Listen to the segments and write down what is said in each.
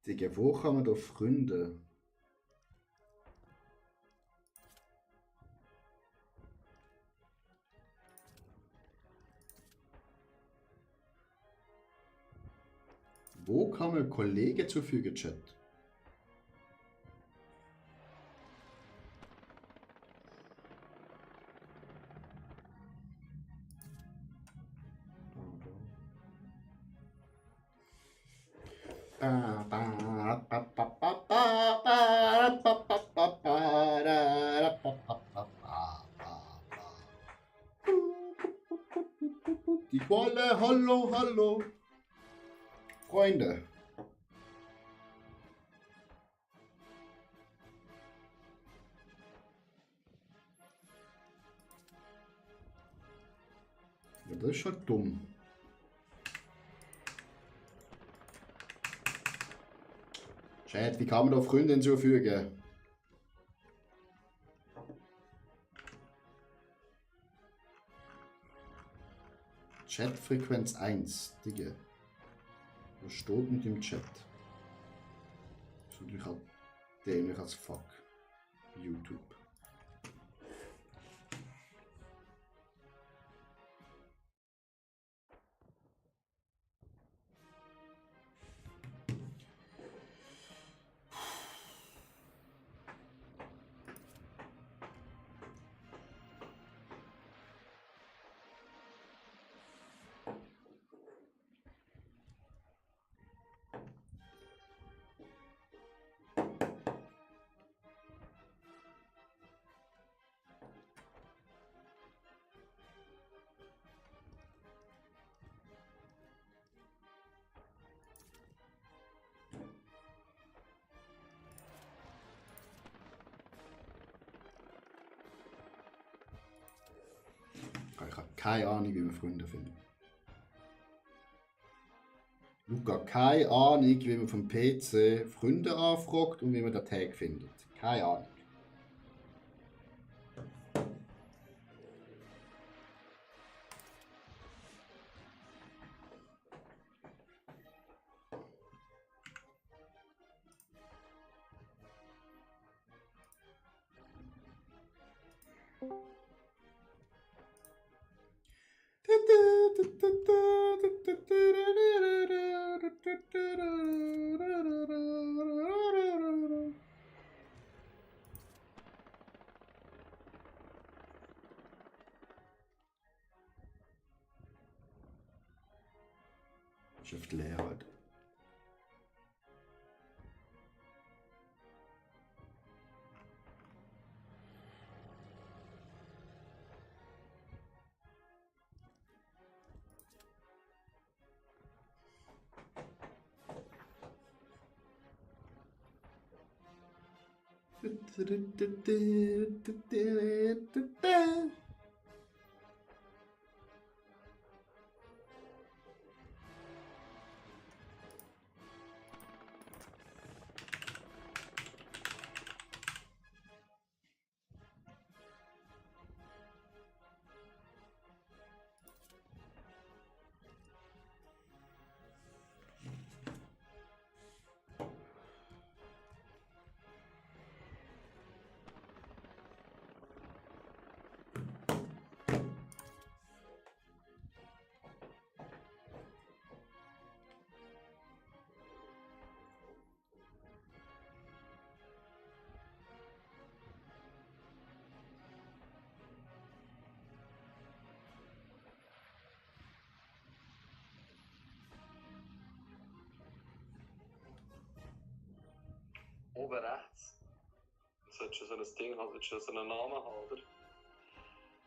Digga, wo kann man da Freunde? Wo kann man Kollegen zufügen, Chat? Die Qualle, hallo, hallo. Freunde. Ja, das ist schon dumm. Chat, wie kann man da Freunde hinzufügen? Chatfrequenz 1, Digga. Was steht mit dem Chat? Das ist natürlich halt dämlich als fuck. YouTube. Ich habe keine Ahnung, wie man Freunde findet. Luca, keine Ahnung, wie man vom PC Freunde anfragt und wie man den Tag findet. Keine Ahnung. Schrift leer halt. sollte schon so ein Ding haben, sollte schon so einen Namen haben, oder?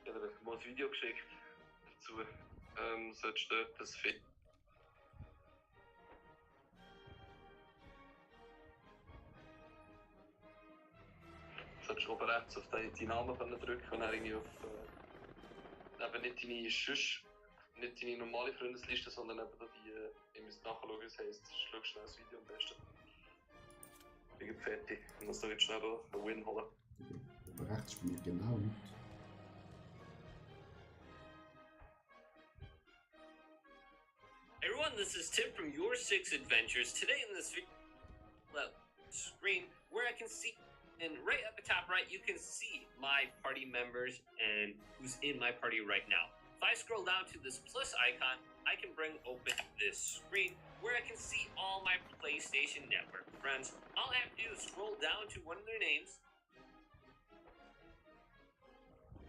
Ich habe dir mal ein Video geschickt dazu. Solltest du dort das finden. Solltest du oben rechts auf die Namen drücken und dann irgendwie auf eben nicht deine normale Freundesliste, sondern eben die, ihr müsst nachschauen, wie es heisst. Schau schnell das Video am besten. Ich bin fertig. Und dann soll ich schnell einen Win holen. Oben rechts spielt genau nicht. Everyone, this is Tim from Your Six Adventures. Today in this screen where I can see, and right at the top right, you can see my party members and who's in my party right now. If I scroll down to this plus icon, I can bring open this screen where I can see all my PlayStation Network friends. All I have to do is scroll down to one of their names.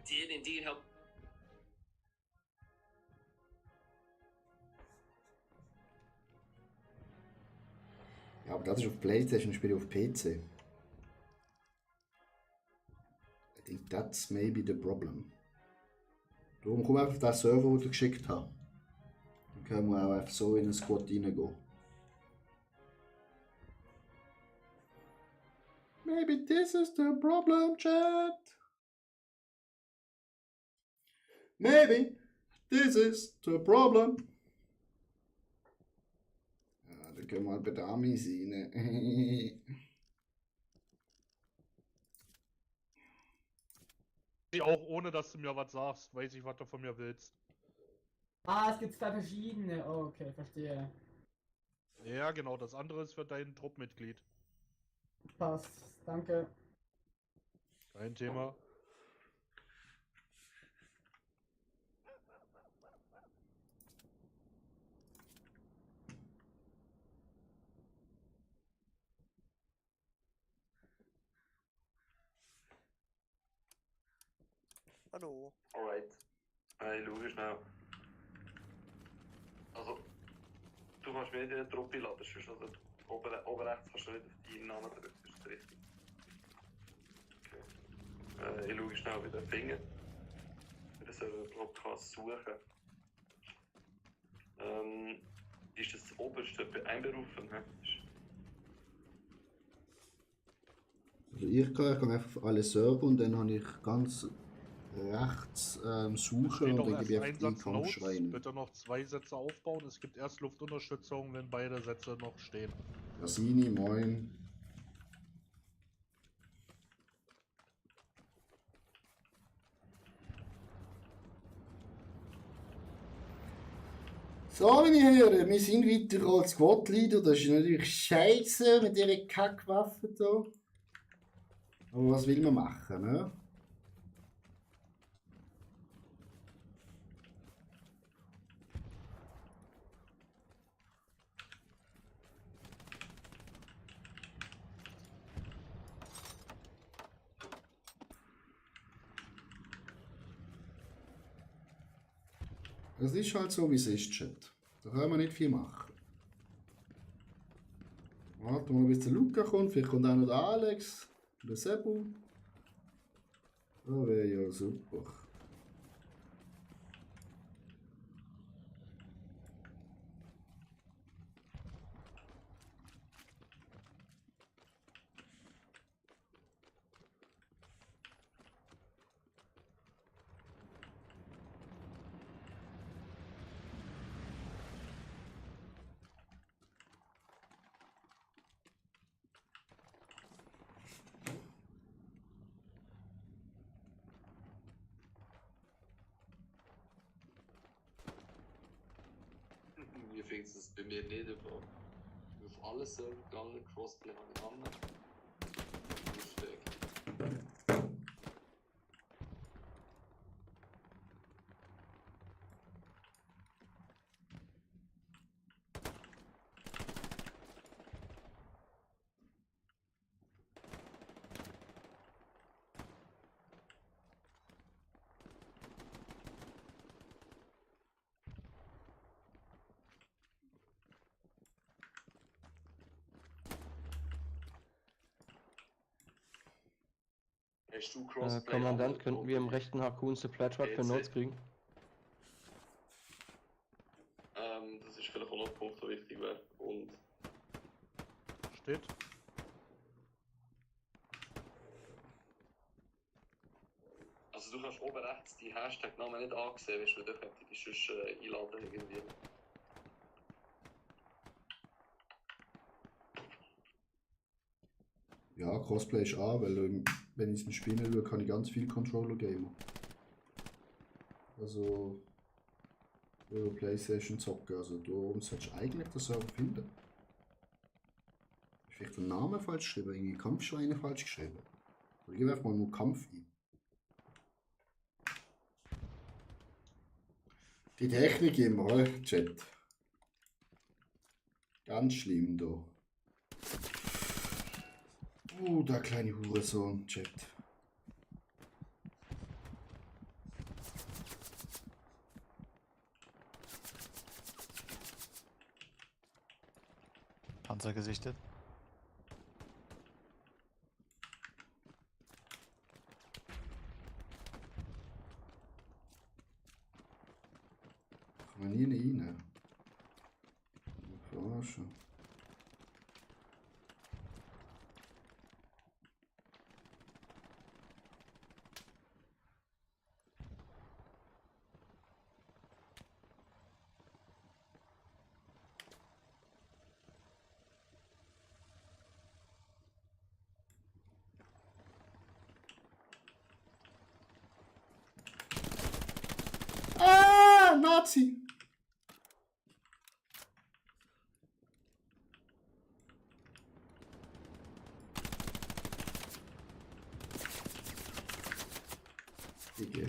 Did indeed help. Ja, aber das ist auf PlayStation, ich spiele auf PC. I think that's maybe the problem. Darum komm einfach auf den Server, den ich geschickt habe. Dann können wir auch einfach so in einen Squad reingehen. Maybe this is the problem, chat. Maybe this is the problem. Ja, dann können wir halt bei der Amis rein. Auch ohne, dass du mir was sagst, weiß ich, was du von mir willst. Ah, es gibt zwei verschiedene. Oh, okay, verstehe. Ja, genau, das andere ist für dein Truppmitglied. Passt. Danke. Kein Thema. Hallo. Alright. Ich schaue schnell. Also, du kannst mir die Truppe laden, sonst oder oben rechts kannst du nicht auf deinen Namen drücken, ist das richtig? Okay. Ich schaue schnell wieder Finger. Wir sollen überhaupt suchen. Ist das oberste einberufen? Also ich gehe einfach auf alle Server und dann habe ich ganz rechts suchen Steht und doch dann erst gebe ich einfach die Einsatz Notes, Kampfschreine. bitte noch 2 Sätze aufbauen. Es gibt erst Luftunterstützung, wenn beide Sätze noch stehen. Cassini, moin. So, meine Herren, wir sind weiter als Squad-Leader. Das ist natürlich scheiße mit dieser Kackwaffe hier. Aber was will man machen, ne? Es ist halt so, wie es ist, Chat. Da können wir nicht viel machen. Warten wir mal, bis der Luca kommt. Vielleicht kommt auch noch der Alex. Der Sebu. Das wäre ja super. Wie findest du es bei mir nicht über? Auf alle Server gegangen, Crossplay habe ich an. Ist weg. Hast du Crossplay? Kommandant, könnten wir im rechten Harpoon Supply Truck für PC. Notes kriegen? Das ist vielleicht auch noch ein Punkt, der wichtig wäre. Und Steht. also du kannst oben rechts die Hashtag-Namen nicht ansehen, weißt du, weil dann könnte ich dich sonst einladen irgendwie. Ja, Crossplay ist an, weil wenn ich es im Spiel nicht schaue, kann ich ganz viel Controller-Gamer. Also über Playstation zocken, also darum solltest du eigentlich den Server finden. Ist vielleicht der Name falsch geschrieben, irgendwie Kampfschweine falsch geschrieben. Oder gib einfach mal nur Kampf ein. Die Technik immer, Chat. Ganz schlimm da. Der kleine Hurensohn, Chat. Panzer gesichtet. Kann man nie rein. Verarschen. Ah, Nazi! Digga.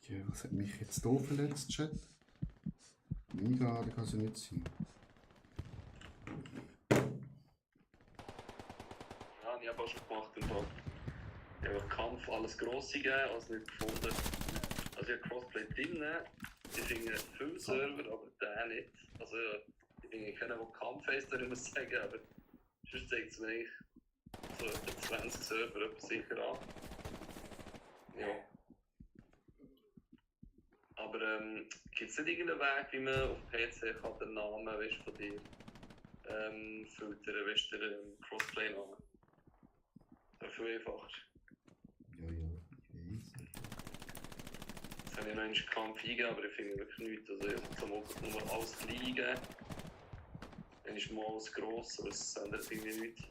Digga, was hat mich jetzt da verletzt, Chat? Minigranate kann sie nicht sein. Ja, ich habe auch schon gemacht im Fall. Ich habe Kampf alles Grosse gegeben, also nicht gefunden. Also ich habe Crossplay drin, ich finde viele Server, aber der nicht. Also ich finde keinen, der Kampf-Face darin muss sagen, aber sonst zeigt es mir eigentlich so etwa 20 Server etwas sicher an. Ja. Aber gibt es nicht irgendeinen Weg, wie man auf PC kann den Namen weißt, von dir filtern, weißt du, den Crossplay-Namen? Das ist viel einfacher. Ja, ich weiß. Jetzt habe ich noch einen Kampf eingegeben, aber ich finde wirklich nichts. Also ich habe zum Beispiel nur alles klein eingegeben. Dann ist mal alles gross, aber es ändert irgendwie nichts.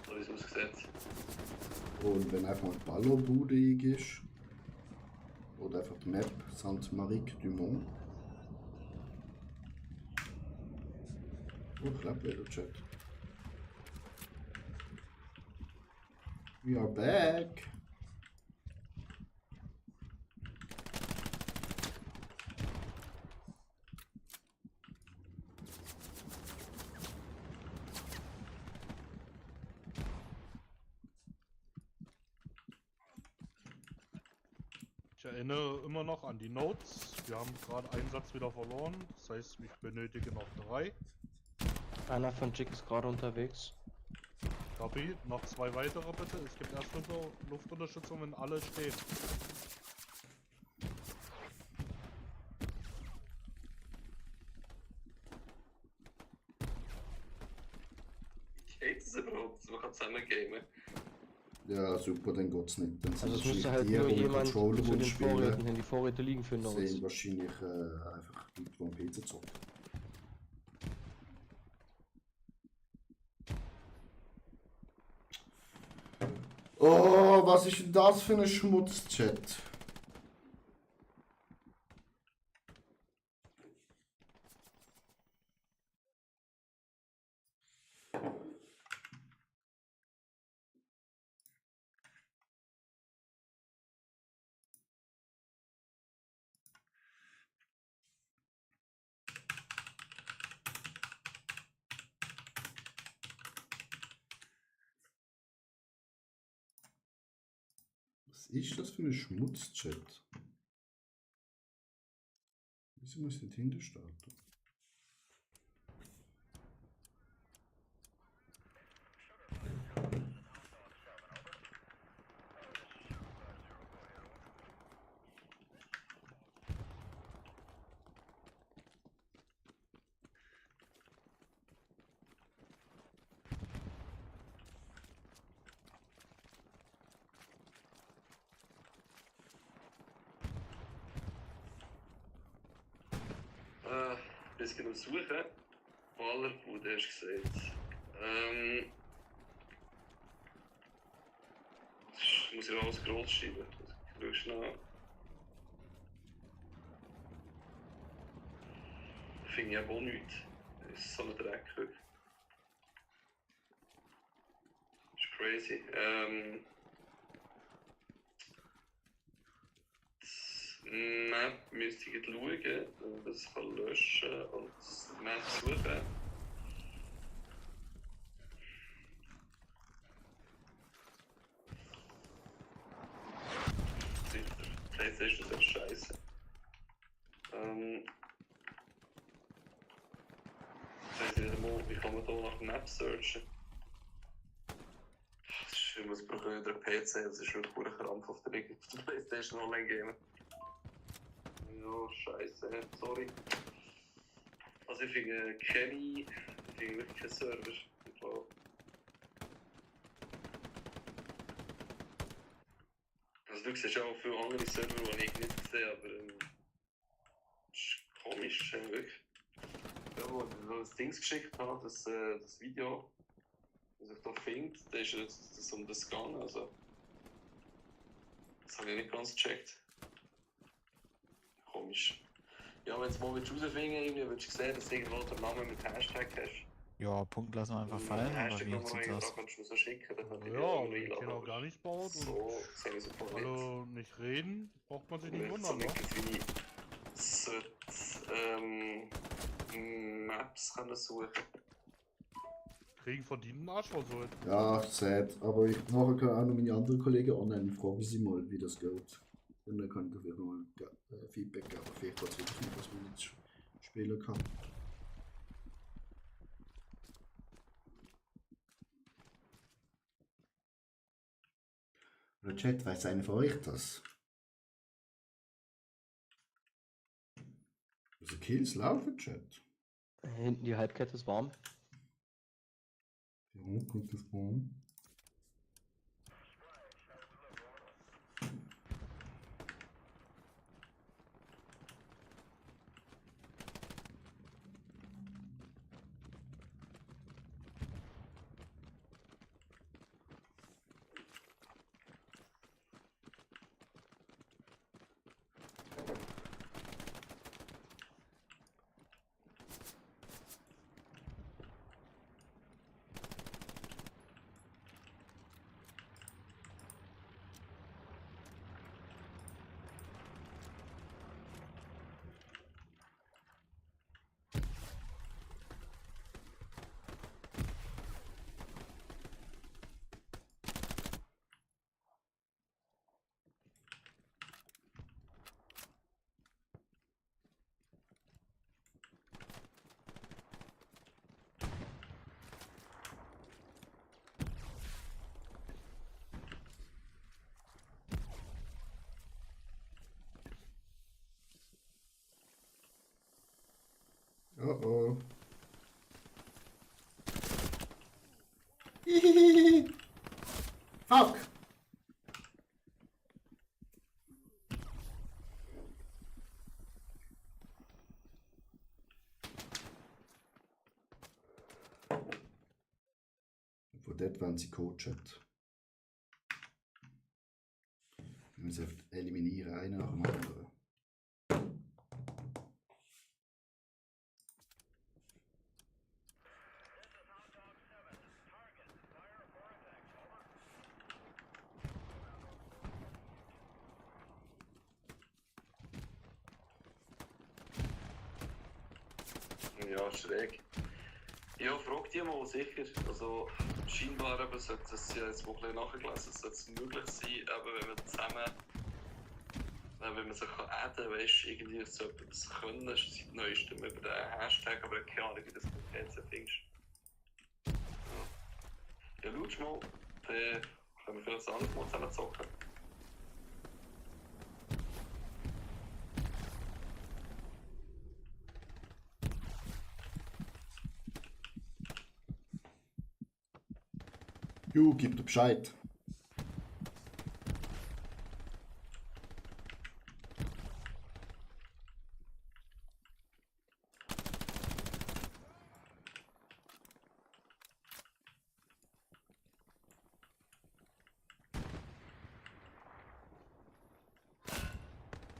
So wie es aussieht. Und wenn einfach mal die Ballerbude eingibst, oder einfach die Map Sainte-Marique du Mont. Oh, klappt wieder, Chat. We are back! Ich erinnere immer noch an die Notes. Wir haben gerade einen Satz wieder verloren. Das heißt, ich benötige noch 3. Einer von Jig ist gerade unterwegs. Copy. Noch 2 weitere bitte. Es gibt erst Luftunterstützung, wenn alle stehen. Ich hate es überhaupt, dass man zusammen gamen. Ja, super, dann geht's nicht. Dann Also sind es müsste wahrscheinlich halt die, nur die jemand zu Controller den spielen, Vorräten hin. Die Vorräte liegen für Notes. sehen wahrscheinlich einfach Leute, die am PC zocken. Oh, was ist denn das für ein Schmutzchat? Was ist das für ein Schmutzchat? Wieso muss ich nicht hinterstarten? Bisschen am Suchen. Ballerbude hast du gesagt. Muss ich alles groß schreiben? Schau schnell. Finde ich aber auch nichts. Das ist so ein Dreck. Das ist crazy. Die Map müsste ich jetzt schauen und das kann löschen und das Map suchen. PlayStation ist echt scheiße. Ich weiß nicht einmal, wie kann man hier nach Map searchen? Ich muss brauchen wieder einen PC, das ist wirklich ein Krampf auf der PlayStation online gamen. Ja, scheiße, sorry. Also ich finde wirklich keinen Server. Ich glaube. Also du siehst auch viele andere Server, die ich nicht sehe, aber das ist komisch, wirklich. Ja, wo ich das Ding geschickt habe, das Video, das ich da finde, da ist das um das gegangen, also das habe ich nicht ganz gecheckt. Komisch. Ja, wenn du mal herausfinden willst, willst du sehen, dass du irgendwo den Namen mit Hashtag hast. Ja, Punkt lassen wir einfach fallen, aber Hashtag wie Nummer sieht's da aus? kannst du mir so schicken, dann könnte ich Ja, dich wenn keiner einladen. gar nicht baut und So sehen wir es einfach nicht. alle nicht reden, braucht man sich nicht So wundern, ne? irgendwie Maps können suchen. Kriegen verdienen Arsch vor so etwas. Ja, sad. Aber ich mache auch noch meine anderen Kollegen online. Frage sie mal, wie das geht. Und dann kann ich auf jeden Fall mal Feedback geben. Vielleicht hat es wirklich, was man jetzt spielen kann. Oder Chat, weiß einer von euch das? Also Kills laufen, Chat. Hinten die Halbkette ist warm. Ja, kommt das warm. Oh. Hihihihi. Fuck! Von dort waren sie Code-Chat. Wir müssen eliminieren, einen nach dem anderen. Ja, schräg. Ja, frag die mal sicher. Also, scheinbar aber sollte es ja jetzt Woche nachgelesen, sollte es möglich sein, aber wenn man zusammen, wenn man sich adden kann, weißt du, irgendwie so etwas können, das ist seit neuestem über den Hashtag, aber keine Ahnung, wie das mit PC findest. Ja, schau mal, dann können wir vielleicht ein anderes Mal zusammen zocken. Ju, gib dir Bescheid.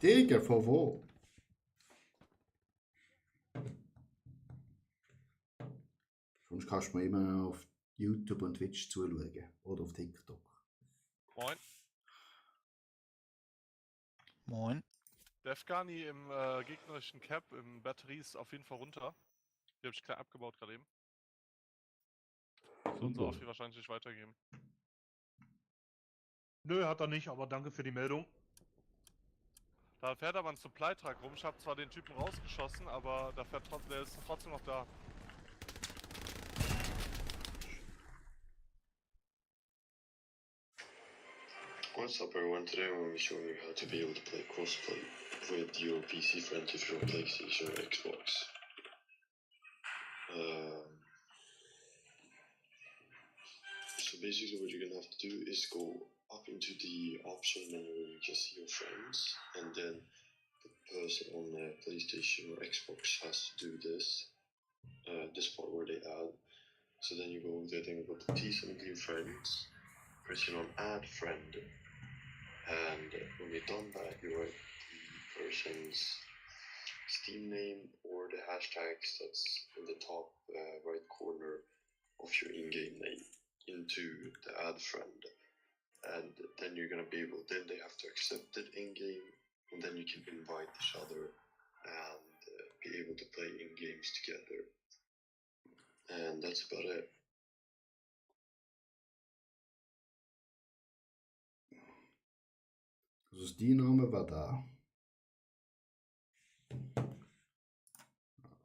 Digga, von wo? Sonst kannst du mir immer auf YouTube und Twitch zuschauen. Oder auf TikTok. Moin. Moin. Defgani im gegnerischen Cap, im Batterie ist auf jeden Fall runter. Die habe ich klein abgebaut gerade eben. So und so oft wie wahrscheinlich nicht weitergeben. Nö, hat er nicht, aber danke für die Meldung. Da fährt aber ein Supply-Truck rum. Ich habe zwar den Typen rausgeschossen, aber da fährt der ist trotzdem noch da. What's up everyone, today I'm going to be showing you how to be able to play crossplay with your PC friends if you're on PlayStation or Xbox. So basically what you're going to have to do is go up into the option menu where you can see your friends, and then the person on PlayStation or Xbox has to do this, this part where they add. So then you go there, then you go to T17 friends, pressing on add friend. And when you're done that, you write the person's Steam name or the hashtags that's in the top right corner of your in-game name into the add friend. And then you're gonna be able, then they have to accept it in-game, and then you can invite each other and be able to play in games together. And that's about it. Also das Name war da.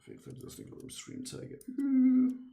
Vielleicht sollte ich das nicht im Stream zeigen.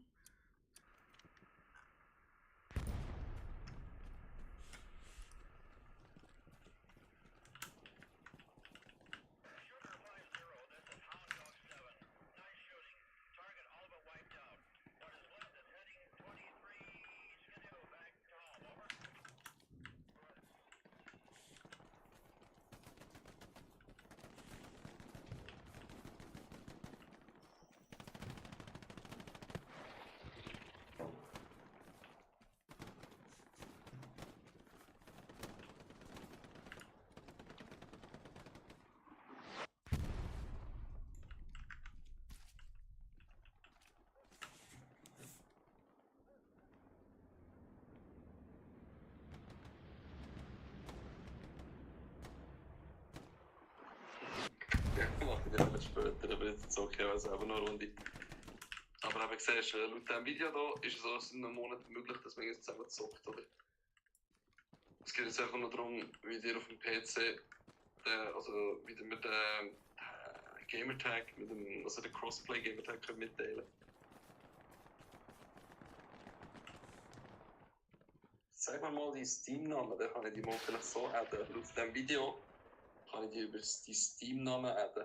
Ja, machen wir dann später, aber jetzt ist okay, also aber noch eine Runde. Aber eben siehst du, laut diesem Video hier ist es auch in einem Monat möglich, dass man jetzt zusammen zockt, oder? Es geht jetzt einfach nur darum, wie dir auf dem PC, also wie dir mit dem Gamertag, mit dem, also der Crossplay Gamertag können mitteilen. Sag mir mal die Steam-Namen, dann kann ich die mal vielleicht so adden. Laut diesem Video kann ich die über die Steam-Namen adden.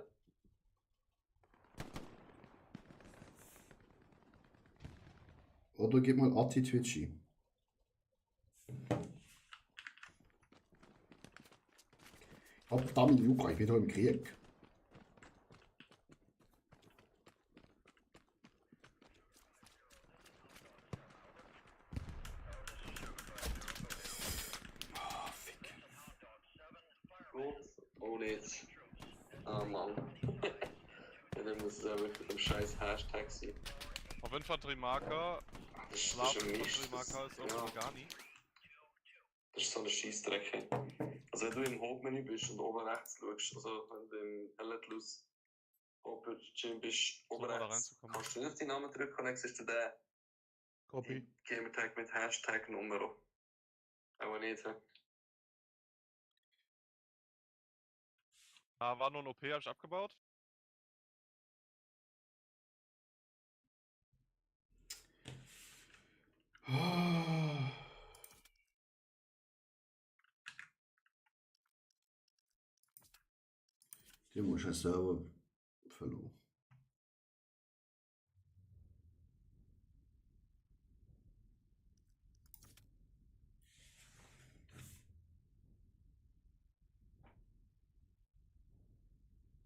Oder gib mal Atti Twitchy. Aber verdammt, Luca, ich bin doch im Krieg. Oh nicht. Ah Mann. Ja, dann muss es ja wirklich mit dem scheiß Hashtag sein. Auf Infanteriemarker, Das ist Schlaf ein Mist. Infanteriemarker ist Ja, auch Garni. das ist so eine Scheissdrecke. Also wenn du im Hauptmenü bist und oben rechts schaust, also wenn du im Helletlus Gym bist, oben da rechts, reinzukommen. kannst du nicht auf die Namen drücken und dann siehst du den Copy. Gamertag mit Hashtag Numero. Aber nicht, hä? War nur ein OP, hab ich abgebaut. Die muss ja selber verloren.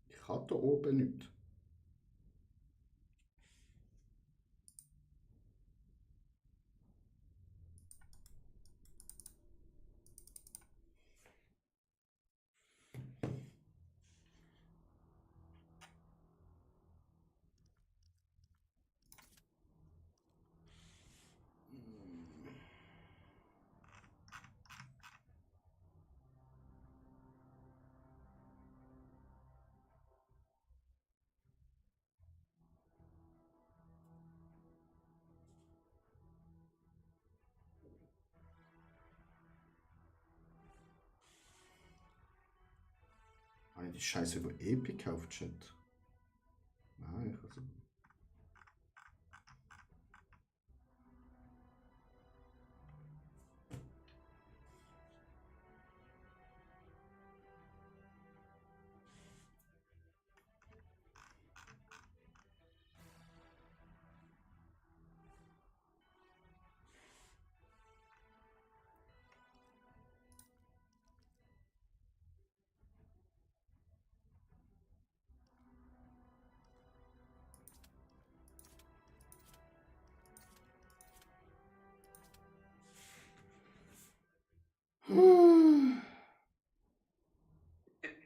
Ich habe da oben nichts. Habe ich die Scheiße über Epic gekauft, Chat? Nein, ich also.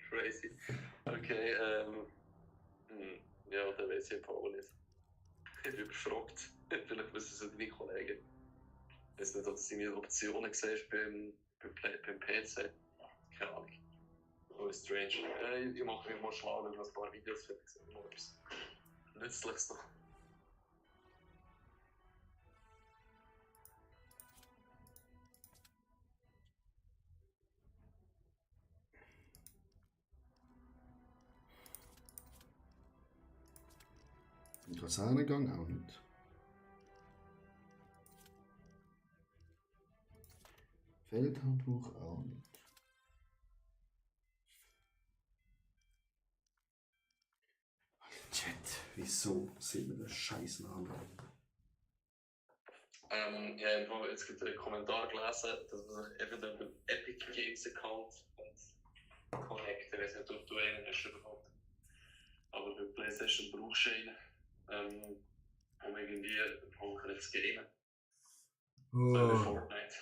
Crazy. Okay, ja, der weiß ich auch nicht. Ich bin überfragt. Vielleicht wissen es deine Kollegen. Ich weiß nicht, ob du deine Optionen siehst beim PC. Keine Ahnung. Oh, strange. Ich mache mich mal schlau, wenn ein paar Videos fertig sind. Noch etwas Nützliches noch. In Kasernengang auch nicht. Feldhandbuch auch nicht. Chat, wieso sind wir den Scheißnamen? Ich habe irgendwo jetzt gerade einen Kommentar gelesen, dass man sich eben den Epic Games Account connecten. Ich weiß nicht, ob du einen hast überhaupt. Aber bei PlayStation brauchst du einen, um irgendwie erfolgreich zu gamen. So wie Fortnite.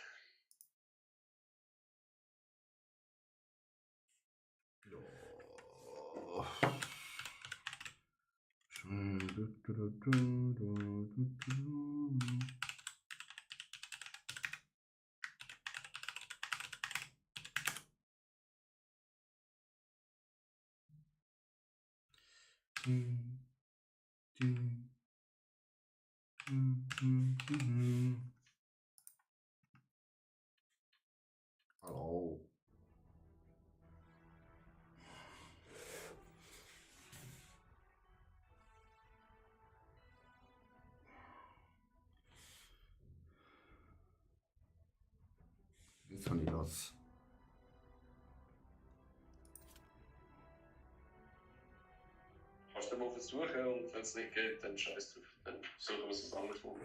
Hallo. Jetzt habe ich das. Kannst du mal versuchen und wenn es nicht geht, dann scheiß drauf. Dann suchen wir es anders vor.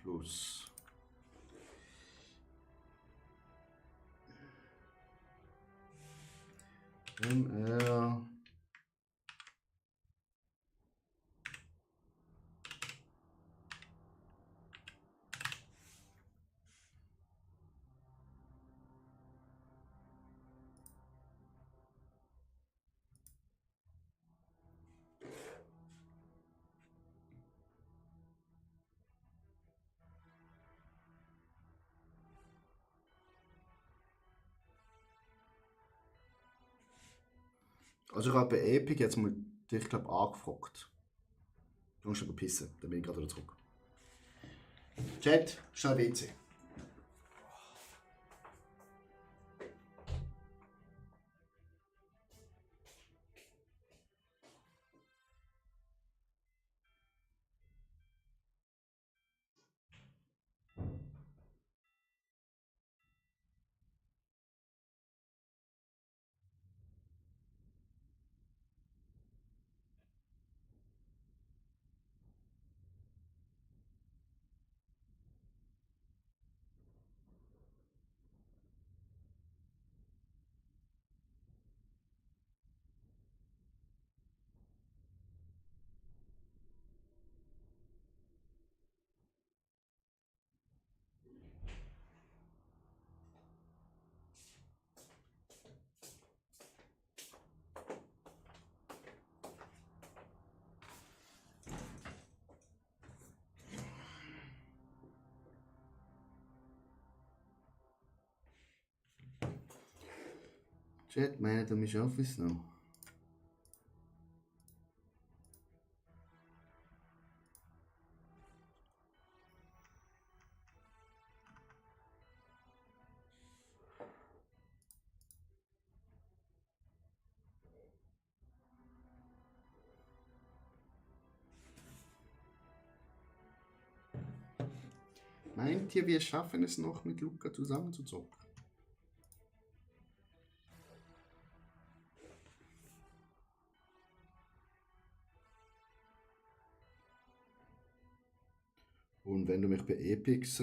Plus. MR. Also ich habe bei Epic jetzt mal dich, glaube angefragt. Du musst aber pissen, dann bin ich gerade wieder zurück. Chat, schnell WC. Chat, meint ihr mich Office noch? Meint ihr, wir schaffen es noch mit Luca zusammen zu zocken? Und wenn du mich bei Epics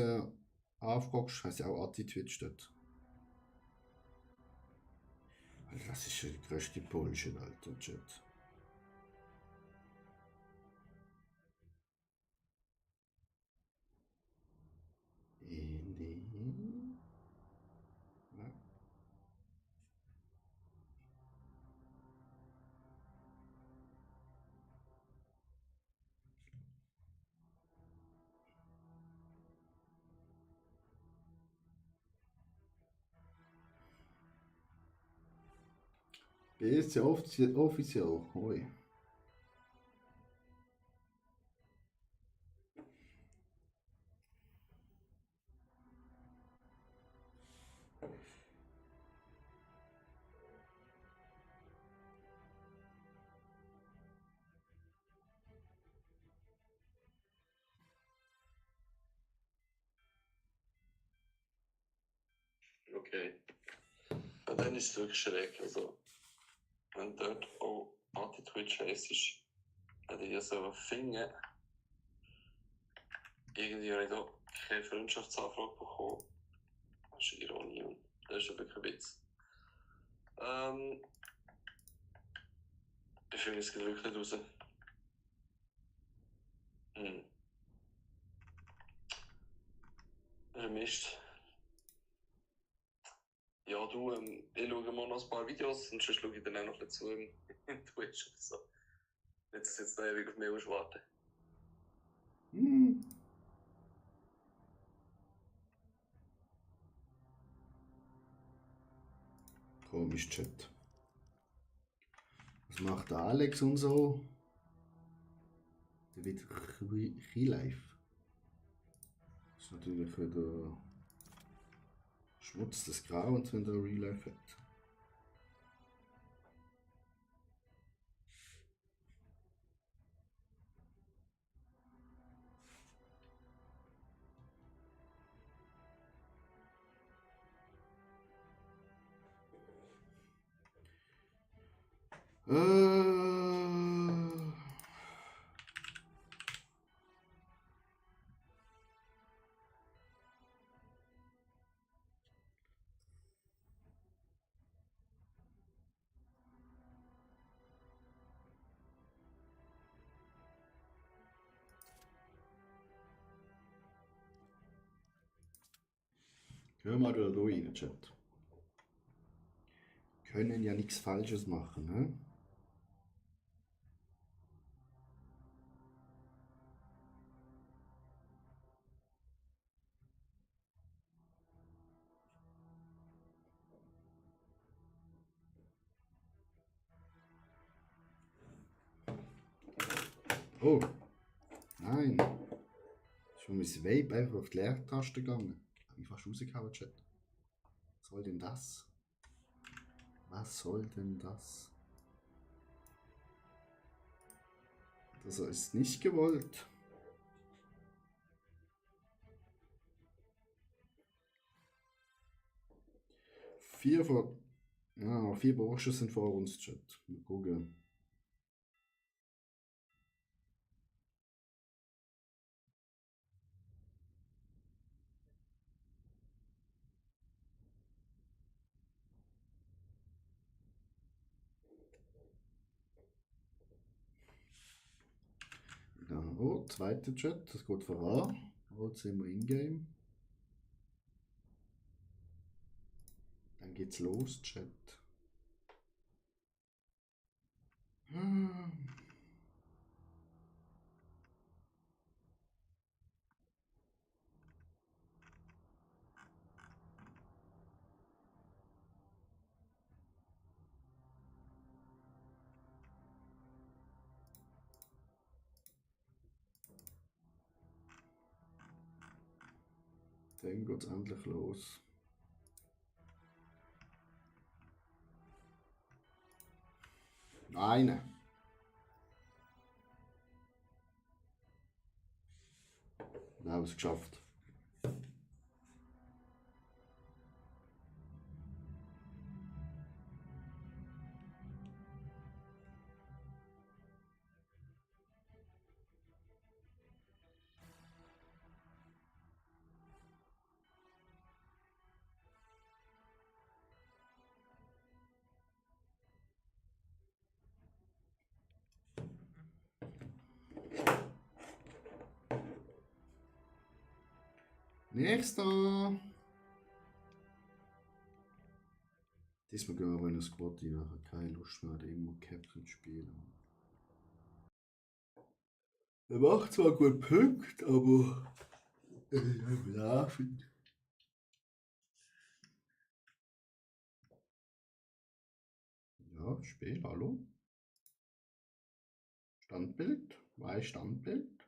anfragst, heißt ja auch Attitwitch dort. Also das ist ja der größte Bullshit, Alter, Chat. Ja. BSC offiziell. Hoi. Okay. Ja, dann ist es wirklich schräg. Also, wenn dort auch Anti-Twitch heisst, hätte ich ja so finden. Irgendwie habe ich da keine Freundschaftsanfrage bekommen. Das ist Ironie und das ist ja wirklich ein Witz. Ich finde es geht wirklich nicht raus. Das ist ein Mist. Ja, du, ich schaue mal noch ein paar Videos und sonst schaue ich dann auch noch dazu im Twitch oder so. Nicht, dass jetzt noch ewig auf mich warten. Komisch, Chat. Was macht der Alex und so? Der wird Live. Das ist natürlich wieder Schmutz des Grauens, wenn der Real Life hat. Hör mal da rein, Chat. Können ja nichts Falsches machen, ne? Oh. Nein. Schon mein Vape einfach auf die Leertaste gegangen. Hab ich fast rausgehauen, Chat. Was soll denn das? Was soll denn das? Das ist nicht gewollt. Vier Burschen sind vor uns, Chat. Mal gucken. Ja, oh, zweiter Chat, das geht voran. Oh, jetzt sind wir in-game. Dann geht's los, Chat. Dann geht's endlich los. Eine. Wir haben es geschafft. Nächster. Diesmal gehen wir aber in das Squad, die nachher keine Lust mehr hat, irgendwo Captain zu spielen. Er macht zwar gut Punkt, aber laufen. Ja, Spiel, hallo. Standbild, Standbild.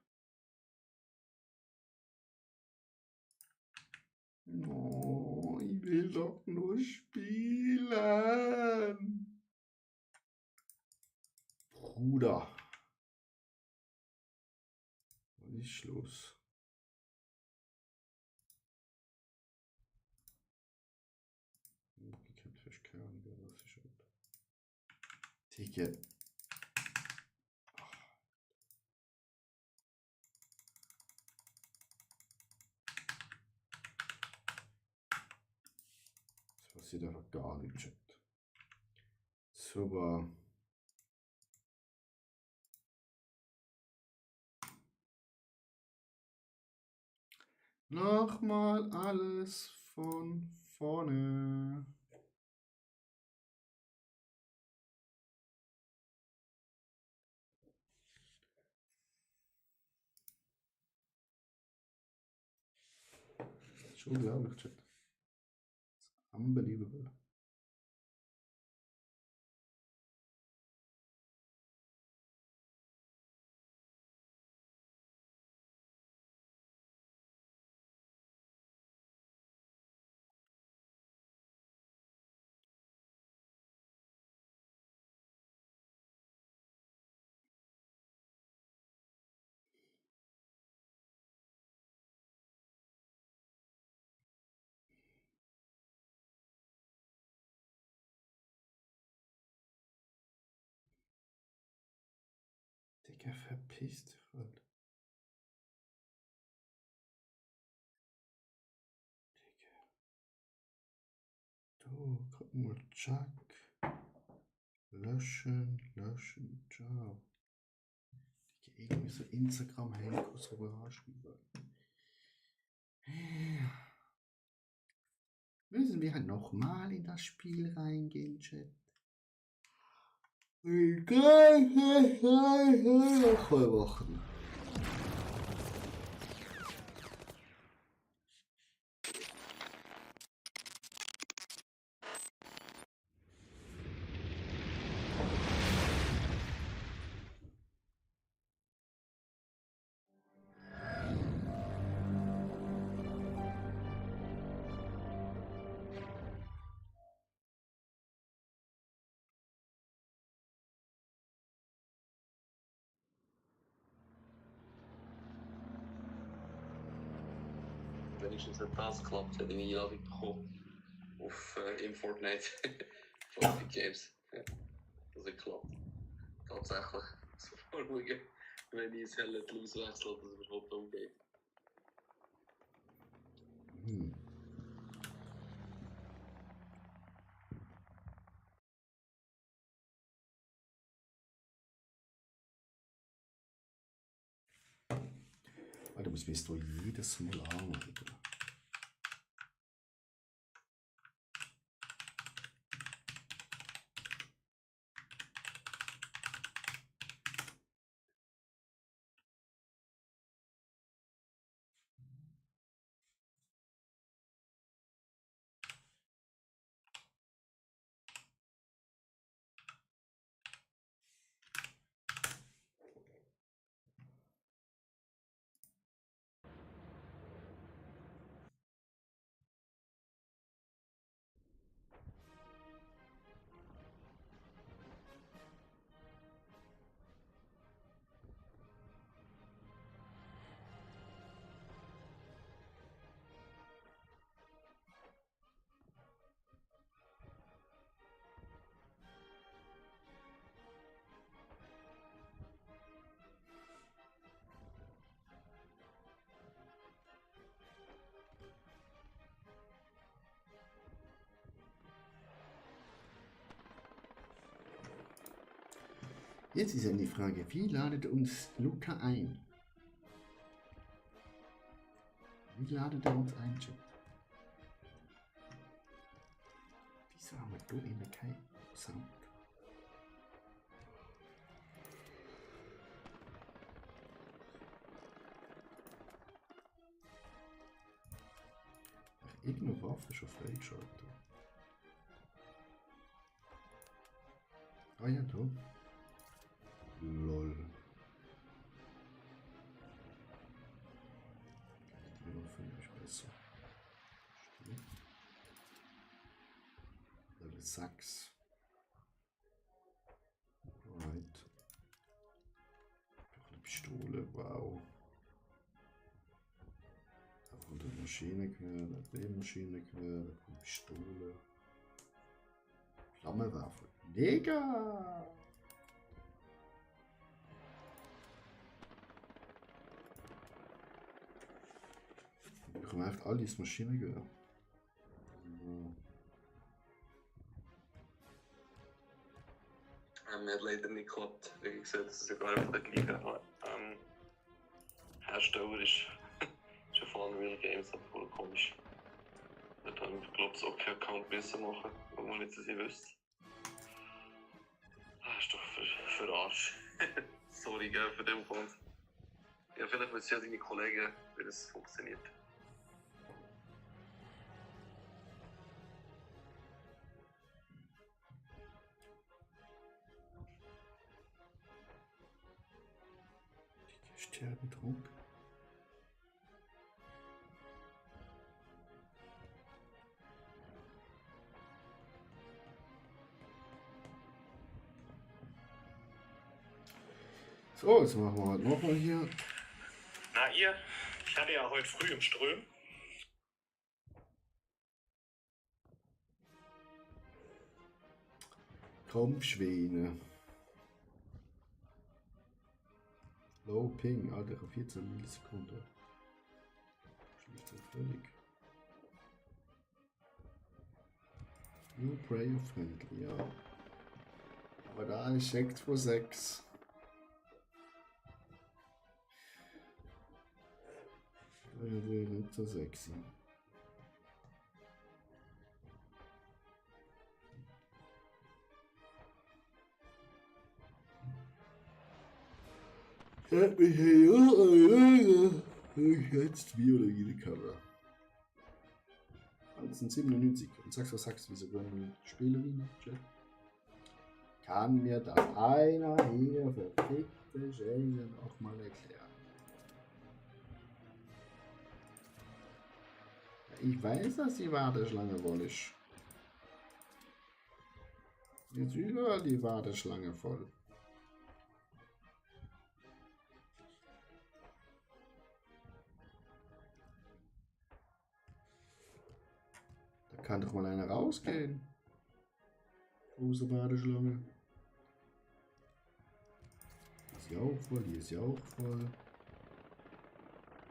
Oh, ich will doch nur spielen. Bruder. Was ist los? Umgekehrt festkehren, wer das ist. Ticket. Das passiert einfach gar nicht, Chat. Super. Nochmal alles von vorne. Das ist unglaublich, Chat. Unbelievable. Digga, verpiss dich halt. Digga. Du, guck mal, Chuck. Löschen, löschen, ciao. Digga, irgendwie so Instagram-Handkurs, wo wir anschreiben. Müssen wir halt nochmal in das Spiel reingehen, Chat? Wochen. wenigstens hat das geklappt, hat eine Einladung bekommen auf im Fortnite Fortnite Games. Ja, das hat geklappt. Tatsächlich. So mal schauen, wenn ich es helle auswechsel, dass es überhaupt umgeht. Hm. Alter, muss mich doch jedes Mal arbeiten. Jetzt ist ja die Frage, wie ladet uns Luca ein? Wie ladet er uns ein, Chat? Wieso haben wir da immer keinen Sound? Irgendeine Waffe schon freigeschaltet. Ah ja, da. Lol. Die Waffe ist besser. Stimmt. Level 6. Right. Doch eine Pistole, wow. Da kommt eine Maschinengewehr, eine Maschinengewehr, da kommt eine Pistole. Flammenwerfer. Mega! Wir bekommen echt alles Maschinengewehr. Hat leider nicht geklappt. Wie gesagt, dass es sogar von der gleichen Hersteller ist. Schon von Unreal Games, aber voll komisch. Dort habe ich, glaube ich, auch keinen Account besser machen, wo man nicht so sehr wüsste. Ah, ist doch für Arsch. Sorry, gell, für den Fund. Ja, vielleicht wissen ja deine Kollegen, wie das funktioniert. Sterbentrunk. So, jetzt machen wir halt nochmal hier. Na ihr, ich hatte ja heute früh im Ström. Kampfschweine. Low Ping, Alter, 14 Millisekunden. Schlicht und völlig. New Prayer Friendly, ja. Aber da ist Sekt von 6. Das ist natürlich nicht so sexy. Jetzt Biologie die Kamera. Das sind 97. Und sagst, was sagst du, wieso können wir Spielerin? Kann mir das einer hier verfickte Schengen auch mal erklären? Ich weiß, dass die Warteschlange voll ist. Jetzt überall die Warteschlange voll. Kann doch mal einer rausgehen. Außer Badeschlange. Ist ja auch voll, die ist ja auch voll.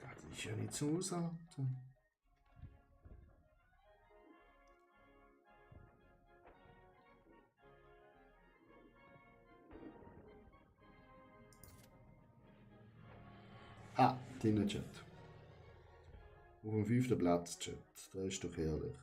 Das ist ja nicht so aushalten. Ah, Dinner-Chat. Auf dem 5. Platz, Chat. Das ist doch herrlich.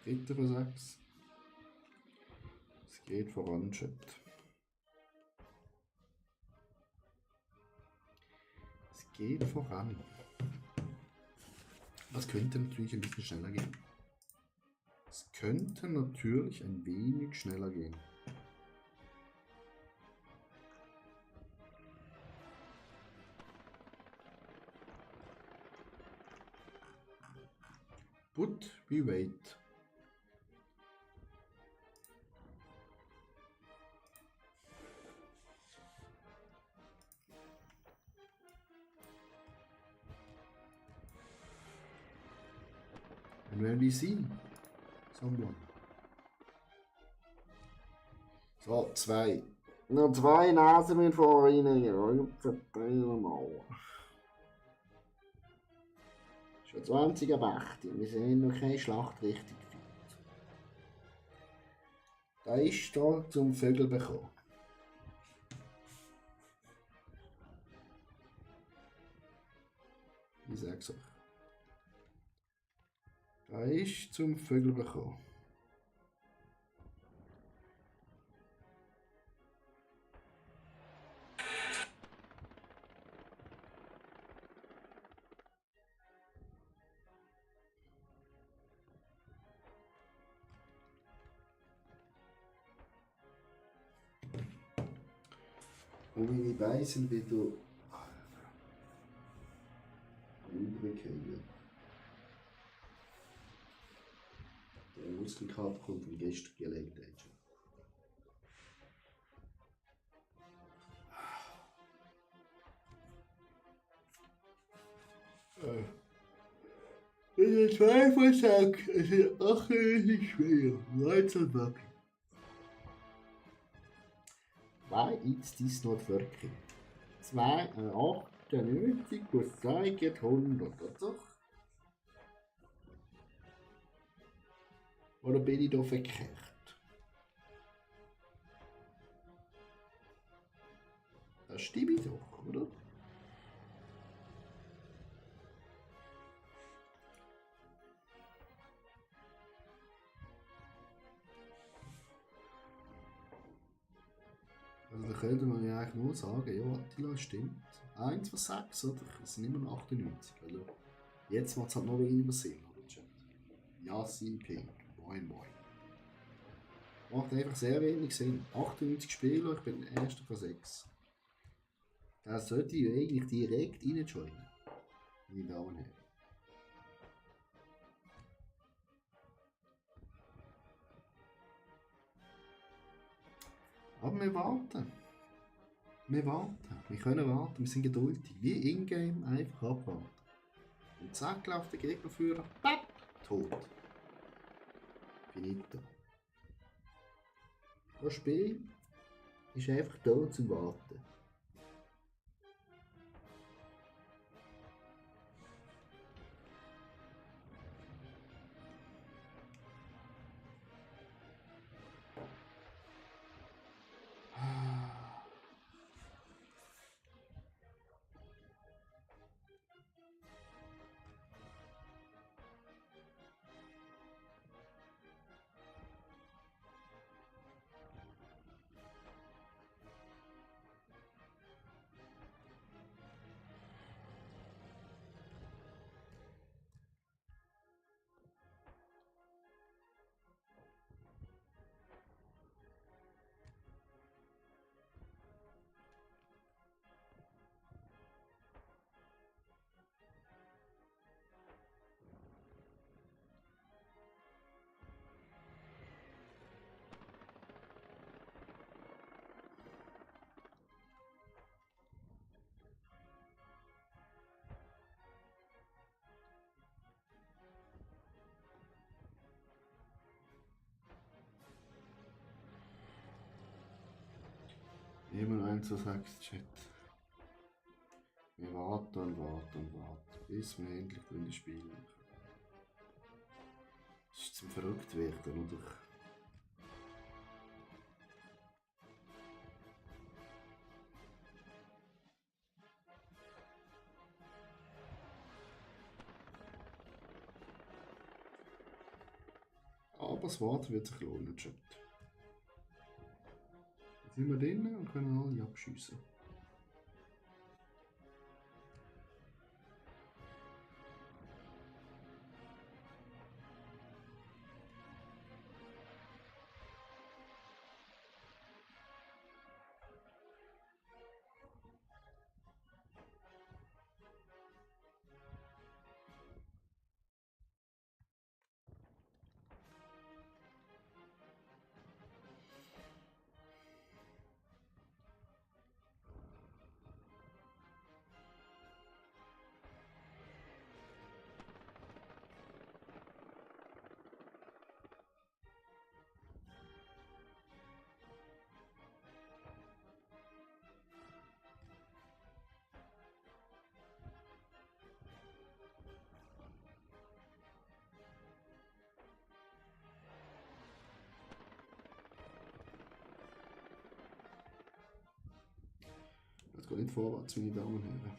Dritter von 6. Es geht voran, Chat. Es geht voran. Das könnte natürlich ein bisschen schneller gehen. Es könnte natürlich ein wenig schneller gehen. But we wait. And when we see someone. So, 2. Noch 2 Nasen mit vorhin. Verdrehen mal. Schon 20 ab 8. Wir sehen noch keine Schlacht richtig fit. Da ist da zum Vögel bekommen. Ich sag's euch. Da ist zum Vögel bekommen. Und meine Beine sind wieder übergefallen. Der Muskelkater kommt von gestern gelegt. Das ist 2 von 6. Es ist 98 schwer. 19 Backen. Why is this not working? 98 plus 2 geht 100, oder? Oder bin ich da verkehrt? Das stimmt doch, oder? Also da könnte man ja eigentlich nur sagen, ja, Attila stimmt. 1 von 6, oder? Es sind immer noch 98, oder? Jetzt macht es halt noch weniger Sinn, oder? Chat? Yassin Pink, moin moin. Macht einfach sehr wenig Sinn. 98 Spieler, ich bin der erste von 6. Da sollte ich eigentlich direkt reinjoinen. Meine Damen und Herren. Aber wir warten. Wir warten. Wir können warten. Wir sind geduldig. Wie in-game einfach abwarten. Und zack, läuft der Gegnerführer. Papp! Tot. Finito. Das Spiel ist einfach da zum Warten. Immer eins, was sagt Chat. Wir warten und warten und warten, bis wir endlich drin spielen. Das ist zum Verrücktwerden, oder? Aber das Warten wird sich lohnen, Chat. Jetzt sind wir drinnen und können alle abschiessen. Das geht nicht vorwärts, meine Damen und Herren.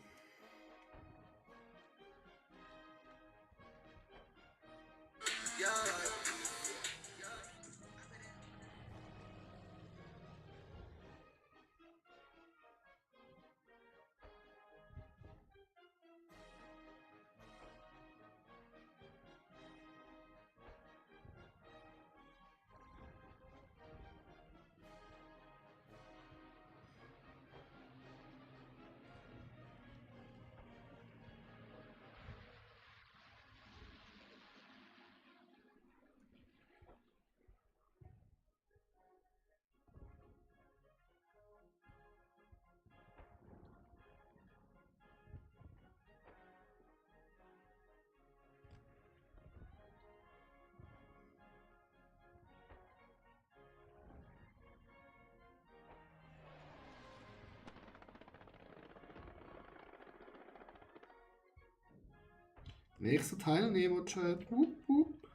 Nächster Teilnehmer, Chat. Wupp, wupp.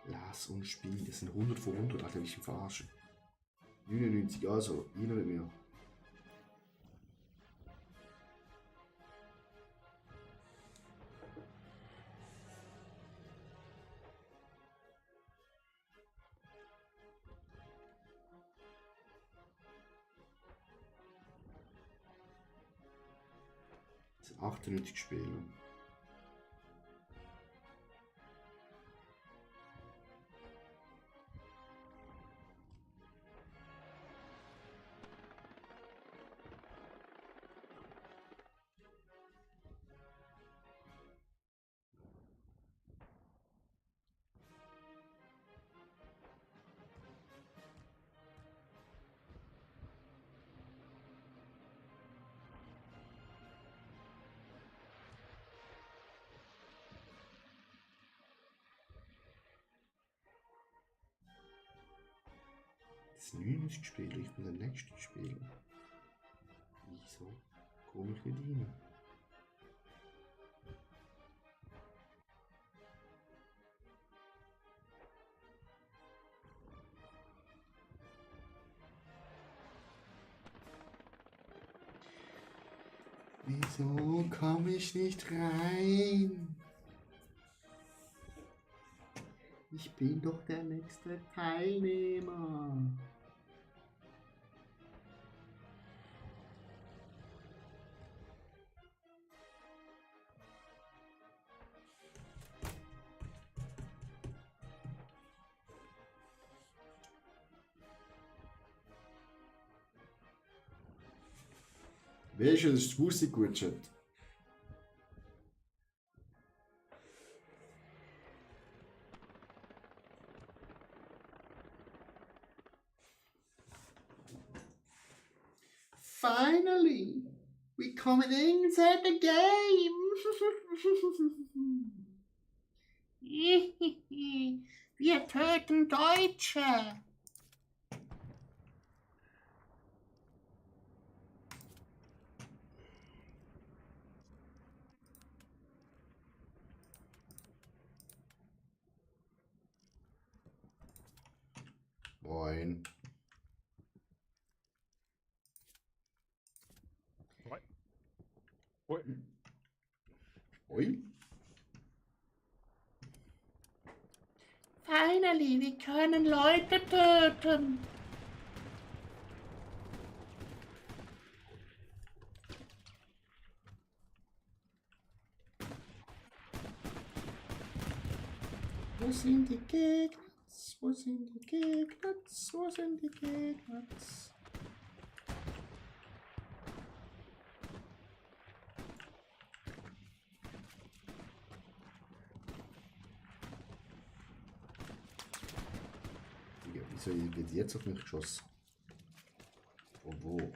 Lass uns spielen. Das sind 100 von 100, Alter, ich verarschen. 99, also, einer mit mir. Das sind 98 Spieler. Das sind 99 Spieler, ich bin der nächste Spieler. Wieso komme ich nicht rein? Wieso komme ich nicht rein? Ich bin doch der nächste Teilnehmer. Wer ist das Musikgutschat? Finally, we coming inside the game. Wir töten Deutsche. Moin. Ui. Ui. Finally, wir können Leute töten. Wo sind die Gegner? Wo sind die Gegner? Wo sind die Gegner? Wieso wird jetzt auf mich geschossen? Von wo?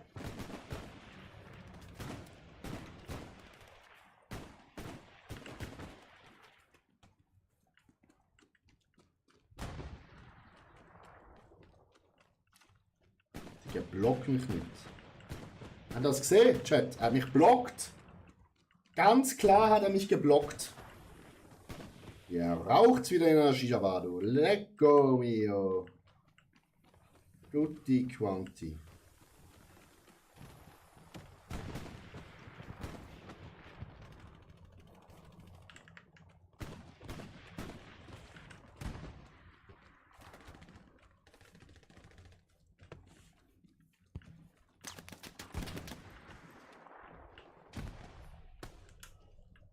Der blockt mich nicht. Habt ihr das gesehen, Chat? Er hat mich blockt. Ganz klar hat er mich geblockt. Ja, raucht's wieder in der Shisha-Bar, du. Lecco mio. Tutti quanti.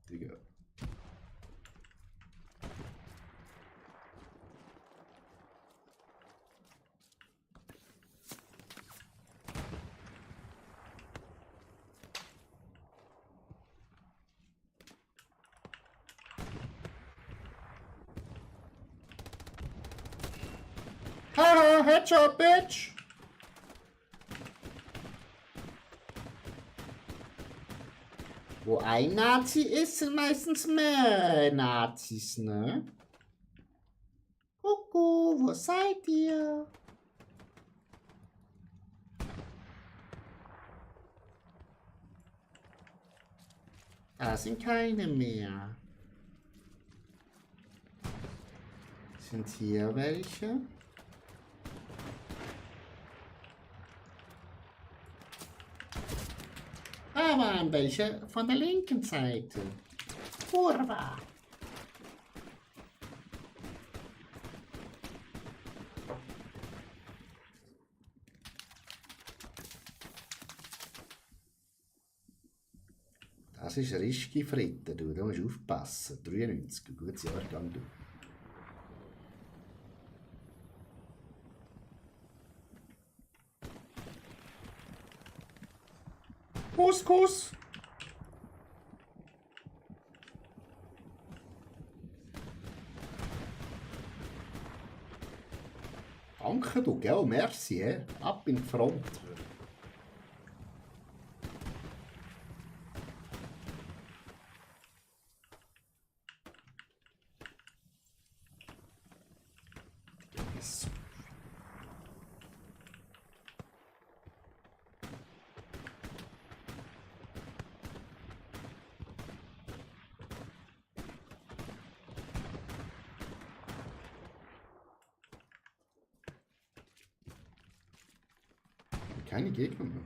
Digga. Haha, Headshot, Bitch! Wo ein Nazi ist, sind meistens mehr Nazis, ne? Kuckuck, wo seid ihr? Da sind keine mehr. Sind hier welche? Da waren welche von der linken Seite. Kurva. Das ist Rischki Fritte, du. Da musst du aufpassen. 93, gutes Jahrgang, du. Kuss. Danke, du, gell? Merci, he? Ab in die Front. Yes. Keine Gegner mehr.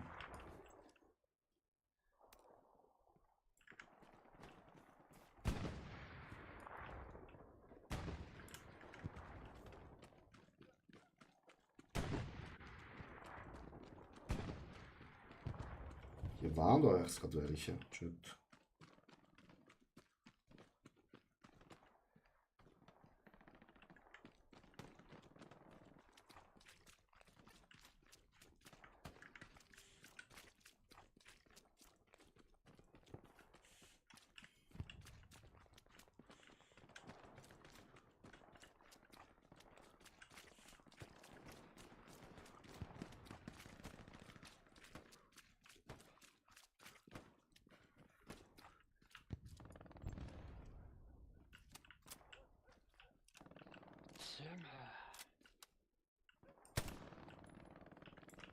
Hier waren doch erst gerade welche. Shit.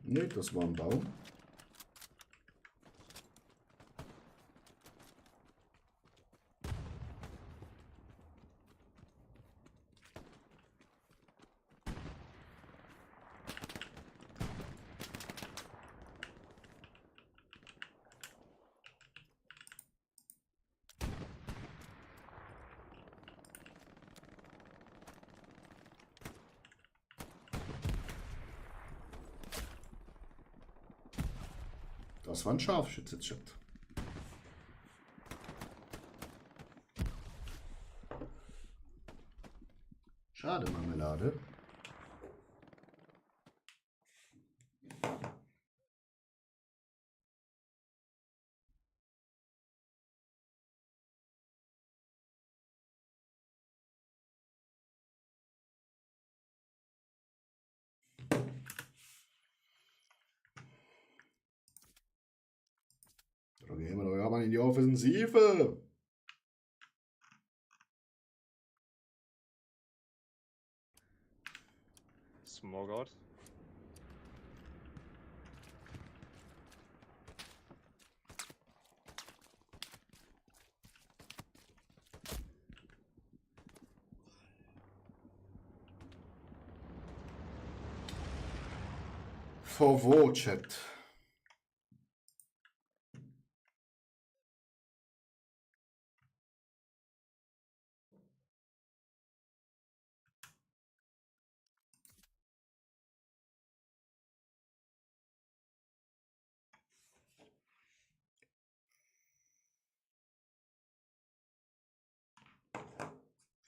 Nee, das war ein Baum. Das war ein Scharfschütze-Chat. Schade, Marmelade. Da gehen wir doch ja mal in die Offensive. Smoke out. Vor wo, Chat?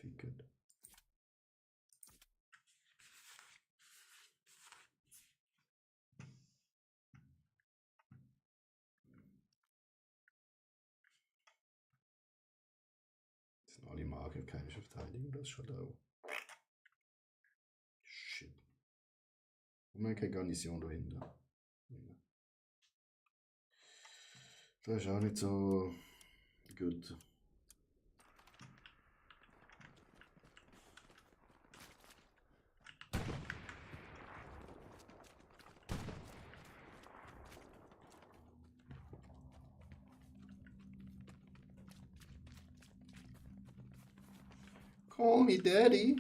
Ficket. Das sind alle Marke, keine Verteidigung, das ist schon da. Shit. Und man keine Garnison dahinter. Das ist auch nicht so gut. Call me daddy.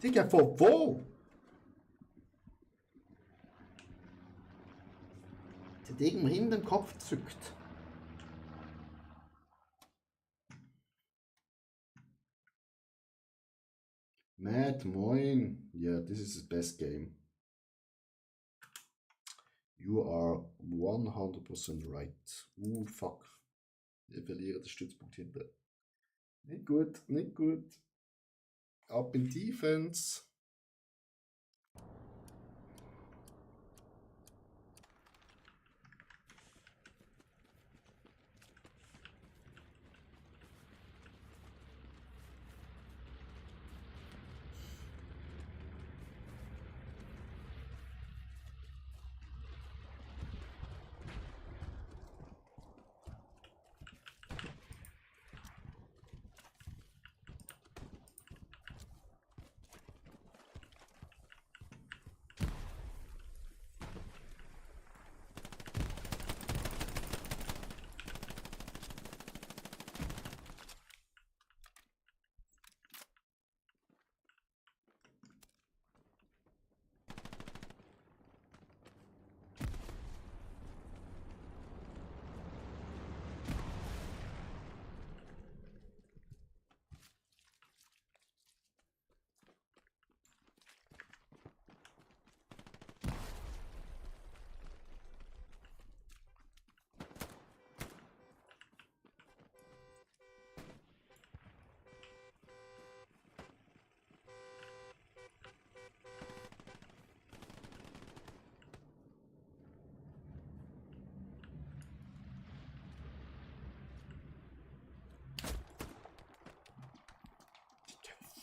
Digga, vor wo? Der Degen mir in den Kopf zückt. Matt, moin. Yeah, this is the best game. You are 100% right. Fuck. Wir verlieren den Stützpunkt hinten. Nicht gut, nicht gut. Ab in Defense.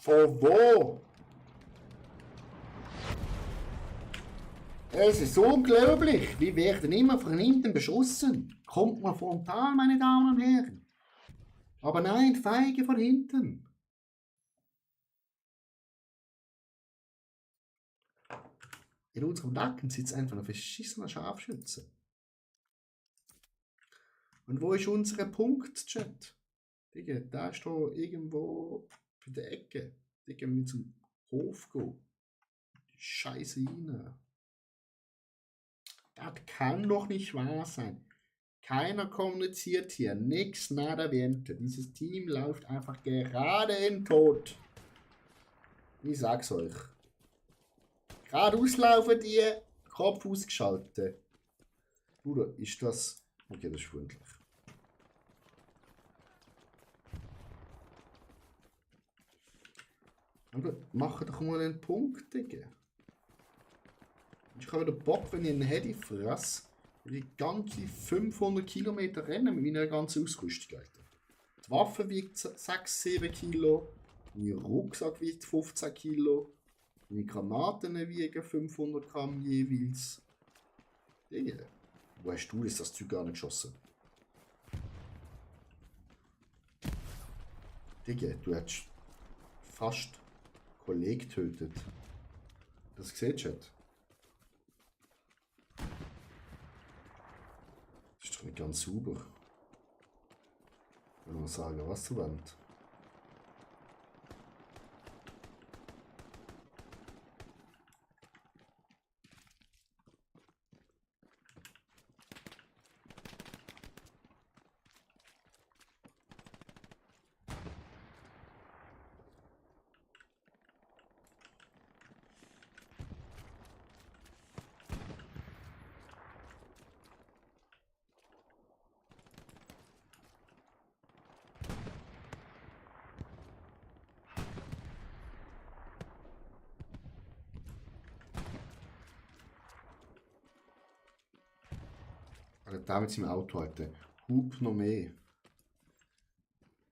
Von wo? Es ist unglaublich. Wir werden immer von hinten beschossen. Kommt mal frontal, meine Damen und Herren. Aber nein, feige von hinten. In unserem Nacken sitzt einfach ein verschissener Scharfschütze. Und wo ist unser Punkt-Chat? Digga, da ist doch irgendwo bei der Ecke. Digga, wir zum Hof gehen. Die Scheiße rein. Das kann doch nicht wahr sein. Keiner kommuniziert hier. Nix, nada, viente. Dieses Team läuft einfach gerade in den Tod. Ich sag's euch. Geradeaus laufen die, Kopf ausgeschaltet. Bruder, ist das... Okay, das ist freundlich. Aber mach doch mal einen Punkt, Digga. Ich habe wieder Bock, wenn ich einen Hedi fresse, die ganze 500 Kilometer rennen mit meiner ganzen Ausrüstung, Alter. Die Waffe wiegt 6-7 Kilo, mein Rucksack wiegt 15 Kilo, meine Granaten wiegen 500 Gramm jeweils. Digga, wo hast du das Zeug gar nicht geschossen? Digga, du hättest fast einen Kollegen getötet. Das sieht Chat. Das ist doch nicht ganz sauber. Ich will mal sagen, was du willst. Also damit sind im Auto heute. Hub noch mehr.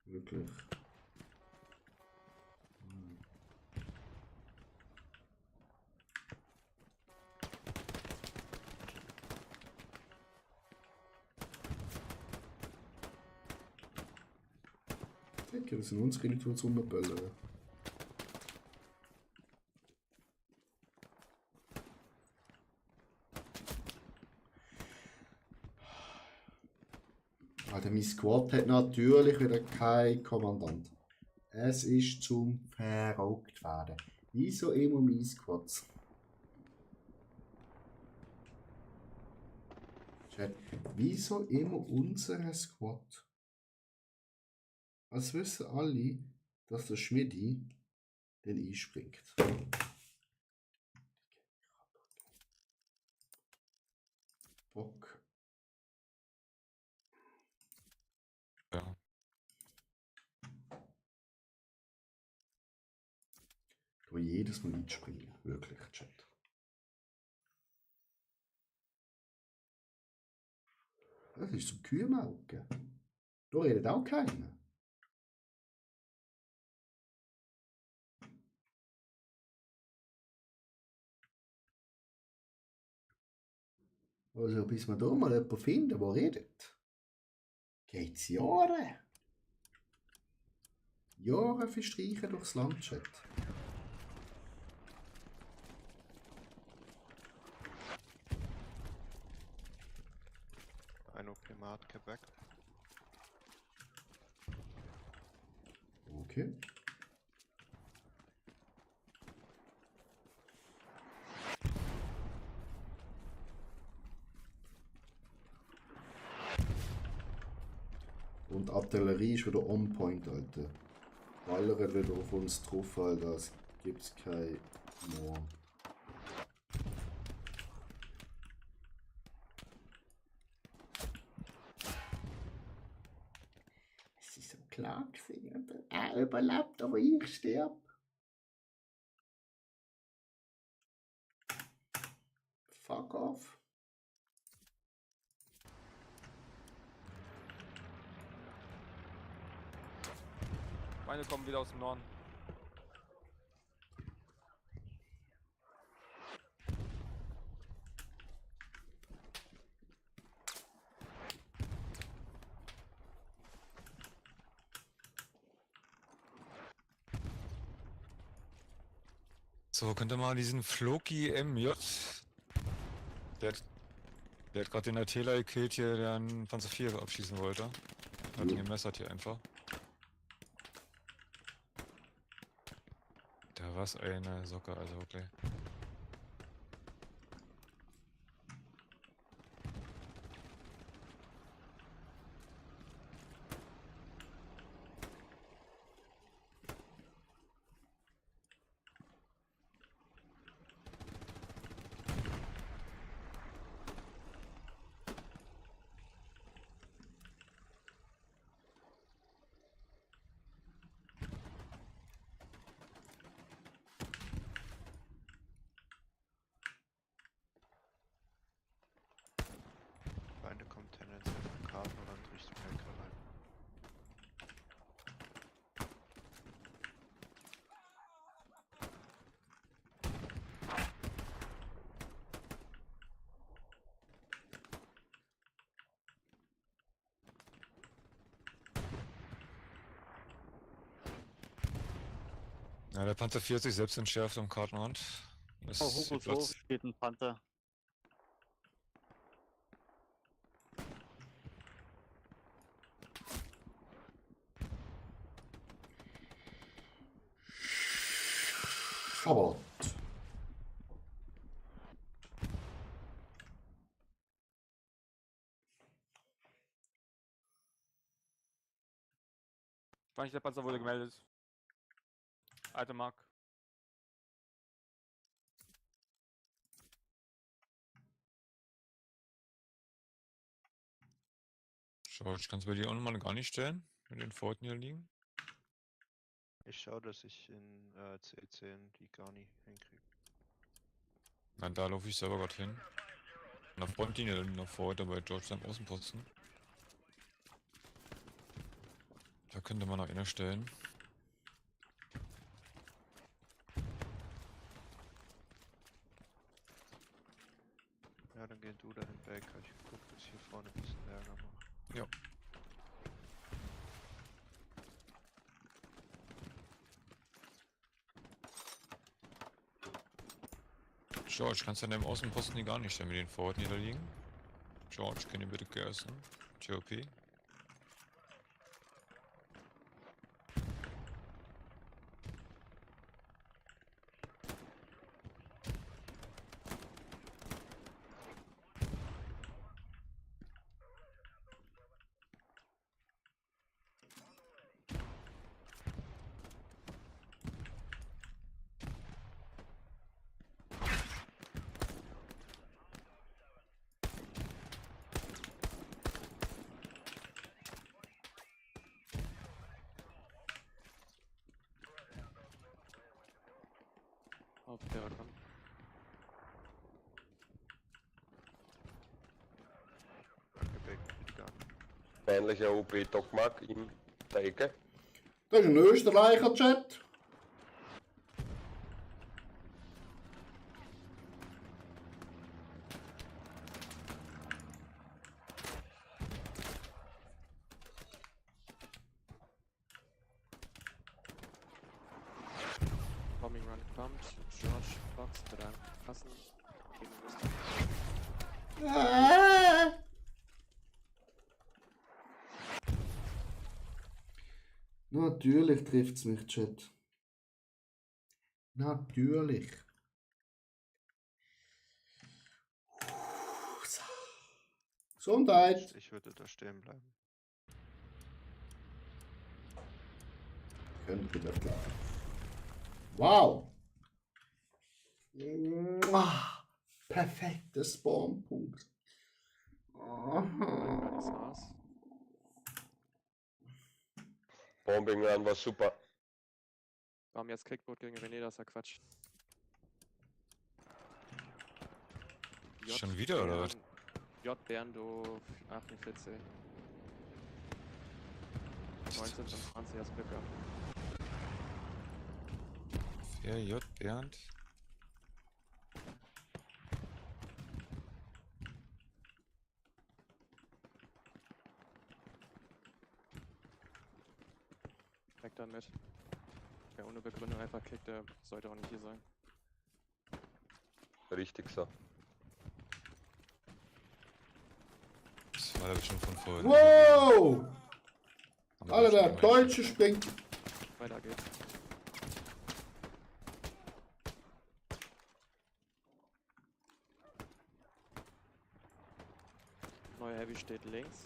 Wirklich. Digga, das sind unsere Leute, die uns rumböllern. Alter, mein Squad hat natürlich wieder keinen Kommandant. Es ist zum verrückt werden. Wieso immer mein Squad? Chat, wieso immer unsere Squad? Als wissen alle, dass der Schmidi den einspringt. Bock. Ja. Ich will jedes Mal einspringen. Wirklich, Chat. Das ist zum Kühlmelken. Da redet auch keiner. Also bis wir da mal jemanden finden, der redet, geht's Jahre. Jahre verstreichen durchs Land, Chat. Ein Primat Quebec. Okay. Und Artillerie ist wieder on point, Alter. Ballert wieder auf uns drauf, Alter. Das gibt's kein More. Es ist so klar gewesen, Alter. Er überlebt, aber ich sterbe. Fuck off. Meine kommen wieder aus dem Norden. So, könnte mal diesen Floki MJ. Der hat gerade den Atela gekillt hier, der einen Panzer 4 abschießen wollte. Hat ihn gemessert hier einfach. Da war's eine Socke, also okay. Feinde kommen tendenziell von Karten oder in Richtung Hacker rein. Ja, der Panzer 4 hat sich selbst entschärft am Kartenrand. Das Oh, Platz. steht ein Panther. Schabbat. Der Panzer wurde gemeldet. Alter Mark. George, kannst du bei dir auch nochmal gar nicht stellen, mit den Pforten hier liegen? Ich schaue, dass ich in C10 die gar nicht hinkriege. Nein, da laufe ich selber gerade hin. An der Frontlinie noch vor heute bei George seinem Außenposten. Da könnte man noch einer stellen. Ja, dann geh du dahin, Baker. Ich guck, dass ich hier vorne ein bisschen Ärger mache. Ja. George, kannst du an deinem Außenposten hier gar nicht stellen mit den Forward niederliegen? George, can you bitte garrison? GOP? Auf der kommt. Danke, Baker, bitte gar nicht. Ähnlicher OP-Dogmark in der Ecke. Das ist ein Österreicher Chat. Bombing Run kommt. George, Box, bitte passen. Gegen Natürlich trifft es mich, Chat. Natürlich. Gesundheit. Ich würde da stehen bleiben. Könnte das klar. Wow. Perfekter Spawnpunkt. Das war's. Bombing Run war super. Warum jetzt Kickboard gegen René, das ist ja Quatsch. Schon wieder, oder was? J. Berndo 48. 19 von 20 hast Glück gehabt. Wer J. Bernd? Weg damit. Wer ohne Begründung einfach kickt, der sollte auch nicht hier sein. richtig so. Das war ja schon von vorhin. Wow! Aber Alter, das der stimmt Deutsche springt. Weiter geht's. Neuer Heavy steht links.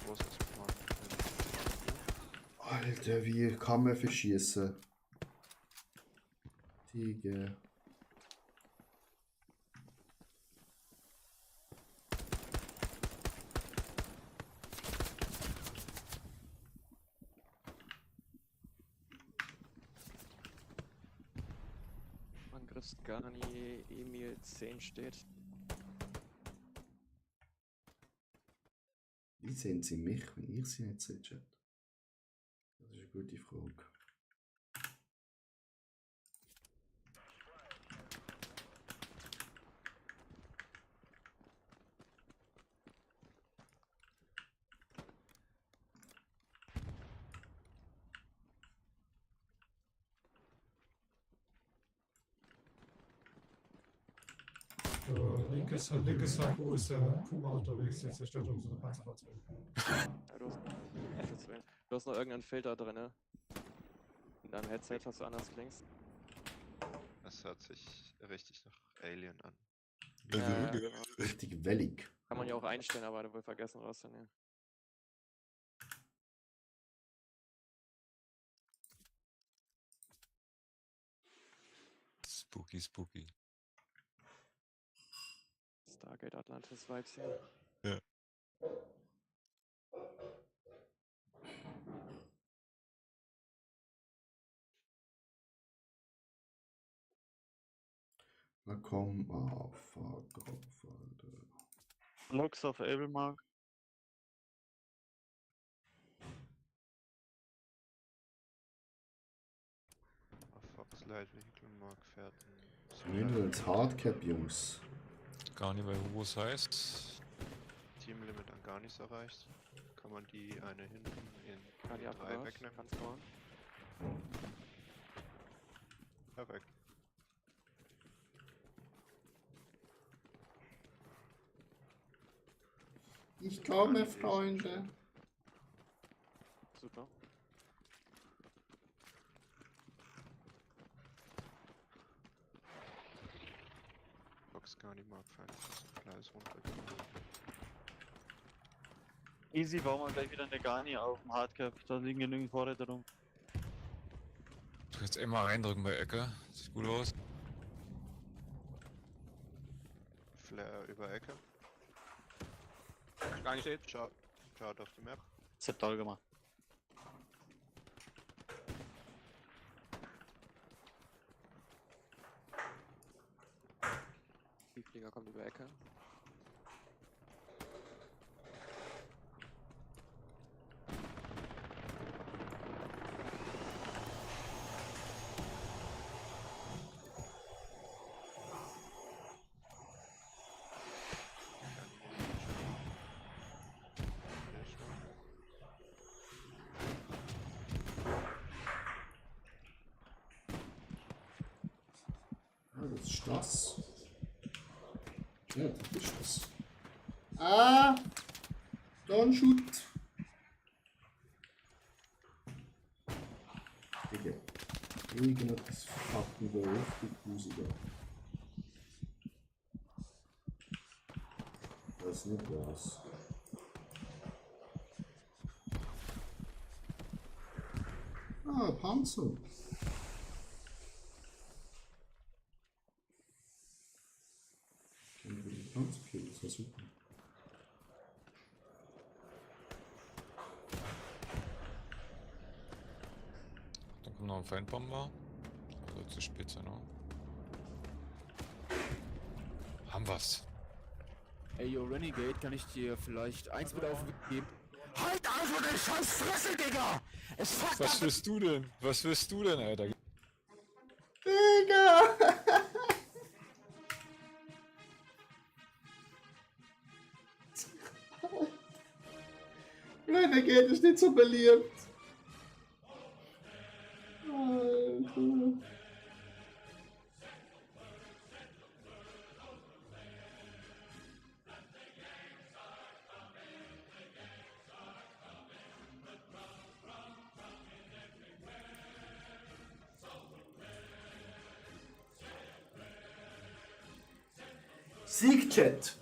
Großes Mann. Alter, wie kann man verschießen? Digga. Angriffsgarni Emil 10 steht. Wie sehen Sie mich, wenn ich Sie nicht sehe, Chat? Das ist eine gute Frage. Linkes Flanko ist der Puma unterwegs, der zerstört unsere Panzerfahrzeuge. Ja, du hast noch irgendeinen Filter drin, ne? In deinem Headset hast du anders links. Das hört sich richtig nach Alien an. Richtig wellig. Kann man ja auch einstellen, aber du wohl vergessen rauszunehmen. Spooky, spooky. Stargate Atlantis Vibes hier. Ja. Na komm, oh fuck off, Alter. Logs auf Ablemark. Fox Light Vehicle Mark fährt Zumindest als Hardcap, Jungs. Gar nicht, weil Hugo es heißt. Teamlimit an gar nichts erreicht. Kann man die eine hinten in Kann die 3 abgehört, wegnehmen? kannst du machen. Perfekt. Ich komme, Freunde. Super. Fox gar nicht mag fahren. Gleis runtergegangen. Easy, bauen wir gleich wieder eine Garni auf dem Hardcap. Da liegen genügend Vorräte rum. Du kannst immer reindrücken bei Ecke. Sieht gut aus. Flare über Ecke. Gar nicht steht. Schaut auf die Map. Das hat toll gemacht. Die Flieger kommt über Ecke. Ja, das ist das. Ja, das ist das. Ah! Don't shoot! Digga. Irgendetwas fucking richtig Musiker. Das ist nicht was. Ah, Panzer. Okay, das war super. Dann kommt noch ein Feindbomber. Also zu spät sein, ne? Haben wir's. Ey, yo, Renegade, kann ich dir vielleicht eins mit auf den Weg geben? Halt einfach deine scheiß Fresse, Digga! Es fuckt Was willst du denn? Was willst du denn, Alter? Digga! Renegade ist nicht so beliebt. Alter. Siegchat.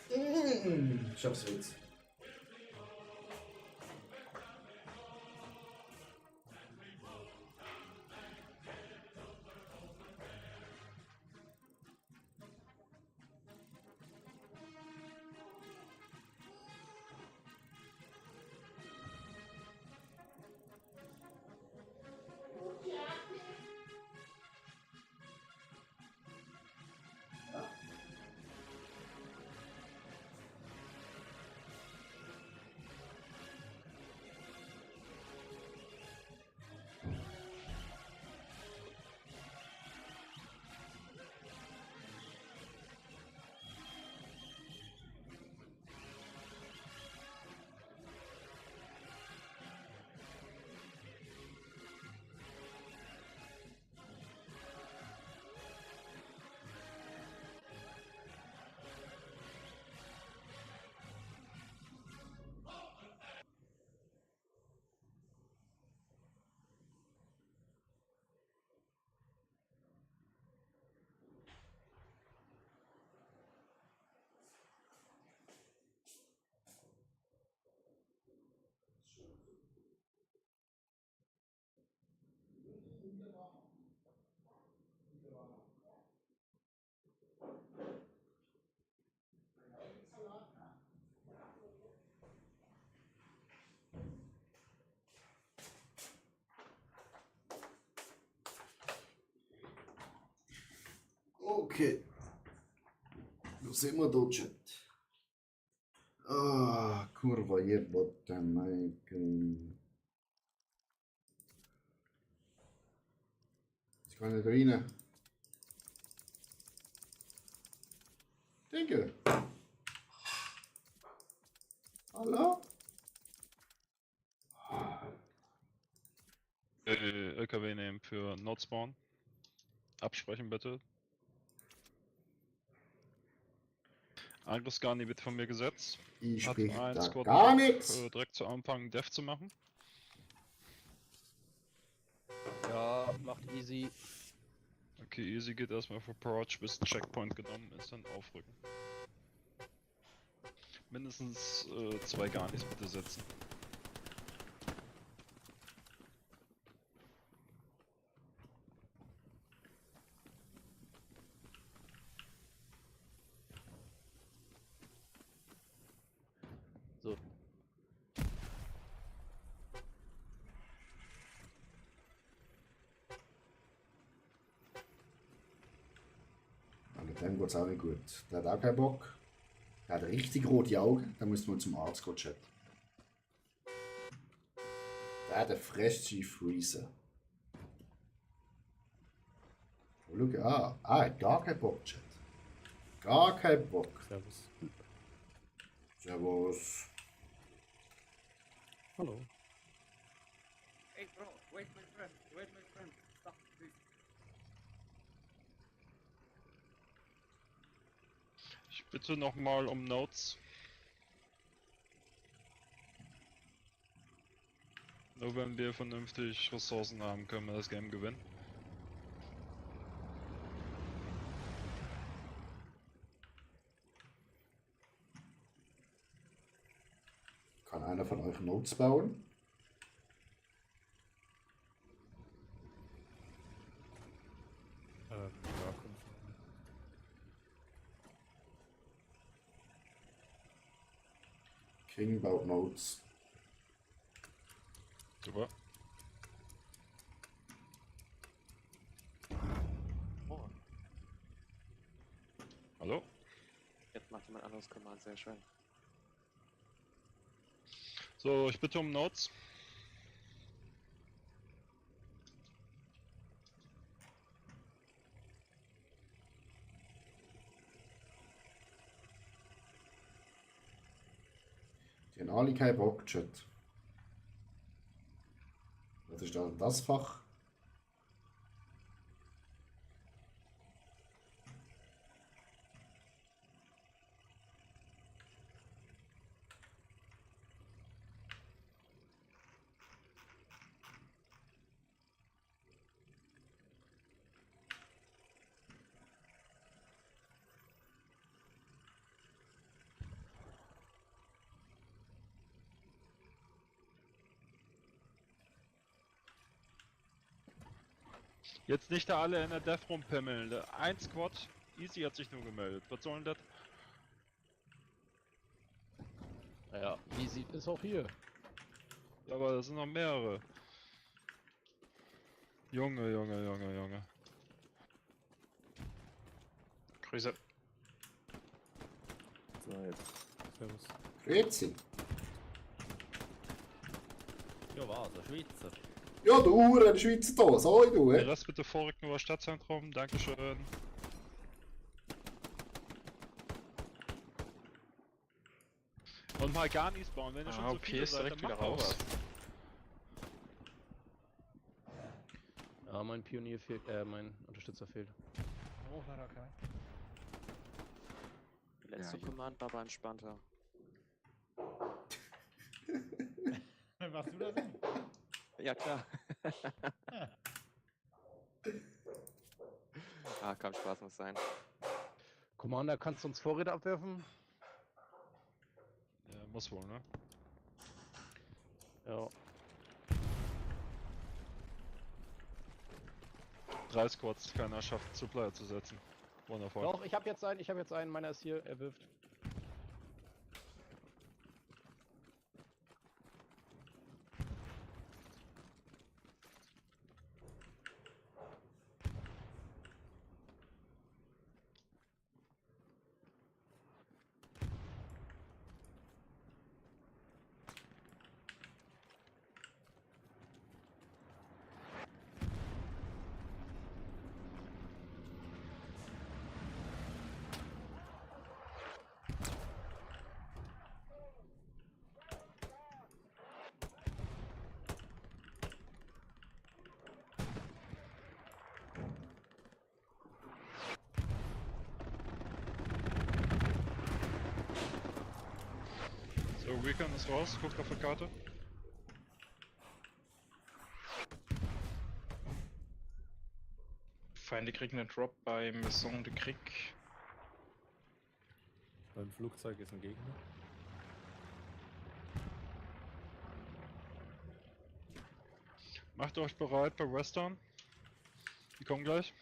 Ich hab's Witz. Okay. Wo sind wir da, Chat? Ah, kurwa jebota, Michael. Ich kann nicht rein. Digga. Hallo? LKW nehmen für Nordspawn. Absprechen bitte. Angriffsgarni wird von mir gesetzt. Ich Hat sprich einen da Squad gar noch, nichts. direkt zu Anfang Dev zu machen. Ja, macht easy. Okay, easy geht erstmal für Approach, bis ein Checkpoint genommen ist, dann aufrücken. Mindestens 2 Garnis bitte setzen. So. Aber dem geht's auch nicht gut. Der hat auch keinen Bock. Der hat richtig rote Augen. Da müssen wir zum Arzt gehen, Chat. Der hat einen Fresschi Freezer. Oh, schau, er hat gar keinen Bock, Chat. Gar keinen Bock. Servus. Servus. Hallo. Hey bro, wait my friend, stop please. Ich bitte nochmal um Notes. Nur wenn wir vernünftig Ressourcen haben, können wir das Game gewinnen. Kann einer von euch Notes bauen? Ja, komm. King baut Notes. Super. Oh. Hallo? Jetzt macht jemand anderes Command, sehr schön. So, ich bitte um Notes. Die haben alle keinen Bock, Chat. Was ist da das Fach? Jetzt nicht da alle in der Death rumpimmeln. Ein Squad, Easy hat sich nur gemeldet. Was soll denn das? Naja, Easy ist auch hier. Ja, aber das sind noch mehrere. Junge. Grüße. So, jetzt. Servus. Grüezi. Ja, was? Ein Schweizer? Ja, du Huren, Schweizer da, so du, Der Rest bitte vorrücken über Stadtzentrum, dankeschön. Und mal gar nichts bauen, wenn ihr schon so OP viele ist seid, direkt dann wieder macht doch raus. was. Ja, mein Pionier fehlt, mein Unterstützer fehlt. Oh, leider kein. Letzte Command war aber entspannter. Warst du das nicht? Ja, klar. Ah, kann Spaß muss sein. Commander, kannst du uns Vorräte abwerfen? Ja, muss wohl, ne? Ja. 3 Squads, keiner schafft Supplier zu setzen. Wundervoll. Doch, ich hab jetzt einen, meiner ist hier, er wirft. So, Recon ist raus, guckt auf der Karte. Feinde kriegen einen Drop bei Maison de Cric. Beim Flugzeug ist ein Gegner. Macht euch bereit bei Western. Die kommen gleich.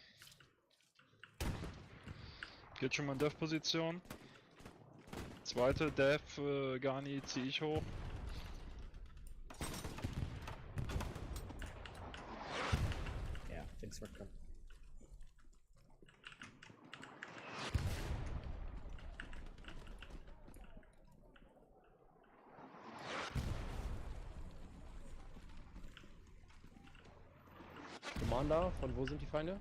Geht schon mal in Dev-Position. Zweite Dev, Garni ziehe ich hoch. Yeah, thanks for coming. Commander, von wo sind die Feinde?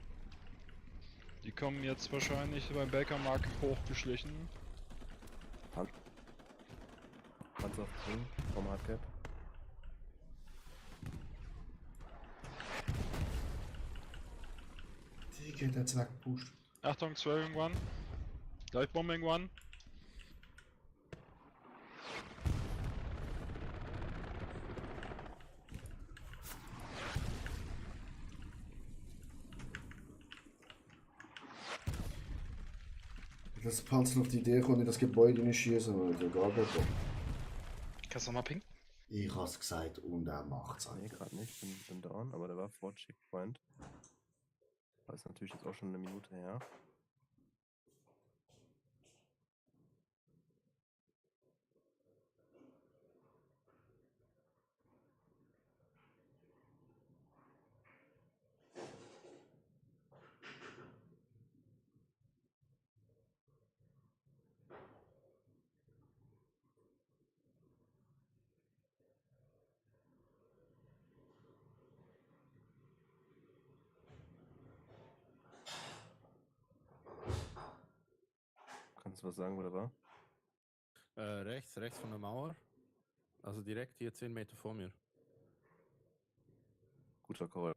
Die kommen jetzt wahrscheinlich beim Bakermark hochgeschlichen. Panzer auf 10 vom Hardcap. Die geht jetzt weggepusht. Achtung, Swearing One. Gleich Bombing One. Das Panzer auf die Idee kommt, in das Gebäude nicht schießen, weil der gar nicht. Kannst du nochmal pingen? Ich hab's gesagt und er macht's Nee, gerade nicht, bin down, aber der war vor Checkpoint. Das ist natürlich jetzt auch schon eine Minute her. Kannst du was sagen, wo der war? Rechts, von der Mauer. Also direkt hier 10 Meter vor mir. Guter Call.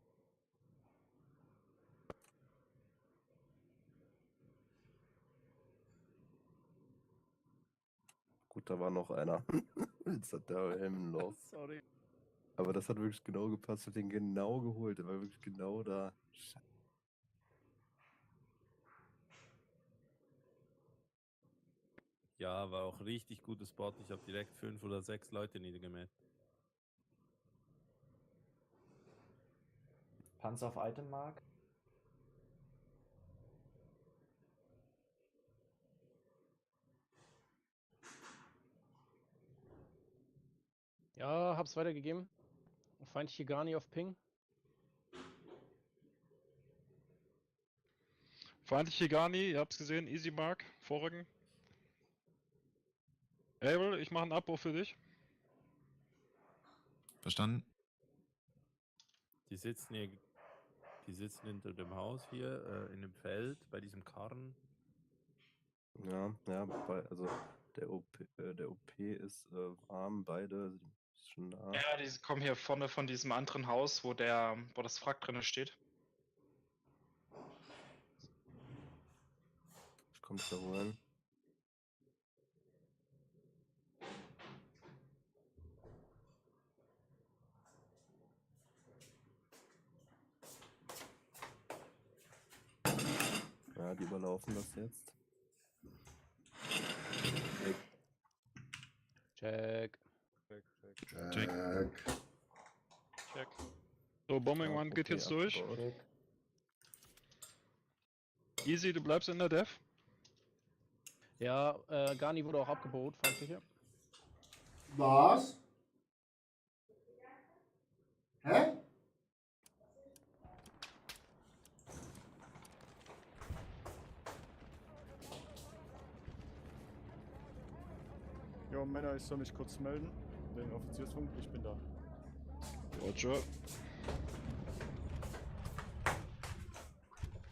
Gut, da war noch einer. Jetzt hat der Helm los. Sorry. Aber das hat wirklich genau gepasst. Hat den genau geholt. Der war wirklich genau da. Scheiße. Ja, war auch richtig gutes Spot. Ich habe direkt 5 oder 6 Leute niedergemäht. Panzer auf Item Mark. Ja, hab's weitergegeben. Feindliche Garni auf Ping. Feindliche Garni, ihr habt's gesehen, Easy Mark, vorrücken. Abel, ich mache einen Abbruch für dich. Verstanden? Die sitzen hier, die sitzen hinter dem Haus hier, in dem Feld, bei diesem Karren. Ja, also der OP ist arm, beide ist schon da. Ja, die kommen hier vorne von diesem anderen Haus, wo das Wrack drin steht. Ich komm dich da holen. Ja, die überlaufen das jetzt. Check. Check. So, Bombing Ja, One geht okay, jetzt durch. abgebaut. Easy, du bleibst in der Dev. Ja, Garni wurde auch abgebaut, feindliche. Was? Hä? Jo, Männer, ich soll mich kurz melden. Wegen Offiziersfunk, ich bin da. Roger.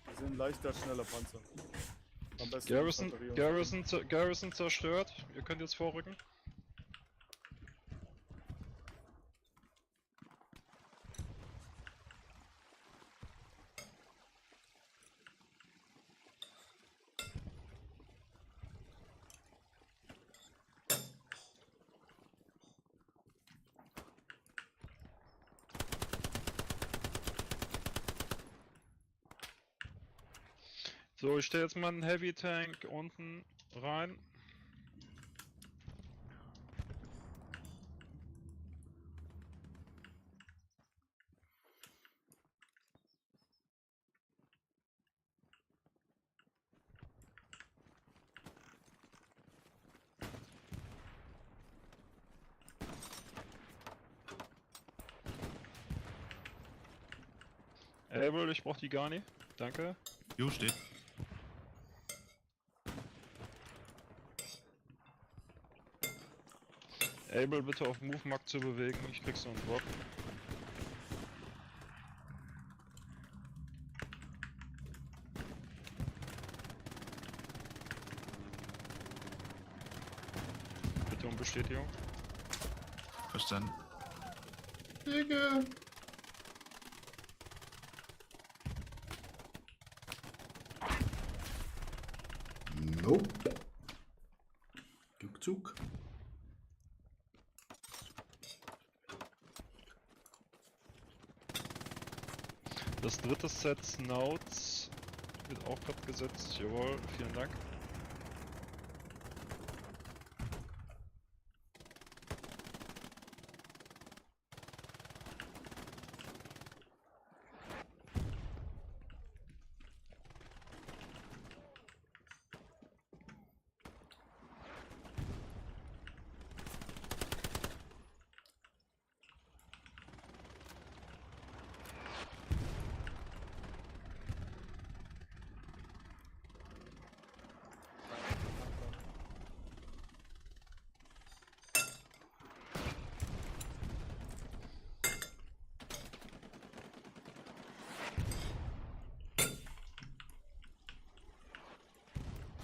Wir sind ein leichter, schneller Panzer. Am besten Infanterie und Garrison zerstört. Ihr könnt jetzt vorrücken. So, ich stelle jetzt mal einen Heavy Tank unten rein. Abel, ich brauch die Garni. Danke. Jo, steht. Abel, bitte auf Move Mark zu bewegen, ich krieg so einen Drop. Bitte um Bestätigung. Verstanden. Digga. Nope. Rückzug. Das dritte Set Snouts wird auch gerade gesetzt. Jawohl, vielen Dank.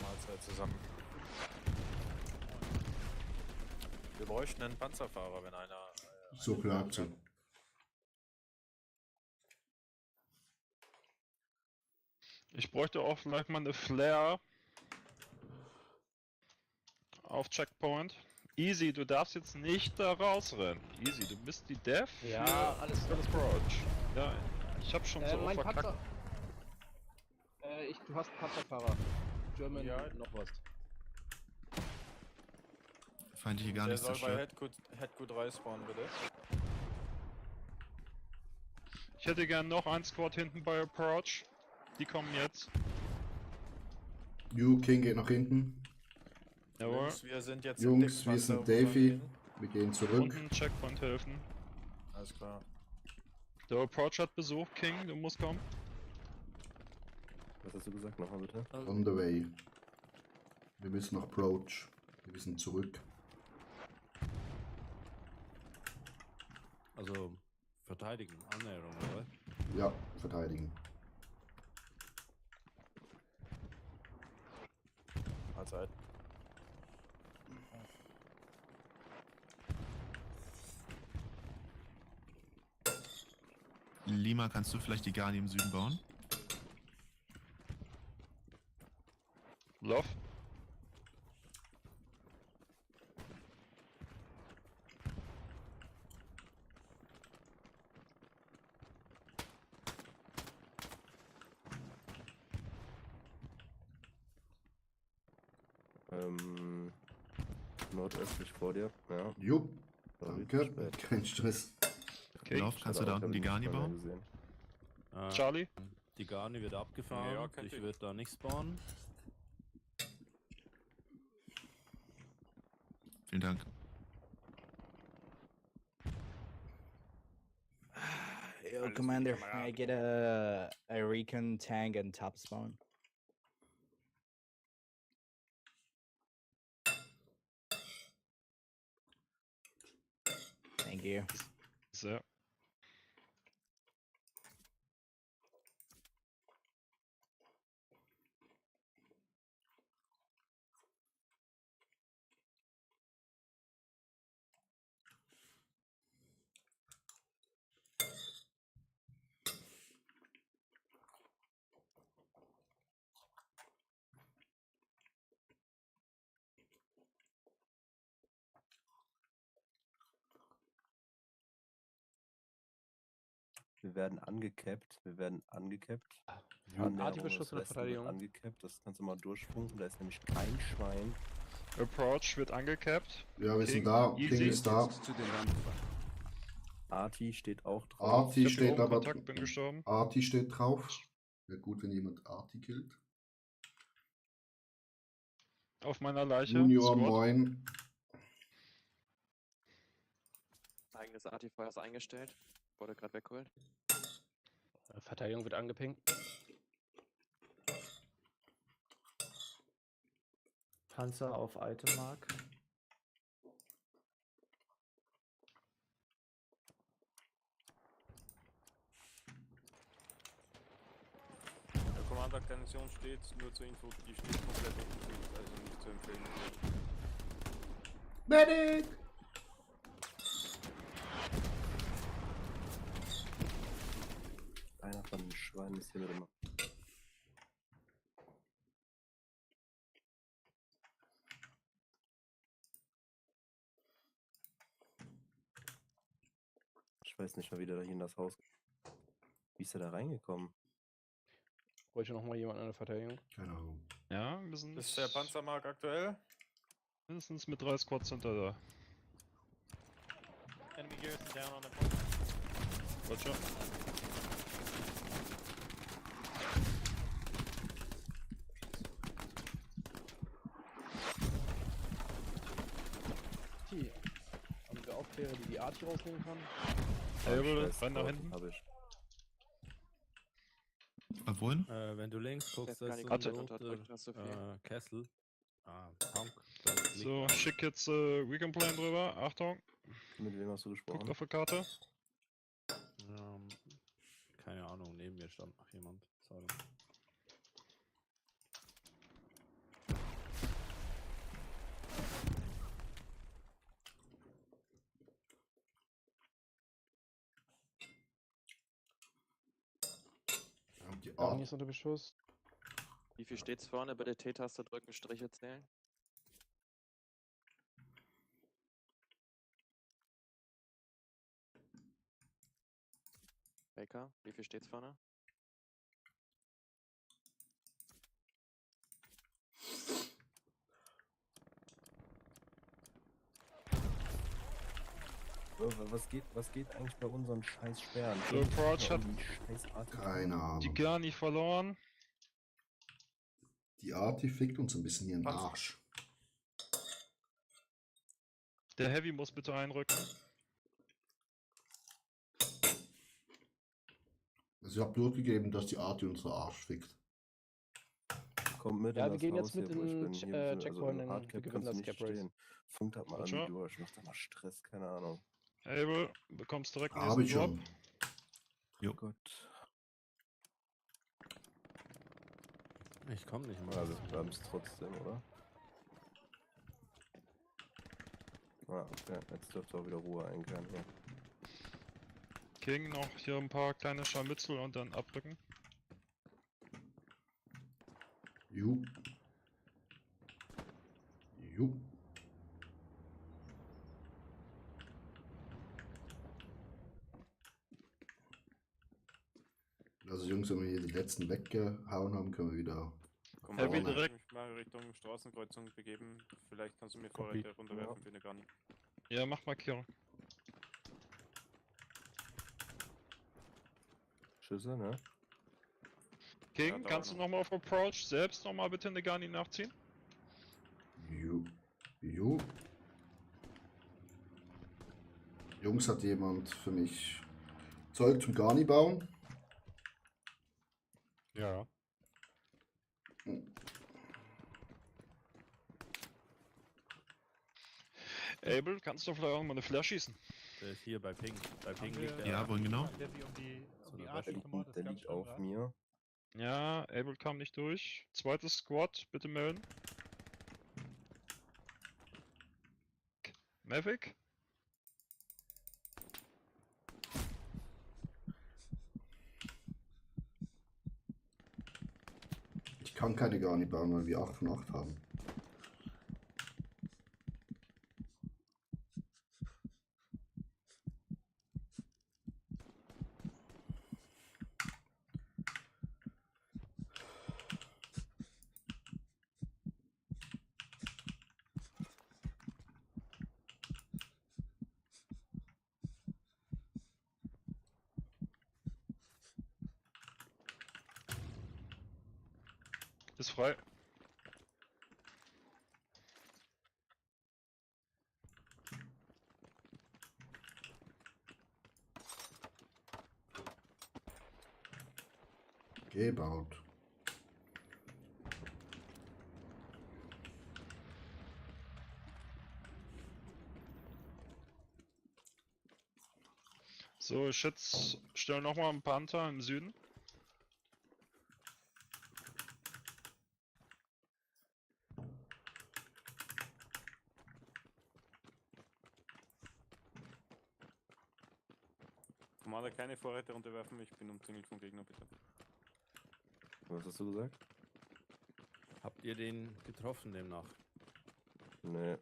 Mahlzeit zusammen. Wir bräuchten einen Panzerfahrer, wenn einer. So bleibt so. Ich bräuchte auch vielleicht mal eine Flare auf Checkpoint. Easy, du darfst jetzt nicht da rausrennen. Easy, du bist die Dev Ja, für alles für gut. Approach. Ja, ich hab schon so Mein verkackt. Panzer. Du hast Panzerfahrer. German Nordost. Feindliche gar Der nicht soll bei zerstört. Headgood 3 spawnen, bitte. Ich hätte gern noch ein Squad hinten bei Approach. Die kommen jetzt. King geht nach hinten. Jawohl. Jungs, wir sind jetzt Jungs, im wir sind Dickpanzer, wo sollen Davy. hin? Wir gehen zurück. Unten Checkpoint helfen. Alles klar. Der Approach hat Besuch, King, du musst kommen. Was hast du gesagt? Nochmal bitte. On the way. Wir müssen nach Approach. Wir müssen zurück. Also verteidigen, Annäherung, oder? Ja, verteidigen. Mahlzeit. Lima, kannst du vielleicht die Garni im Süden bauen? Love. Nordöstlich vor dir, ja. Jupp. Sorry, Danke. spät. Kein Stress. Okay. Lauf, kannst du da unten die Garni bauen? Charlie? Die Garni wird abgefahren. Ja, kennt Ich ihr. würde da nicht spawnen. Vielen Dank. Yo, Commander, can I get a recon tank and top spawn? Thank you. So. Wir werden angekappt. Wir werden angekappt. Artibeschuss oder Verteidigung? Angekappt. Das kannst du mal durchfunken. Da ist nämlich kein Schwein. Approach wird angekappt. Ja, wir sind da. Easy. King ist da. Arti steht auch drauf. Arti Ich hab steht hier oben aber. Kontakt, bin gestorben. Arti steht drauf. Wäre gut, wenn jemand Arti killt. Auf meiner Leiche. Junior, Squad. moin. Eigenes Artifeuer ist eingestellt. Wurde gerade weggeholt. Verteidigung wird angepinkt. Panzer auf Itemmark. Der Commander-Garnison steht, nur zur Info, die steht komplett unten, also nicht zu empfehlen. Medic! Einer von den Schweinen ist hier drin. Ich weiß nicht mal, wie der da hier in das Haus. Wie ist er da reingekommen? Wollte noch mal jemand an der Verteidigung? Keine Ahnung. Ja, wir sind Ist der Panzermark aktuell? mindestens mit 3 Squads hinter da. Enemy garrison down on the point. Roger. Haben wir Aufklärer, die die Arti rausnehmen kann? Jawohl, rein nach hinten. Hab ich. Wohin? Wenn du links guckst, da ist so Karte ein unterdrückt, hast du viel. roter Kessel. Tank. So, schick jetzt Recon Plan drüber. Achtung. Mit wem hast du gesprochen? Guckt auf die Karte. Keine Ahnung, neben mir stand noch jemand. Sorry. Die Garni ist unter Beschuss. Wie viel steht's vorne? Bei der T-Taste drücken, Striche zählen. Baker, wie viel steht's vorne? Was geht eigentlich bei unseren scheiß Sperren? So, Crouch hat Keine Ahnung. die Garni verloren. Die Arti fickt uns ein bisschen hier in den Arsch. Der Heavy muss bitte einrücken. Also ich habe durchgegeben, dass die Arti unsere Arsch fickt. Kommt mit Ja, in wir das gehen Haus jetzt mit hier, wo ich in bin. Hier so- Checkpoint im in Hardcap gewinnen kannst du das nicht Cap Race. stehen. Funkt halt mal an Roger. die durch, macht da mal Stress, keine Ahnung. Able, bekommst direkt einen Habe ich nächsten schon. Jo. Gut. Ich komme nicht mal. Also bleiben es trotzdem, oder? Ah, okay. Jetzt dürfte auch wieder Ruhe einkehren hier. King noch hier ein paar kleine Scharmützel und dann abrücken. Ju. Ju. Also Jungs, wenn wir hier die letzten weggehauen haben, können wir wieder... Komm, Heavy ich direkt. mich mal Richtung Straßenkreuzung begeben. Vielleicht kannst du mir Vorräte runterwerfen für eine Garni. Ja, mach Markierung. Schüsse, ne? King, dauert kannst du noch. nochmal auf Approach selbst nochmal bitte eine Garni nachziehen? Ju. Ju. Jungs, hat jemand für mich Zeug zum Garni bauen? Ja. Able, kannst du vielleicht auch mal eine Flash schießen? Der ist hier bei Ping. Bei Ping wir- liegt der. Ja, wohin genau? Der wie um die Der Arsch gekümmert, der ist ganz liegt auf schön mir. Ja, Able kam nicht durch. Zweites Squad, bitte melden. Mavic? Ich kann keine Garni bauen, weil wir 8 von 8 haben. Ist frei. Gebaut. So, ich schätze, stell nochmal einen Panther im Süden. Commander, keine Vorräte runterwerfen, ich bin umzingelt vom Gegner, bitte. Was hast du gesagt? Habt ihr den getroffen demnach? Nee.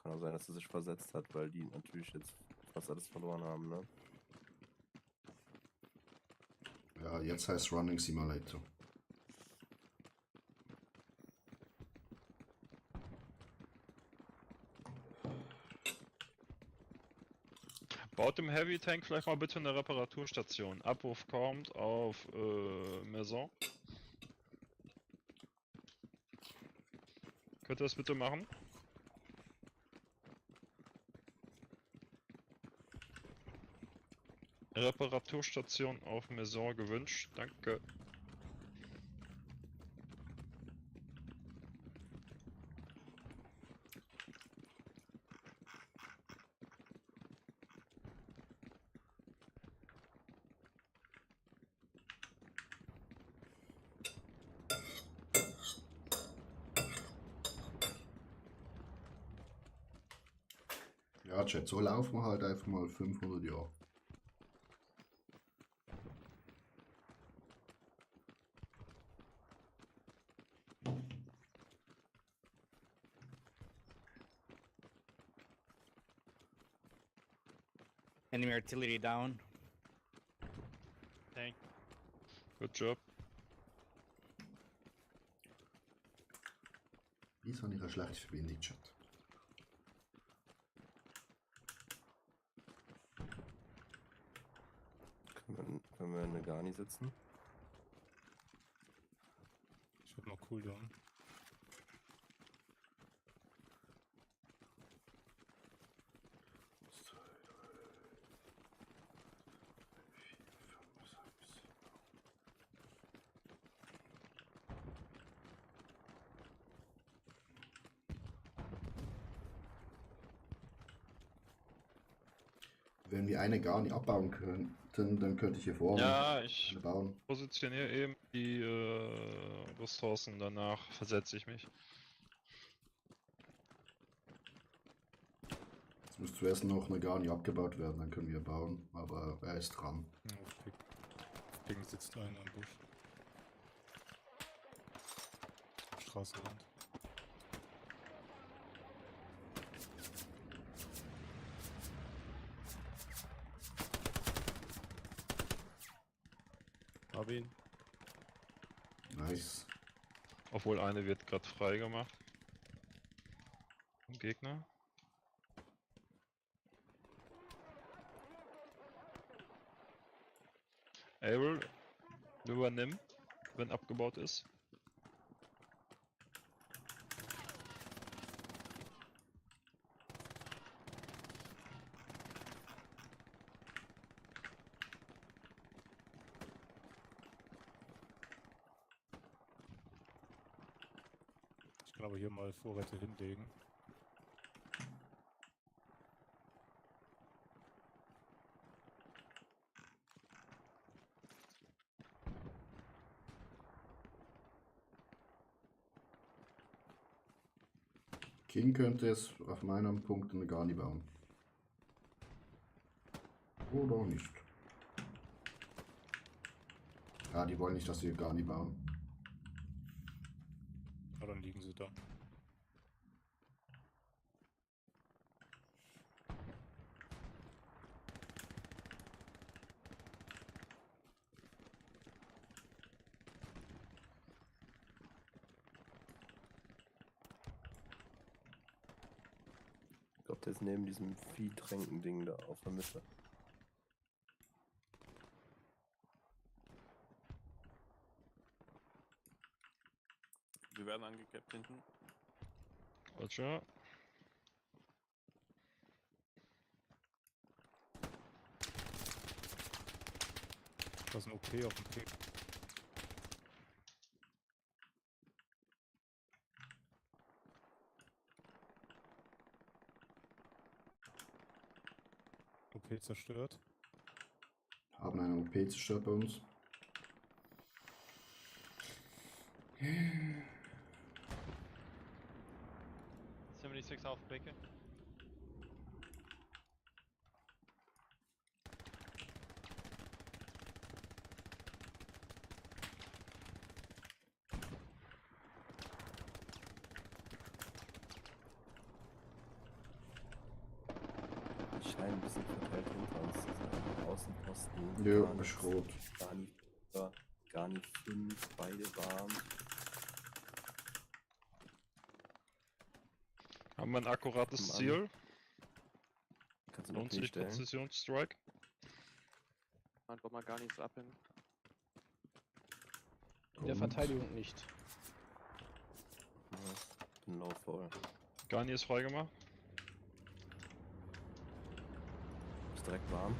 Kann auch sein, dass er sich versetzt hat, weil die natürlich jetzt fast alles verloren haben, ne? Ja, jetzt heißt Running Simulator. Baut dem Heavy Tank vielleicht mal bitte eine Reparaturstation. Abruf kommt auf Maison. Könnt ihr das bitte machen? Reparaturstation auf Maison gewünscht. Danke. Ja, Chat, so laufen wir halt einfach mal 500 Jahre. Enemy artillery down. Tank. Good job. Wieso habe ich eine schlechte Verbindung, Chat? Können wir eine Garni sitzen? Ich hab noch Cooldown. Wenn wir eine gar nicht abbauen könnten, dann könnte ich hier vorne Ja, ich eine bauen. positioniere eben die Ressourcen, danach versetze ich mich. Jetzt muss zuerst noch eine gar nicht abgebaut werden, dann können wir bauen. Aber er ist dran. Ja, auf Ping sitzt einer im Busch. Straßenrand. Hab ihn. Nice. Obwohl eine wird gerade frei gemacht. Vom Gegner. Able, übernimm, wenn abgebaut ist. Ich kann aber hier mal Vorräte hinlegen. King könnte es auf meinem Punkt eine gar nicht bauen. Oder nicht. Ja, die wollen nicht, dass wir gar nicht bauen. Ja, dann liegen sie da. Ich glaube, der ist neben diesem Viehtränken-Ding da auf der Mitte. Wir werden angekappt hinten. Roger. Da ist ein OP auf dem Ping. OP zerstört. Haben eine OP zerstört bei uns. 76 auf Blicke. Die scheinen ein bisschen verteilt hinter uns zu sein. Außenposten. Ja, Garni ist rot. Garni 5, beide warm. Haben wir ein akkurates Guck mal Ziel? Kannst du noch Lohnt sich stellen? Präzisionsstrike? Antwort mal gar nichts abhängen. In der Verteidigung nicht. Ja, low voll. Garni ist freigemacht. Ist direkt warm.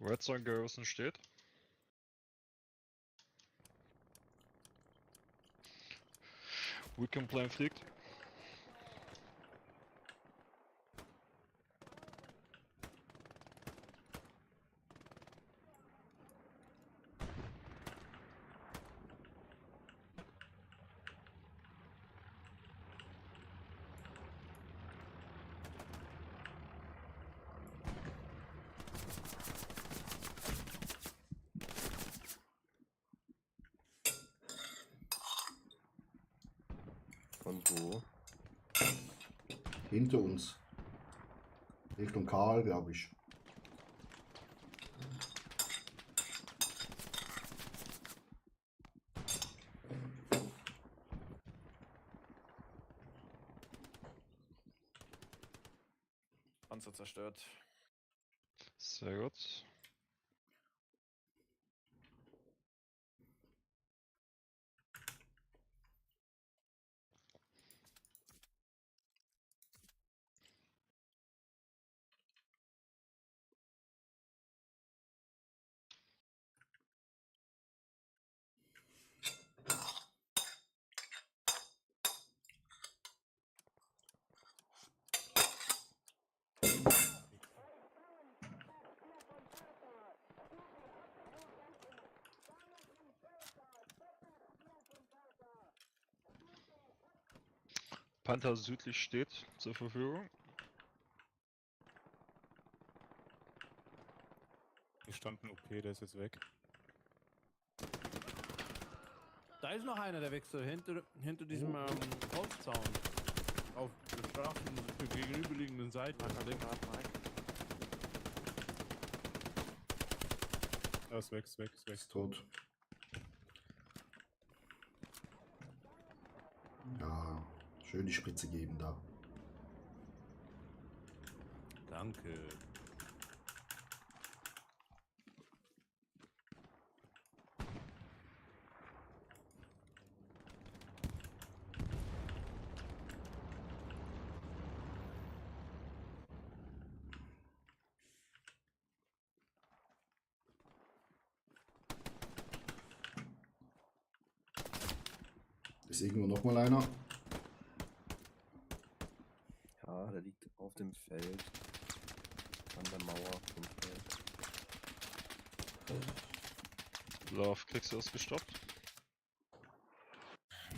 Redstone Garrison steht. Weekend Plan fliegt. Von wo? Hinter uns. Richtung Karl, glaube ich. Panzer zerstört. Sehr gut. Panther südlich steht zur Verfügung. Hier stand ein OP, der ist jetzt weg. Da ist noch einer, der wechselt hinter diesem Holzzaun. Auf der Straße der gegenüberliegenden Seite. Er ist weg, ist weg, ist weg. Ist tot. Ja, schön die Spritze geben da. Danke. Ist irgendwo noch mal einer? Ja, der liegt auf dem Feld. An der Mauer vom Feld. Love, kriegst du das gestoppt?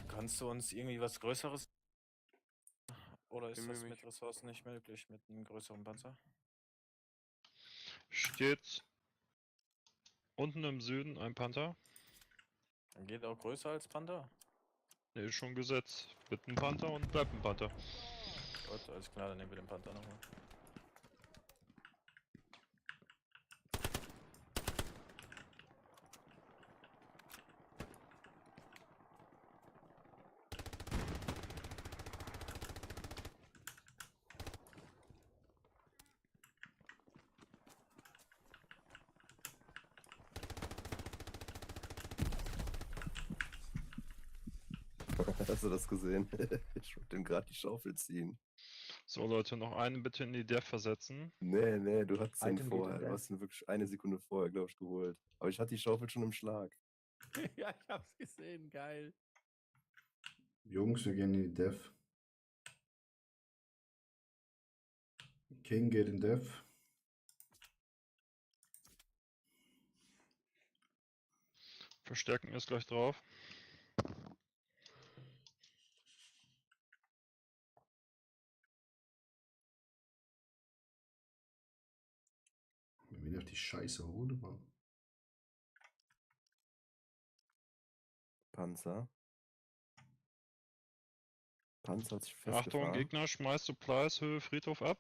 Kannst du uns irgendwie was Größeres? Oder ist das Bemühe mit mich. Ressourcen nicht möglich, mit einem größeren Panzer? Steht unten im Süden ein Panther. Dann geht auch größer als Panther? Ne, ist schon gesetzt. Mit einem Panther und bleibt ein Panther. Gut, alles klar, dann nehmen wir den Panther nochmal. Hast du das gesehen? Ich wollte ihm gerade die Schaufel ziehen. So Leute, noch einen bitte in die Dev versetzen. Nee, du hattest den Item geht vorher. in Du Dev. hast ihn wirklich eine Sekunde vorher, glaube ich, geholt. Aber ich hatte die Schaufel schon im Schlag. Ja, ich hab's gesehen, geil. Jungs, wir gehen in die Dev. King geht in Dev. Verstärken ist gleich drauf. Wenn wir wieder auf die Scheiße holen, Mann. Panzer. Panzer hat sich Achtung, festgefahren. Gegner, schmeißt Supplies, Höhe Friedhof ab.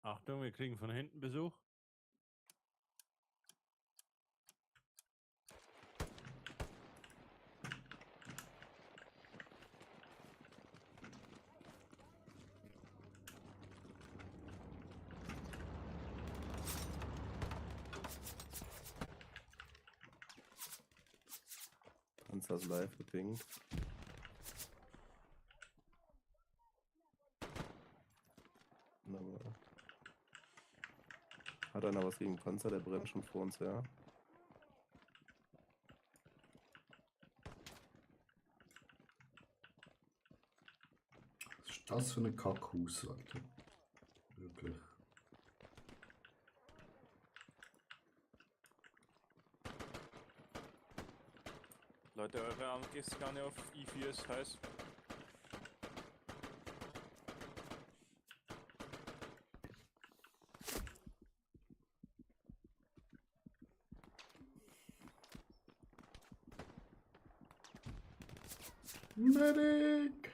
Achtung, wir kriegen von hinten Besuch. Panzer ist live gepinkt. Hat einer was gegen Panzer? Der brennt schon vor uns, ja. Was ist das für eine Kackhaus, Alter? Wirklich. Leute, eure Angriffskanne auf I4 ist heiß. Medic!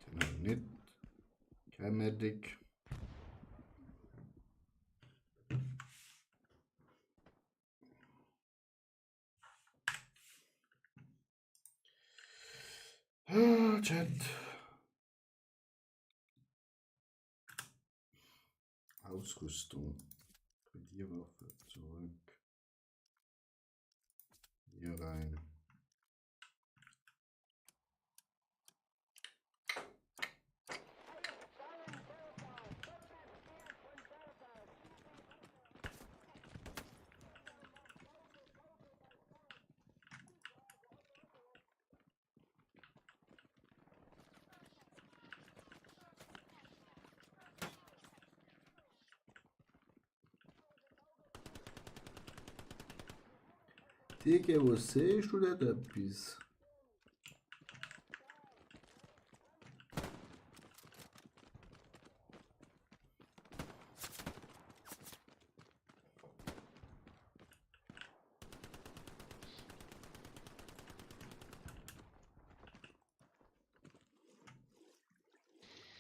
Genau, nicht. Kein Medic. Ah, Chat. Ausrüstung. Kodierwaffe zurück. Hier rein. Digga, wo siehst du denn etwas?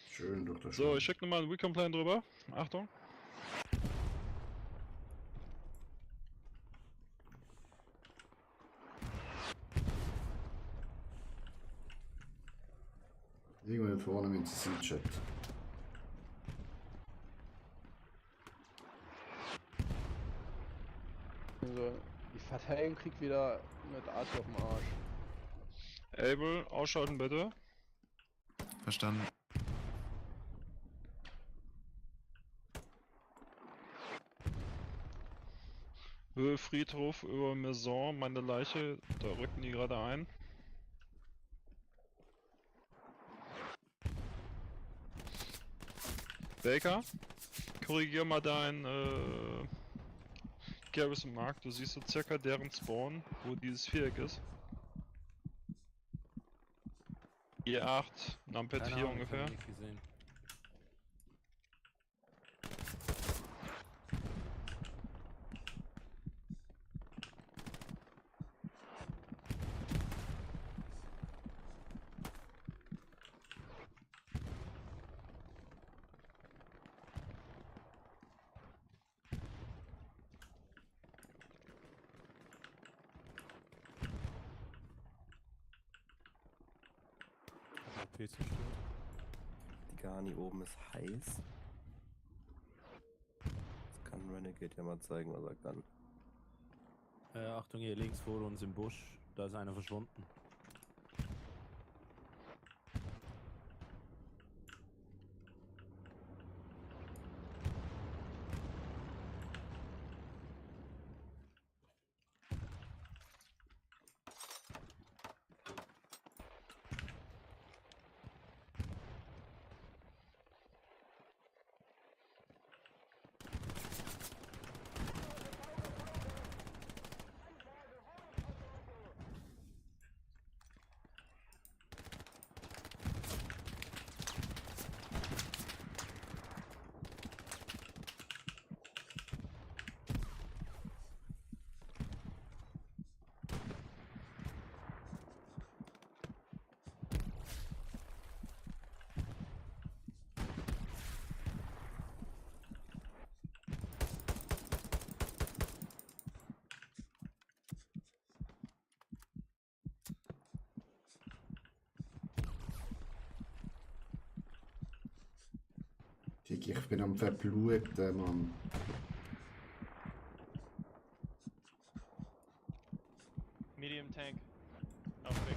Schön durch das So, ich schicke nochmal einen Recon Plan drüber. Achtung. Irgendwo vorne mit dem Chat. Also, die Verteidigung kriegt wieder mit Arsch auf dem Arsch. Able, ausschalten bitte. Verstanden. Höhe Friedhof über Maison, meine Leiche, da rücken die gerade ein. Baker, korrigier mal dein Garrison Mark, du siehst so circa deren Spawn, wo dieses Viereck ist. E8, Numpad 4 ungefähr. Die Garni oben ist heiß. Das kann Renegade ja mal zeigen, was er kann. Achtung, hier links vor uns im Busch, da ist einer verschwunden. Ich bin am Verbluten, Mann. Medium Tank. Auf Weg.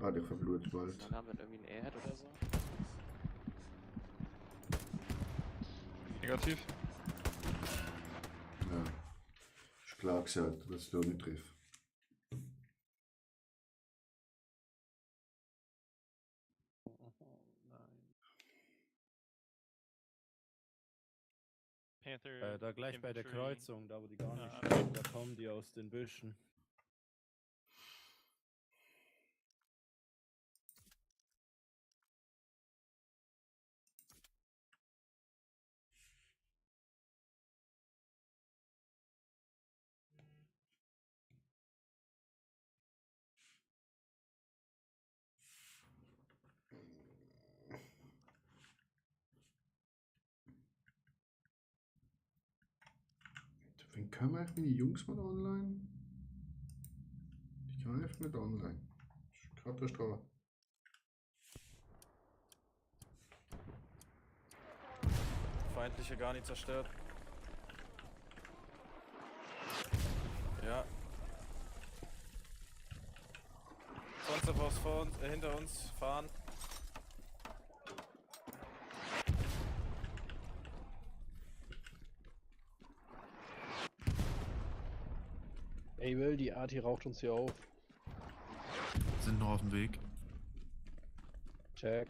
Ah, der verblutet bald. Dann haben wir irgendwie einen Airhead oder so. Negativ. Ja. Ist klar gesagt, dass ich da nicht treffe. Panther. Da gleich bei der Infantry. Kreuzung, da wo die gar nicht Ah, stehen, da kommen die aus den Büschen. Wen können wir eigentlich meine Jungs mal online? Ich kann einfach nicht online. Das ist Katastrophe. Feindliche gar nicht zerstört. Ja. Panzerfaust vor uns, hinter uns fahren. Ey, Will, die Arti raucht uns hier auf. Sind noch auf dem Weg. Check.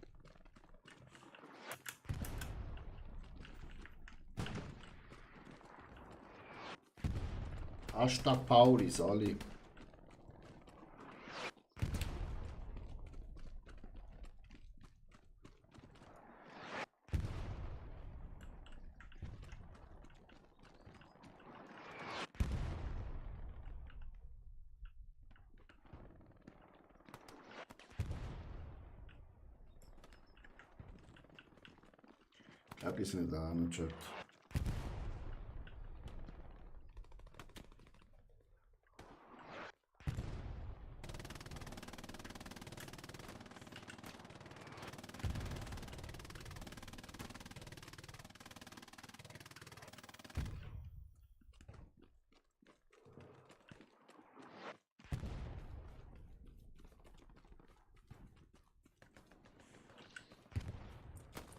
Hashtag Pauli, Sali. Ich glaube, die sind nicht da im Chat.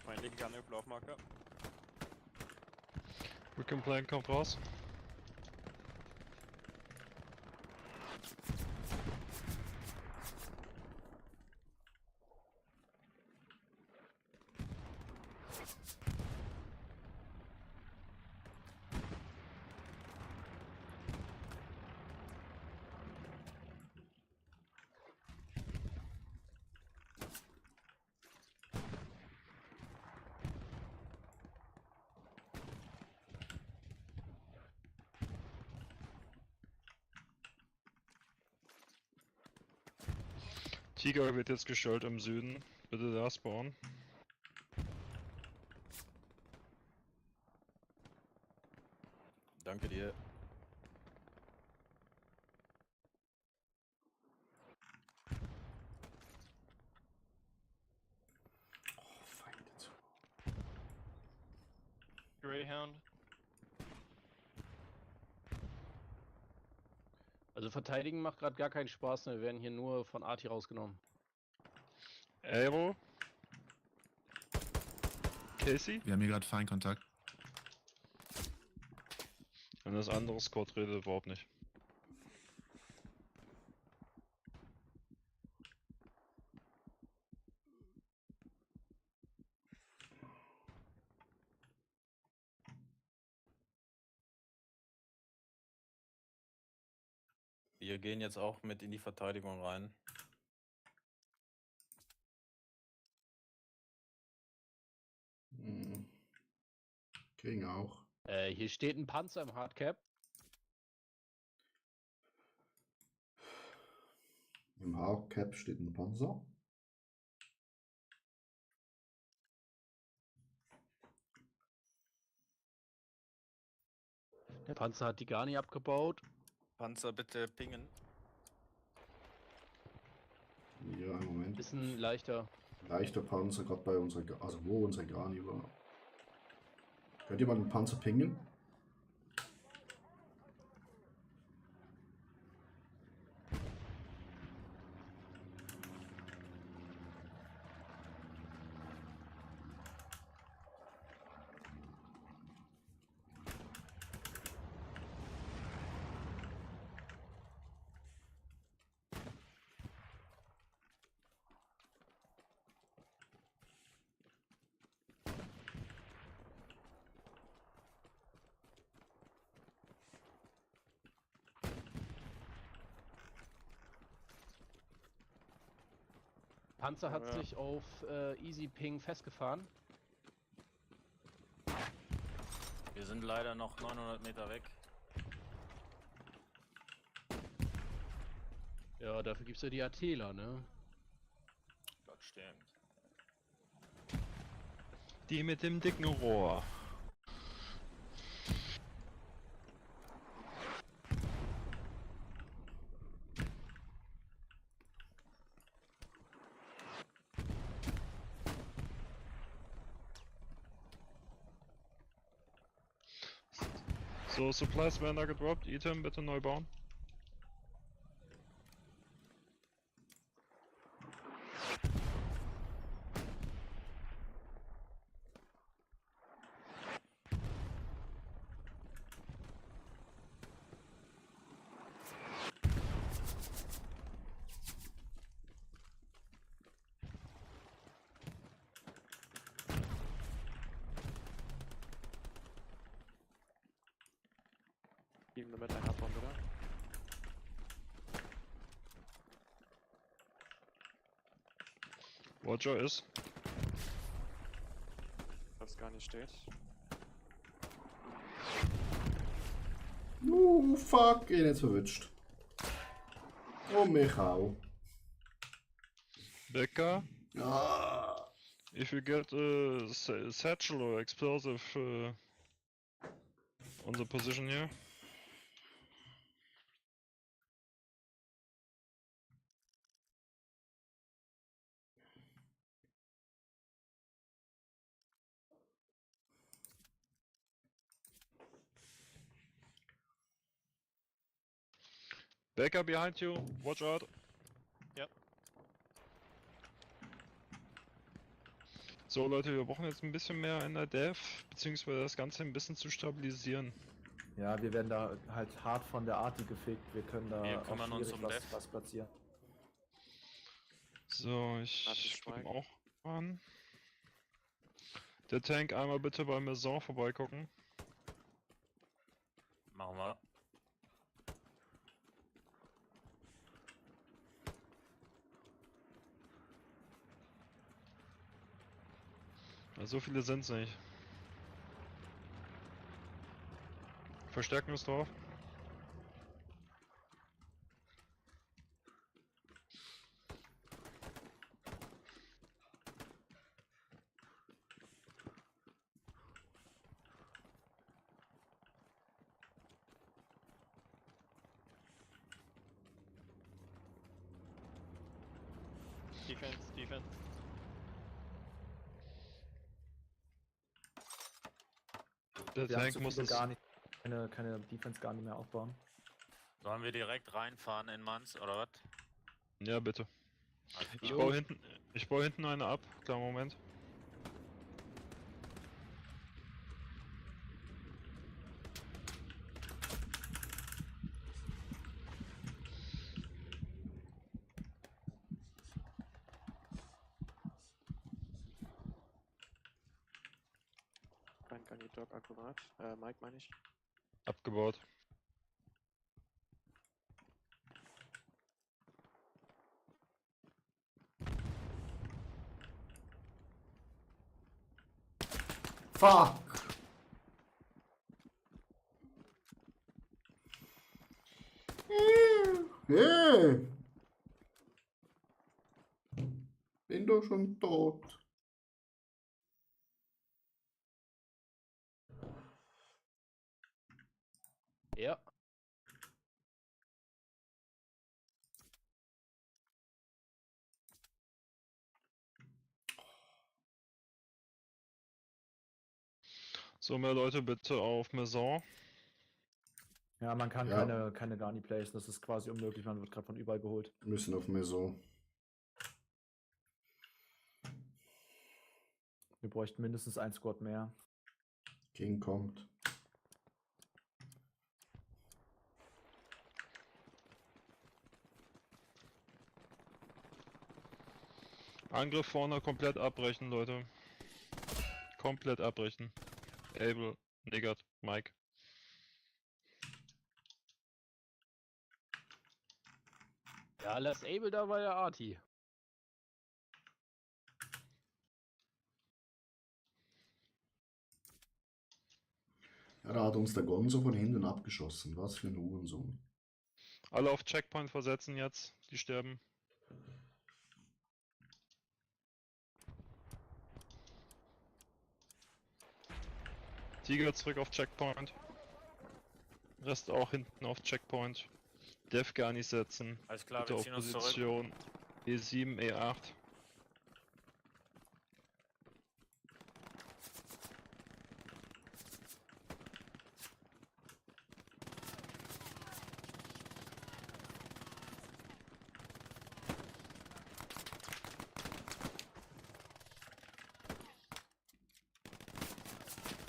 Feindliche Gun auf Laufmarker. Recon Plan kommt raus. Tiger wird jetzt gestellt im Süden. Bitte da spawnen. Danke dir. Greyhound. Also verteidigen macht gerade gar keinen Spaß, ne? Wir werden hier nur von Arti rausgenommen. Aero. Casey. Wir haben hier gerade Feindkontakt. Und das andere Squad redet überhaupt nicht. Wir gehen jetzt auch mit in die Verteidigung rein. Kriegen auch. Hier steht ein Panzer im Hardcap. Im Hardcap steht ein Panzer. Der Panzer hat die Garni abgebaut. Panzer bitte pingen. Ja, einen Moment. Bisschen leichter. Leichter Panzer, gerade bei unserer, also wo unsere Grani war. Könnt ihr mal den Panzer pingen? Panzer hat sich auf Easy Ping festgefahren. Wir sind leider noch 900 Meter weg. Ja, dafür gibt's ja die Atela, ne? Das stimmt. Die mit dem dicken Rohr. So, Supplies werden da gedroppt. Item bitte neu bauen. Geben wir mit einer Bombe, oder? Roger ist. Was gar nicht steht. Fuck, ihn jetzt verwünscht. Und mich auch. Becker. Ah. If you get a satchel or explosive on the position here. Backer behind you, watch out. Ja. So Leute, wir brauchen jetzt ein bisschen mehr in der Dev, beziehungsweise das Ganze ein bisschen zu stabilisieren. Ja, wir werden da halt hart von der Arti gefickt. Wir können da Wir auch kümmern uns schwierig um Dev. was platzieren. So, ich komm auch an. Der Tank einmal bitte bei Maison vorbeigucken. Machen wir. Ja, so viele sind's nicht. Verstärken ist drauf. Defense, Defense. Der Wir haben Tank zu muss viele es. gar nicht, keine Defense gar nicht mehr aufbauen. Sollen wir direkt reinfahren in Mans oder was? Ja, bitte. Alles Ich klar. baue hinten eine ab. Kleinen Moment. Danke an die Dog akkurat. Mike meine ich. Abgebaut. Fuck! Bin doch schon tot. Ja. So, mehr Leute bitte auf Maison. Ja, man kann Ja. keine Garni placen, das ist quasi unmöglich, man wird gerade von überall geholt. Müssen auf Maison. Wir bräuchten mindestens ein Squad mehr. King kommt. Angriff vorne komplett abbrechen, Leute. Komplett abbrechen. Able, Negat, Mike. Ja, lass Able da war ja Arti. Ja, da hat uns der Gonzo von hinten abgeschossen. Was für ein Hurensohn. Alle auf Checkpoint versetzen jetzt, die sterben. Tiger zurück auf Checkpoint. Rest auch hinten auf Checkpoint. Dev gar nicht setzen. Alles klar, Bitte wir auf ziehen uns zurück. Position E7, E8.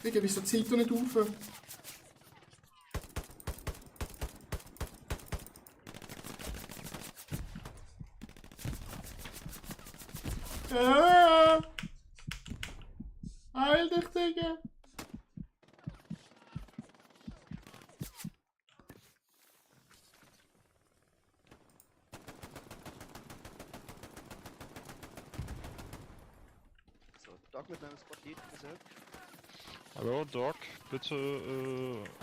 Digga, wieso zieht er nicht auf? Heil dich, Digga! So, Doc mit meinem Squad Lead, bitte. Hallo, Doc, bitte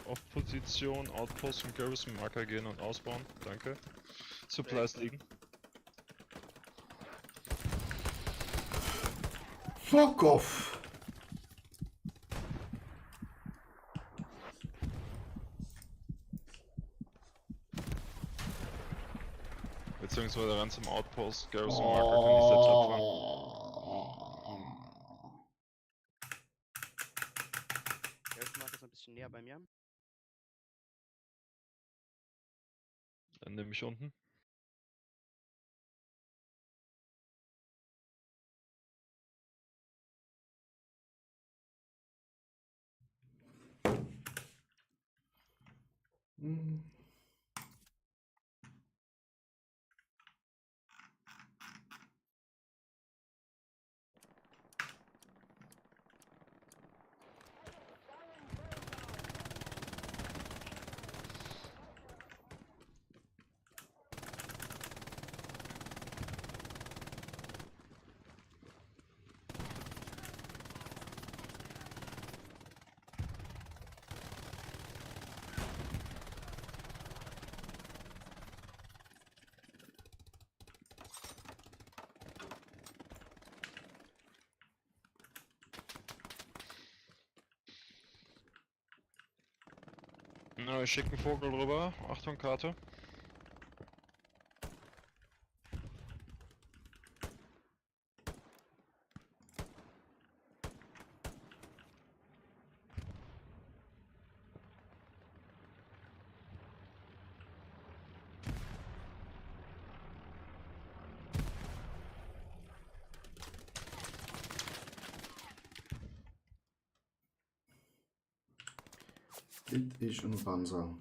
auf Position Outpost und Garrison Marker gehen und ausbauen. Danke. Supplies liegen. Fuck off! Beziehungsweise ran zum Outpost, Garrison Marker kann ich selbst abfangen. Garrison Marker ist ein bisschen näher bei mir. Dann nehme ich unten. Na, ich schicke einen Vogel rüber. Achtung, Karte. Das ist ein Panzer.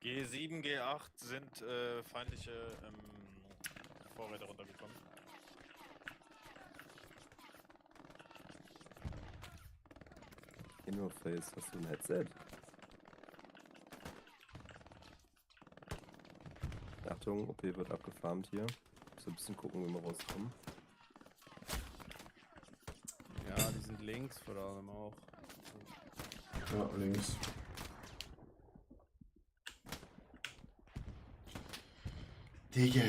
G7, G8 sind feindliche Vorräte runtergekommen. Innoface, hast du ein Headset? Achtung, OP wird abgefarmt hier. So ein bisschen gucken, wie wir rauskommen. Ja, die sind links vor allem auch. Ja, links. Digga.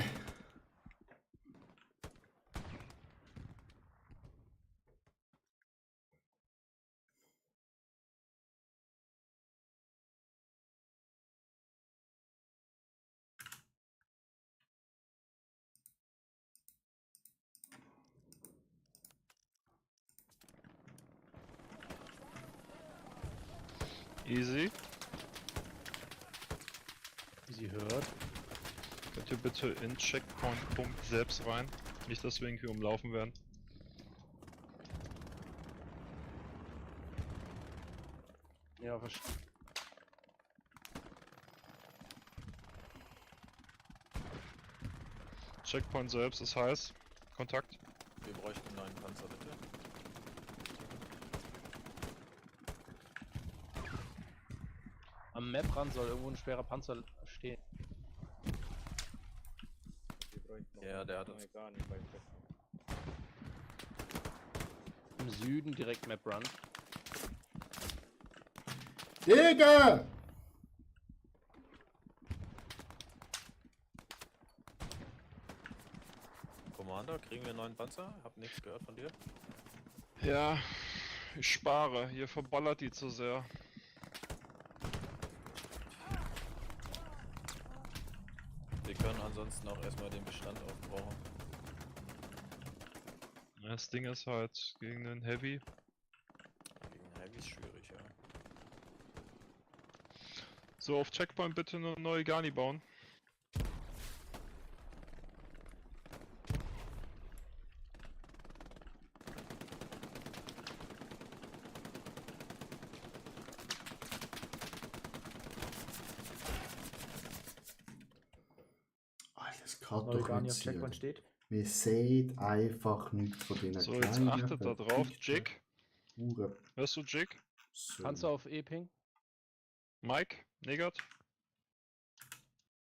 Easy. Sie hört. Könnt ihr bitte in Checkpoint-Punkt selbst rein? Nicht, dass wir irgendwie umlaufen werden. Ja, verstehe. Checkpoint selbst ist heiß. Kontakt. Wir bräuchten einen neuen Panzer, bitte. Am Maprand soll irgendwo ein schwerer Panzer stehen. Ja, der hat uns. Im Süden direkt Maprand. Digga! Commander, kriegen wir einen neuen Panzer? Hab nichts gehört von dir. Ja, ich spare. Hier verballert die zu sehr. Wir können ansonsten auch erstmal den Bestand aufbrauchen. Das Ding ist halt gegen den Heavy. Gegen Heavy ist schwierig, ja. So, auf Checkpoint bitte eine neue Garni bauen. Alles kann Neue doch Garni nicht auf Checkpoint sein. steht. Wir sehen einfach nichts von denen. So, jetzt achtet da drauf. Jig. Hure. Hörst du Jig? So. Panzer auf E-Ping. Mike? Negat?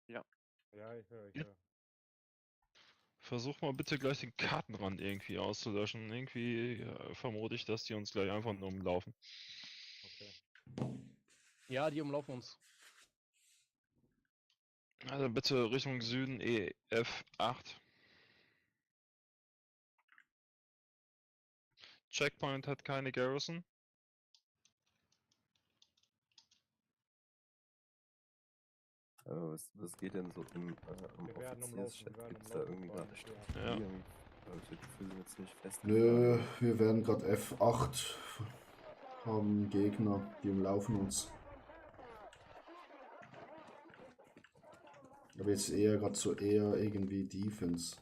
Ja. Ja, ich höre. Versuch mal bitte gleich den Kartenrand irgendwie auszulöschen. Irgendwie vermute ich, dass die uns gleich einfach nur umlaufen. Okay. Ja, die umlaufen uns. Also bitte Richtung Süden EF8. Checkpoint hat keine Garrison. Was geht denn so im Wir werden Offizierschat? umlaufen, wir werden Gibt's da irgendwie umlaufen, gerade eine Strategie? Ja. Ich das Gefühl, wir sind ziemlich fest. Nö, wir werden gerade F8 haben Gegner, die umlaufen uns. Aber jetzt eher gerade so eher irgendwie Defense.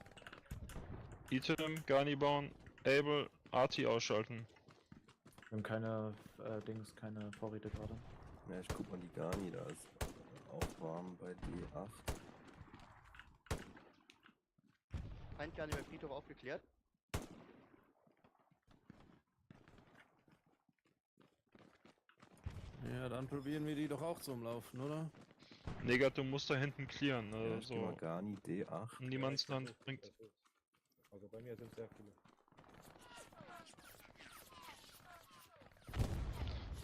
Item, Garni bauen, Able, Arti ausschalten. Wir haben keine keine Vorräte gerade. Ja, ich guck mal die Garni, da ist auch warm bei D8. Feindgarni bei Friedhof aufgeklärt. Ja, dann probieren wir die doch auch zu umlaufen, oder? Negat, du musst da hinten clearen. Ja, ich geh mal Garni D8. Niemandsland bringt. Also bei mir sind sehr viele.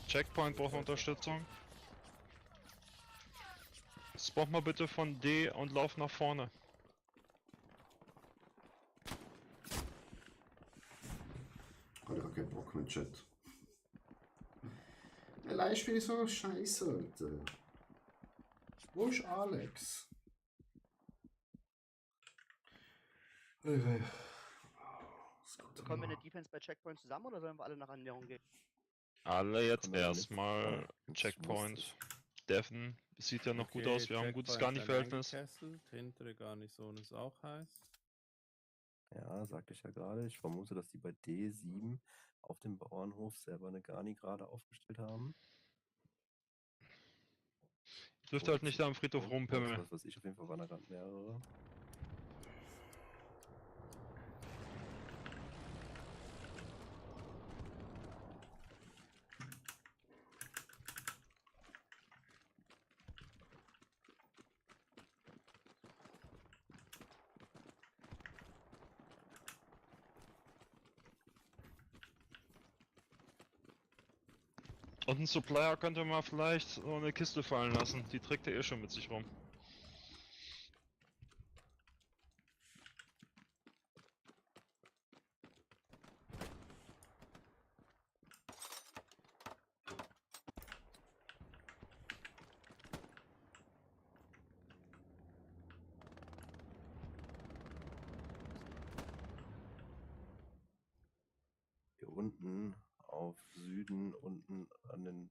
Checkpoint braucht Unterstützung. Spawn mal bitte von D und lauf nach vorne. Hat gar keinen Bock mit Chat. Der Live-Spiel ist so scheiße, Alter. Wo ist Alex? Kommen wir in der Defense bei Checkpoint zusammen oder sollen wir alle nach Annäherung gehen? Alle jetzt Kommen wir erstmal mit? Ja, Checkpoint. Devon sieht ja noch gut aus, wir haben ein gutes Garni-Verhältnis. Hintere Garnison ist auch heiß. Ja, sagte ich ja gerade. Ich vermute, dass die bei D7 auf dem Bauernhof selber eine Garni gerade aufgestellt haben. Dürfte halt nicht da am Friedhof rumpimmeln. Was weiß ich, auf jeden Fall waren da gerade mehrere. Und ein Supplier könnte man vielleicht so eine Kiste fallen lassen. Die trägt er eh schon mit sich rum. Hier unten auf Süden, unten an den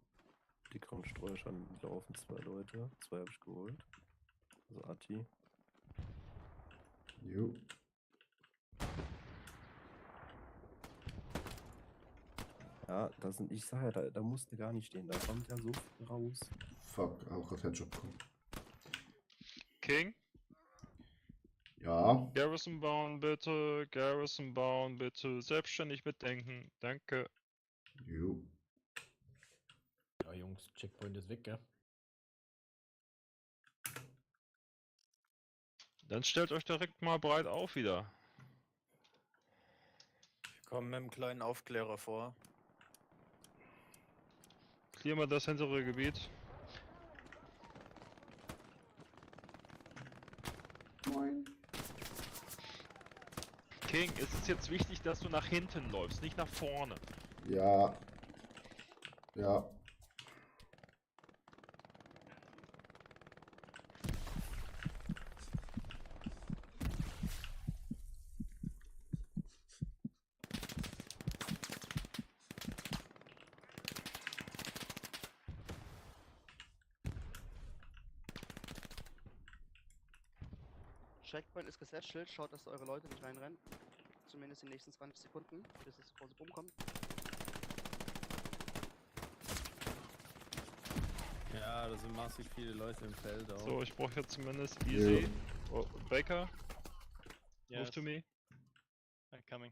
dickeren Sträuchern laufen 2 Leute. 2 habe ich geholt. Also Ati. Jo. Ja, das sind, ich sag ja, da musste gar nicht stehen. Da kommt ja so viel raus. Fuck, auch gerade Headshot bekommen. King? Ja. Garrison bauen bitte, Garrison bauen bitte. Selbstständig mitdenken. Danke. Jo. Ja, Jungs, Checkpoint ist weg, gell? Dann stellt euch direkt mal breit auf wieder. Wir kommen mit einem kleinen Aufklärer vor. Clear mal das hintere Gebiet. Moin. King, es ist jetzt wichtig, dass du nach hinten läufst, nicht nach vorne. Ja. Ja. Checkpoint ist gesetzt, Schild, schaut, dass eure Leute nicht reinrennen. Zumindest die nächsten 20 Sekunden, bis das große Boom kommt. Ja, da sind massig viele Leute im Feld auch. So, ich brauche jetzt zumindest easy. Oh, Baker, move to me. I'm coming.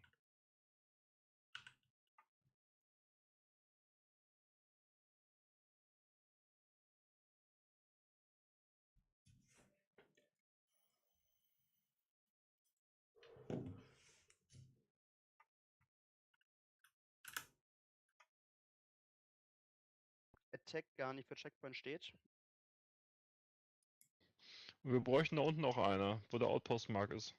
Attack gar nicht für Checkpoint steht. Wir bräuchten da unten noch einer, wo der Outpost-Mark ist.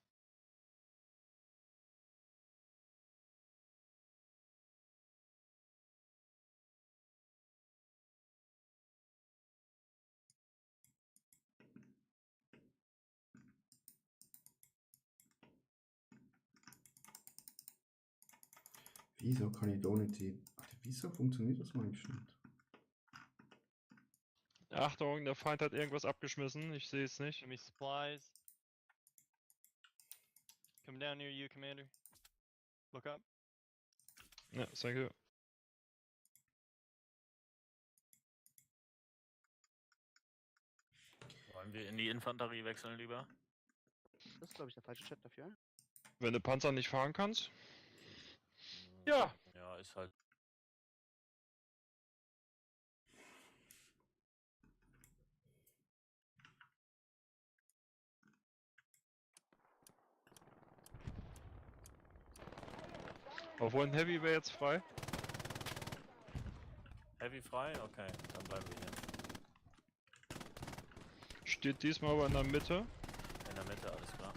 Wieso kann ich da nicht die... Wieso funktioniert das mal nicht? Achtung, der Feind hat irgendwas abgeschmissen, ich sehe es nicht. Give me supplies. Come down near you, Commander. Look up. Ja, danke. Wollen wir in die Infanterie wechseln lieber? Das ist, glaube ich, der falsche Chat dafür. Wenn du Panzer nicht fahren kannst? Ja! Ja, ist halt. Auf One Heavy wäre jetzt frei. Heavy frei? Okay, dann bleiben wir hier. Steht diesmal aber in der Mitte. In der Mitte, alles klar.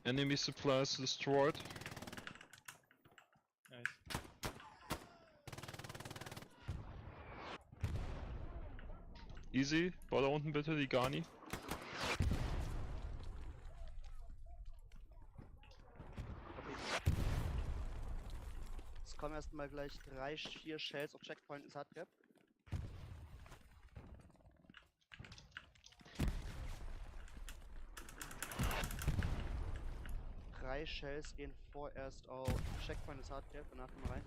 Enemy supplies destroyed. Nice. Easy, bau da unten bitte die Garni. Es kommen erstmal gleich 3, 4 Shells auf Checkpoint ins Hardcap. 3 Shells gehen vorerst auf Checkpoint des Hardcap, danach gehen wir rein.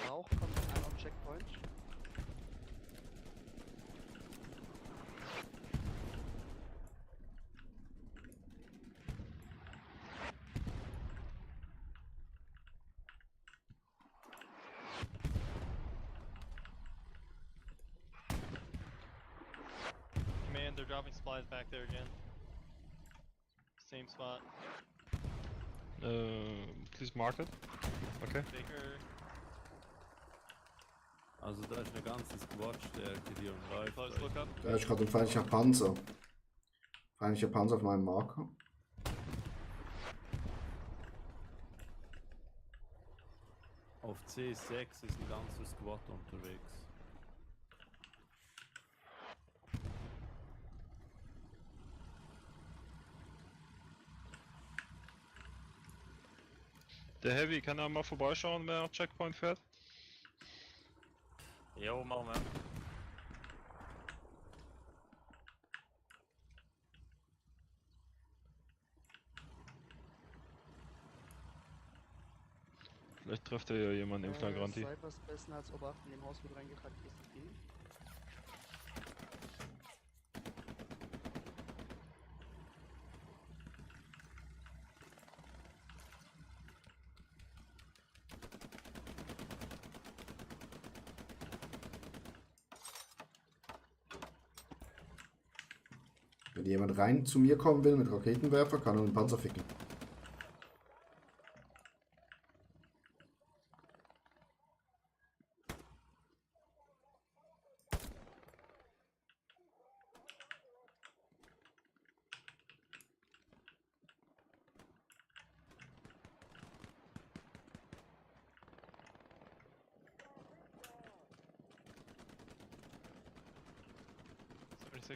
Rauch kommt an auf Checkpoint. Command, they're dropping supplies back there again. Same spot. Please mark it. Okay. Baker. Also da ist eine ganze Squad Stärke, die umläuft. Da ist gerade ein feindlicher Panzer. Feindlicher Panzer auf meinem Marker. Auf C6 ist ein ganzer Squad unterwegs. Der Heavy, kann er mal vorbeischauen, wer nach Checkpoint fährt? Jo, machen wir. Vielleicht trifft er ja jemanden im Flagranti. Cyphers besten als Obacht in dem Haus wird reingekackt ist. Wenn jemand rein zu mir kommen will mit Raketenwerfer, kann er den Panzer ficken.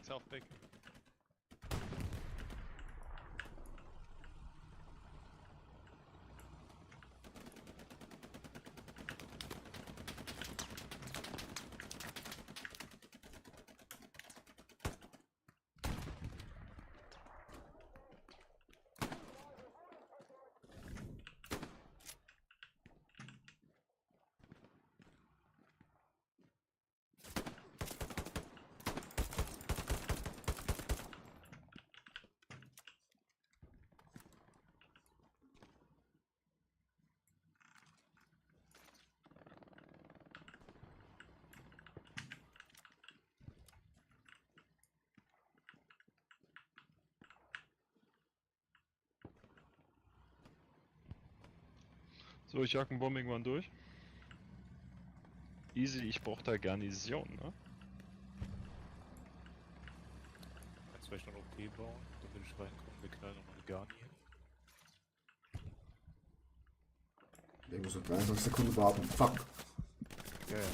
South Baker. So, ich jag ein Bombing Run durch. Easy, ich brauch da Garnison, ne? Kannst du vielleicht noch OP bauen? Dann will ich reinkommen, wir knallen nochmal eine Garni hin. Ich muss noch 23 Sekunden warten. Fuck. Ja, ja.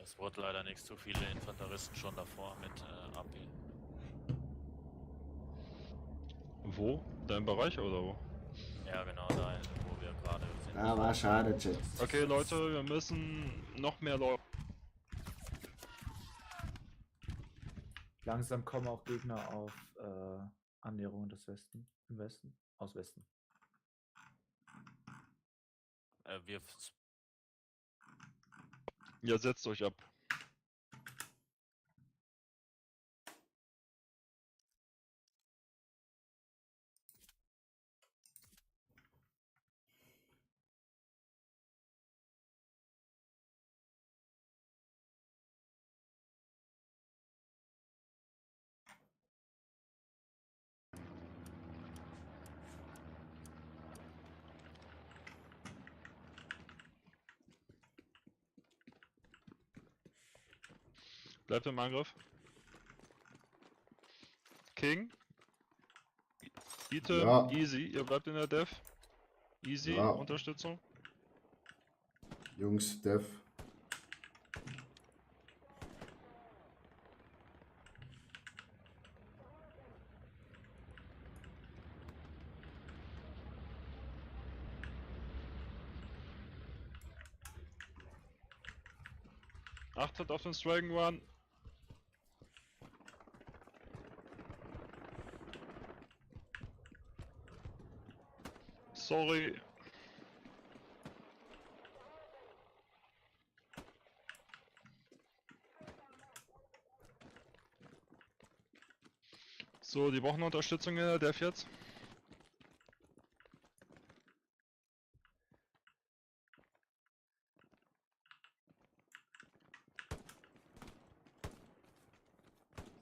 Es wurde leider nicht so viele Infanteristen schon davor mit AP. Wo? Dein Bereich oder wo? Ja, genau da, wo wir gerade sind. Ah, war schade, Chat. Okay, Leute, wir müssen noch mehr Leute. Langsam kommen auch Gegner auf Annäherung des Westen. Im Westen? Aus Westen. Ja, setzt euch ab. Bleibt im Angriff. King. Item, Ja. easy. Ihr bleibt in der Def. Easy, Ja. Unterstützung. Jungs, Dev. Achtet auf den Dragon Run. Sorry. So, die brauchen Unterstützung in der Def jetzt.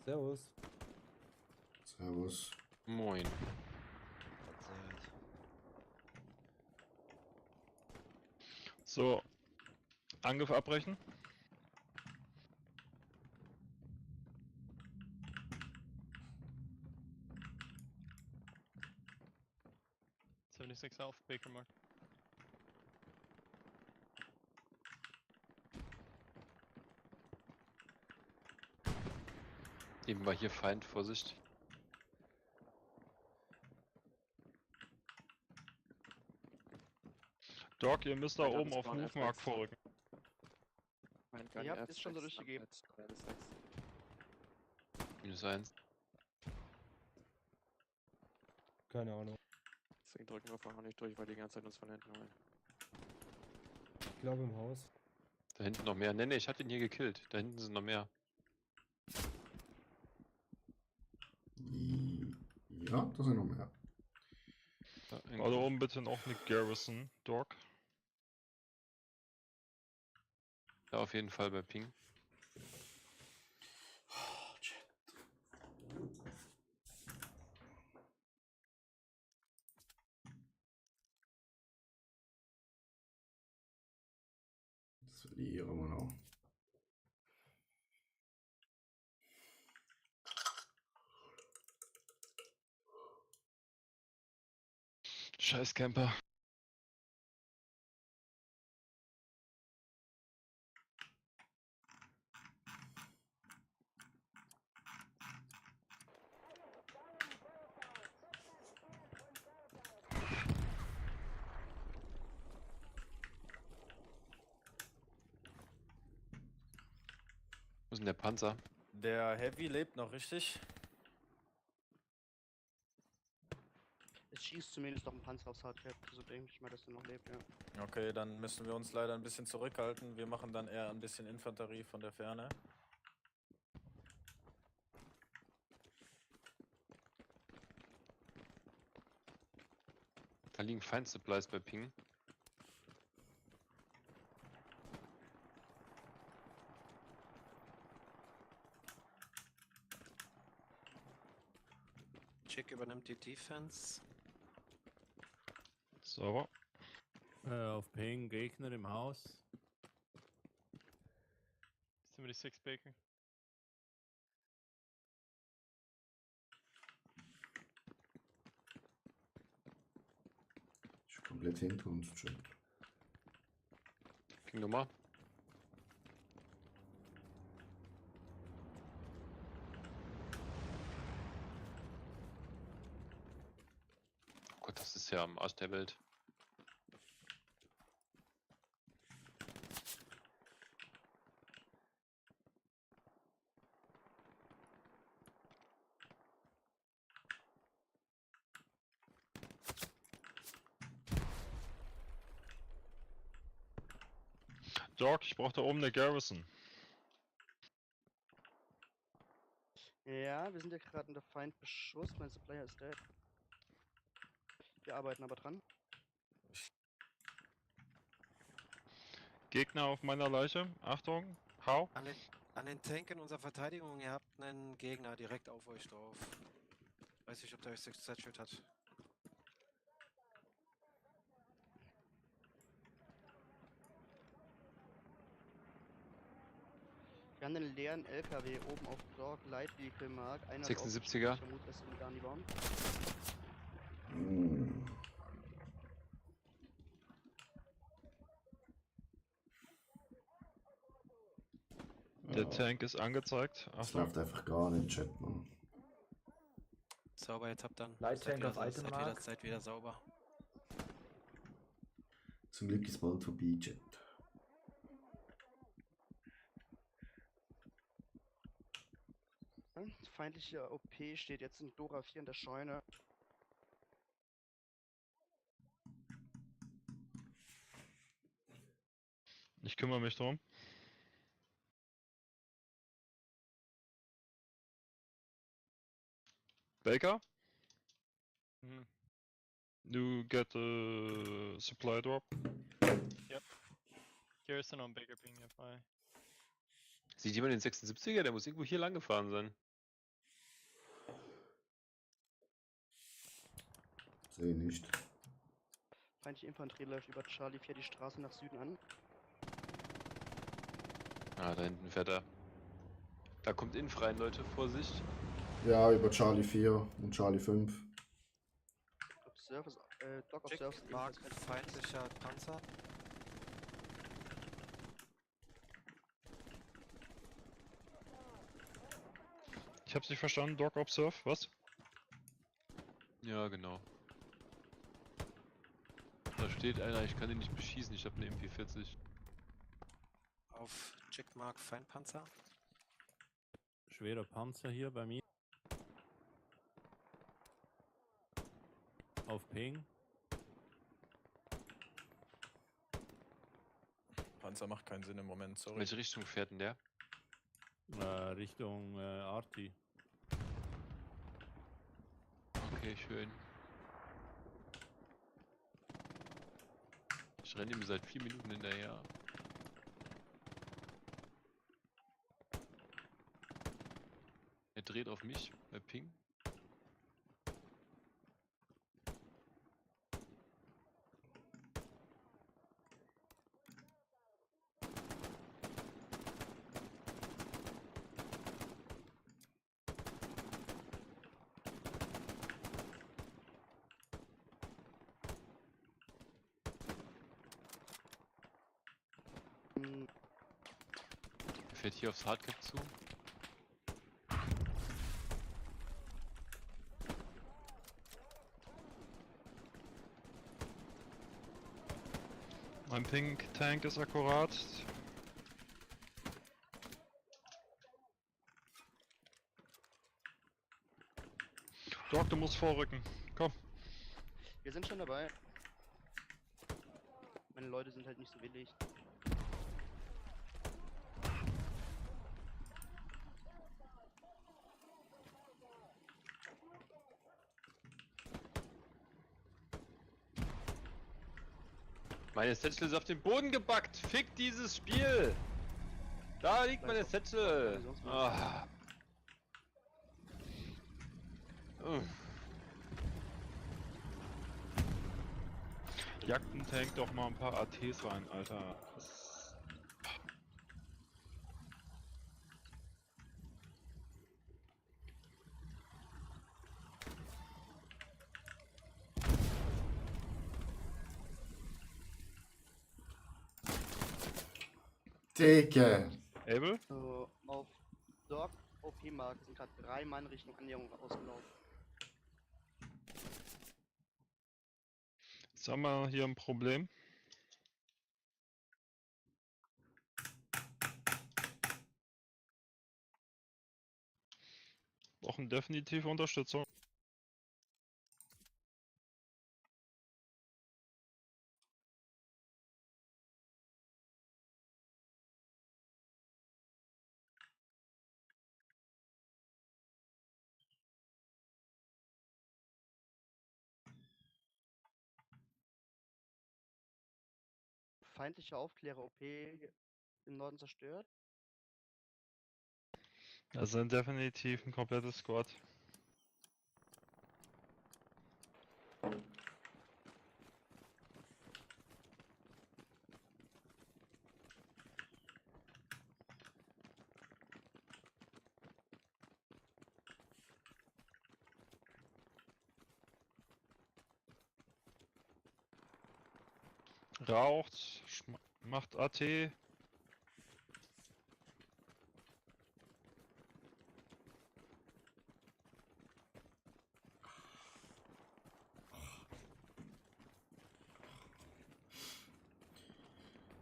Servus. Servus. Moin. So, Angriff abbrechen. Health, Baker Mark. Eben war hier Feind, Vorsicht. Doc, ihr müsst da Feind hat oben auf Spawn Move Mark F6. vorrücken. Feind Ihr Gunny habt es schon so F6, durchgegeben. F6. -1. Keine Ahnung. Deswegen drücken wir vorher nicht durch, weil die ganze Zeit uns von hinten holen. Ich glaube im Haus. Da hinten noch mehr. Nee, ich hatte ihn hier gekillt. Da hinten sind noch mehr. Ja, da sind noch mehr. Also oben bitte noch eine Garrison, Doc. Ja, auf jeden Fall bei Ping. Das verlieren wir noch. Scheiß Camper. Wo ist denn der Panzer? Der Heavy lebt noch, richtig? Es schießt zumindest noch ein Panzer aufs Hardcap, so denke ich mal, dass er noch lebt, ja. Okay, dann müssen wir uns leider ein bisschen zurückhalten. Wir machen dann eher ein bisschen Infanterie von der Ferne. Da liegen Feind-Supplies bei Ping. Chick übernimmt die Defense. Sauber. Auf Ping, Gegner im Haus. 76 Baker. Ist komplett hinter uns, Chat. King Nummer. Oh Gott, das ist ja am Arsch der Welt. Doc, ich brauche da oben eine Garrison. Ja, wir sind ja gerade unter Feindbeschuss. Mein Supplier ist dead. Wir arbeiten aber dran. Gegner auf meiner Leiche. Achtung. Hau. An den Tank in unserer Verteidigung, ihr habt einen Gegner direkt auf euch drauf. Weiß nicht, ob der euch Satchelt hat. Wir haben einen leeren LKW oben auf Dog Light Vehicle Mark. Einer ist 76er. aufgestiegen. Ich vermute, das ist ein Garnibaum. Der Tank ist angezeigt. Das Achtung. läuft einfach gar nicht, Chat, Mann. Sauber, jetzt habt dann. Light Tank auf Item Mark. Seid wieder sauber. Zum Glück ist bald vorbei, Chat. Feindliche OP steht jetzt in Dora 4 in der Scheune. Ich kümmere mich drum. Baker? You get a supply drop. Yep. Garrison on Baker Ping FI. Sieht jemand den 76er? Der muss irgendwo hier lang gefahren sein. Sehe nicht. Feindliche Infanterie läuft über Charlie 4 die Straße nach Süden an. Ah, da hinten fährt er. Da kommt Infreien, Leute, Vorsicht. Ja, über Charlie 4 und Charlie 5. Observe ist, Doc Observe ist Mark, feindlicher Panzer. Ich hab's nicht verstanden. Doc Observe, was? Ja, genau. Da steht einer, ich kann ihn nicht beschießen, ich habe eine MP40. Auf Checkmark Feindpanzer. Schwerer Panzer hier bei mir. Auf Ping. Panzer macht keinen Sinn im Moment, sorry. Welche Richtung fährt denn der? Richtung Arti. Okay, schön. Ich renne ihm seit 4 Minuten hinterher. Er dreht auf mich bei Ping. Er fährt hier aufs Hardcap zu. Mein Pink Tank ist akkurat. Doc, du musst vorrücken. Komm. Wir sind schon dabei. Meine Leute sind halt nicht so willig. Meine Satchel ist auf den Boden gebackt. Fick dieses Spiel. Da liegt meine Satchel. Ah. Jagt ein Tank doch mal ein paar ATs rein, Alter. Dicke. Able? So, auf Dog OP-Mark sind gerade 3 Mann Richtung Annäherung ausgelaufen. Jetzt haben wir hier ein Problem. Brauchen definitiv Unterstützung. feindliche Aufklärer OP im Norden zerstört? Das sind definitiv ein komplettes Squad. Raucht, macht AT.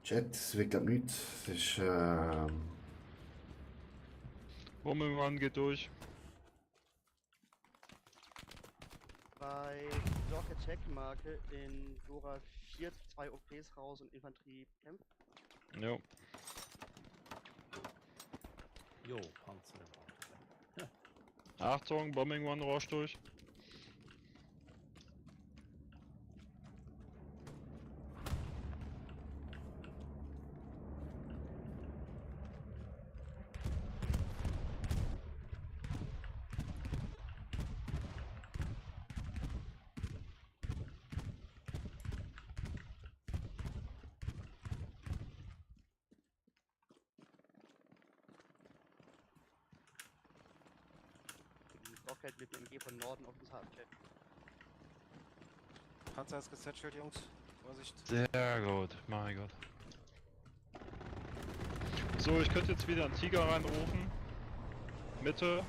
Chat, es wird glaube nichts. Es ist Bombenrun geht durch. Bei Rocket Checkmarke in Dora 4 2 OPs raus und Infanterie kämpft. Jo. Jo, Panzer. Achtung, Bombing Run rauscht durch. Rocket mit dem MG von Norden auf das Hardcheck. Panzer ist gesetchelt, Jungs. Vorsicht. Sehr gut, mein Gott. So, ich könnte jetzt wieder einen Tiger reinrufen. Mitte.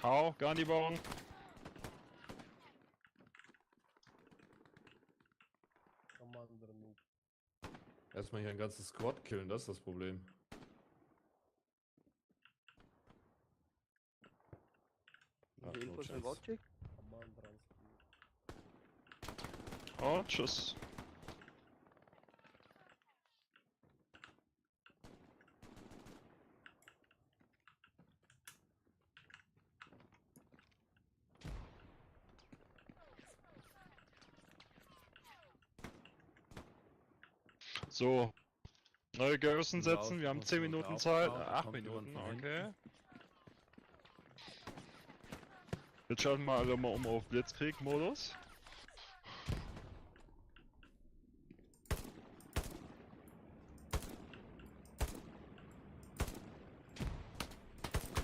Hau, Gandhi bauen. Erstmal hier ein ganzes Squad killen, das ist das Problem. Wie viele Infos für den Roadcheck? Oh, tschüss. So. Neue Garrison setzen, wir haben 10 Minuten Zeit. 8 Minuten, okay. Jetzt schalten wir alle mal um auf Blitzkrieg-Modus.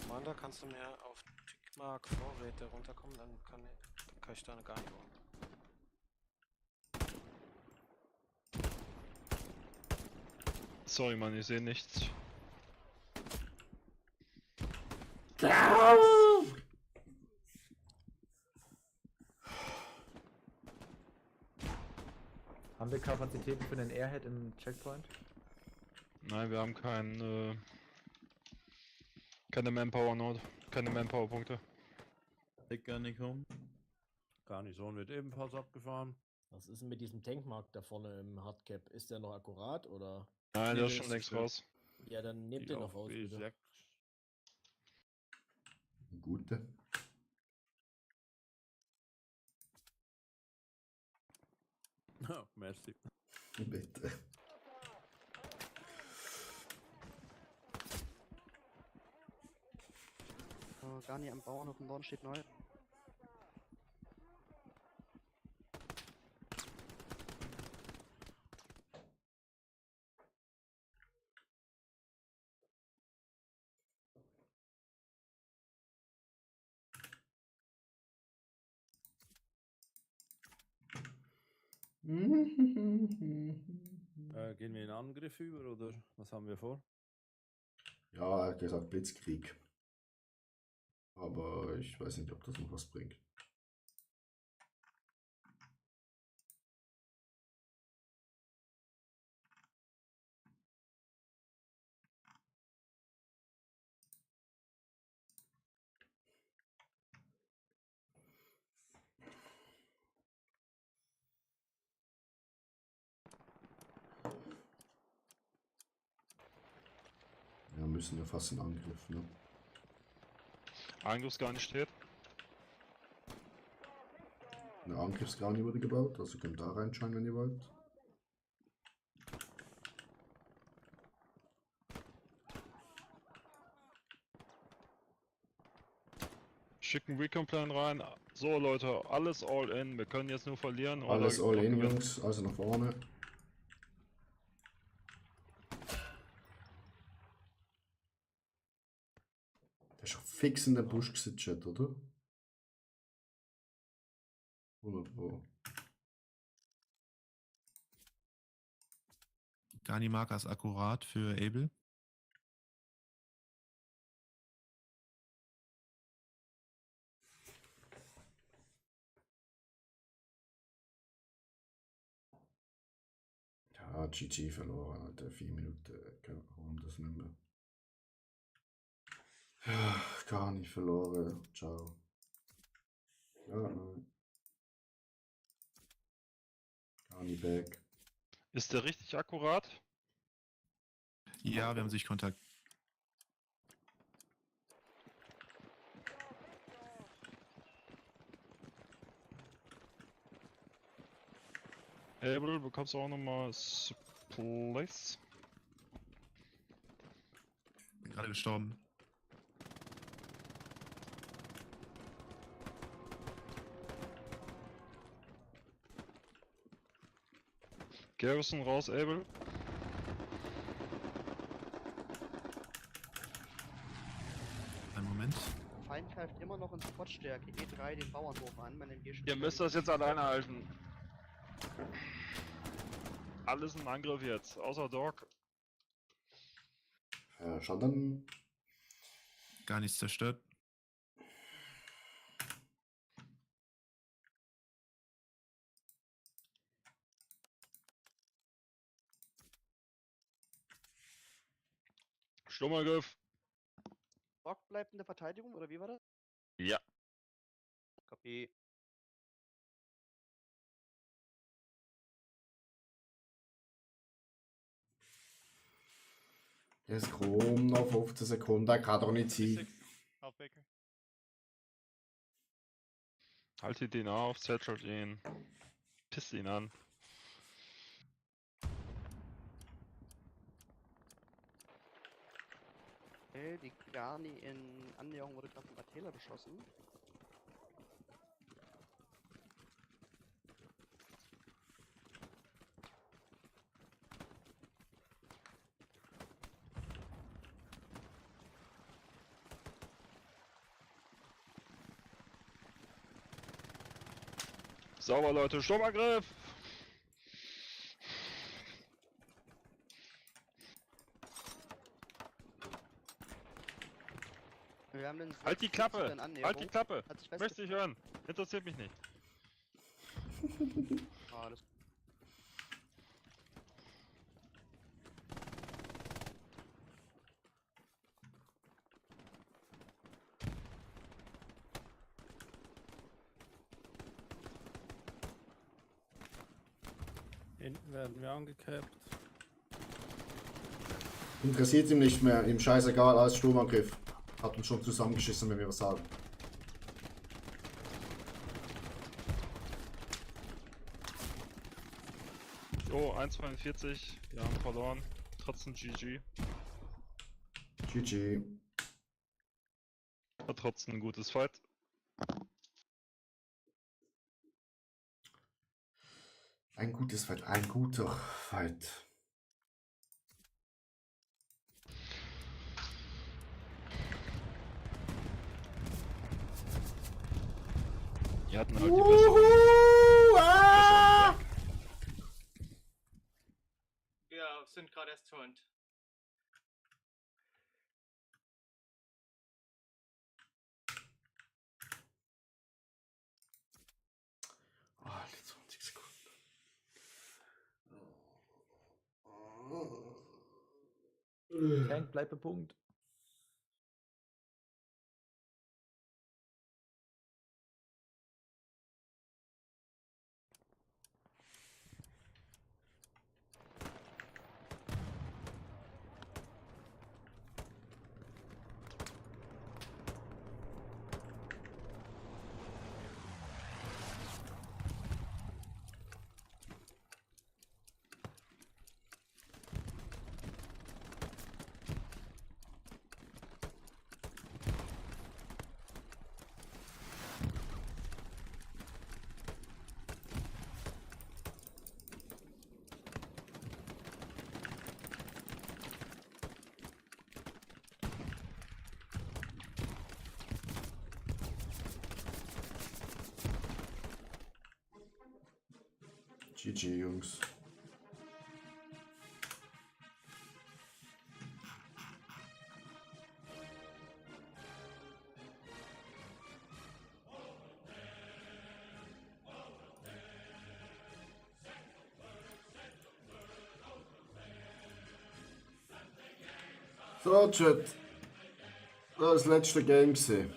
Commander, kannst du mir auf Tickmark Vorräte runterkommen? Dann kann ich da eine Garni bauen. Sorry, Mann, ich sehe nichts. Haben wir Kapazitäten für den Airhead im Checkpoint? Nein, wir haben keine Manpower-Node, keine Manpower-Punkte. Garnison wird ebenfalls abgefahren. Was ist denn mit diesem Tankmarkt da vorne im Hardcap? Ist der noch akkurat oder? Nein, der ist schon längst raus. Ja, dann nehmt den noch raus, bitte. Gute. Oh, merci. Bitte. Garni am Bauen, auf dem Norden steht neu. Gehen wir in Angriff über oder was haben wir vor? Ja, er hat gesagt Blitzkrieg. Aber ich weiß nicht, ob das noch was bringt. müssen ja fast in Angriff, ne? Angriffsgarni steht. Eine Angriffsgarni wurde gebaut, also könnt da reinschauen, wenn ihr wollt. Schicken Recon-Plan rein. So Leute, alles all in. Wir können jetzt nur verlieren oder Alles all noch in, gewinnen. Jungs, also nach vorne. Der ist schon fix in der Busch gesetzt, Chat, oder? 100 Pro. Garni-Marker ist akkurat für Able. Ja, GG verloren, Alter. 4 Minuten. Warum das nicht mehr? Ja, gar nicht verloren. Ciao. Ja, nein. Gar nicht back. Ist der richtig akkurat? Ja, wir haben Sichtkontakt. Able, bekommst du auch nochmal Supplies? Bin gerade gestorben. Garrison raus, Able. Einen Moment. Feind greift immer noch in Spotstärke E3 den Bauernhof an, mein MG Ihr müsst das jetzt alleine halten. Alles im Angriff jetzt, außer Dog. Ja, schon dann. Gar nichts zerstört. Sturmangriff. Rock bleibt in der Verteidigung, oder wie war das? Ja. Copy. Jetzt komm, noch 15 Sekunden, kann doch nicht sein. Outbaker. Haltet ihn auf, zetschelt ihn. Pisst ihn an. Okay, die Garni in Annäherung wurde gerade von Atela beschossen. Sauber, Leute, Sturmangriff! Wir haben den Halt die Klappe! in Annäherung. Halt die Klappe! Hat sich Möchte ich hören. Interessiert mich nicht. Ah, das Hinten werden wir angecapt. Interessiert ihm nicht mehr, ihm scheißegal, als Sturmangriff. Hat uns schon zusammengeschissen, wenn wir was sagen. Jo, 1,42. Wir haben verloren. Trotzdem GG. GG. War trotzdem ein gutes Fight. Ein gutes Fight, ein guter Fight. Die hatten halt die besseren. Ah! Wir sind gerade erst joined. Oh, 20 Sekunden. Tank, bleib bei Punkt. GG, Jungs. So, Chat. Das war das letzte Game gewesen.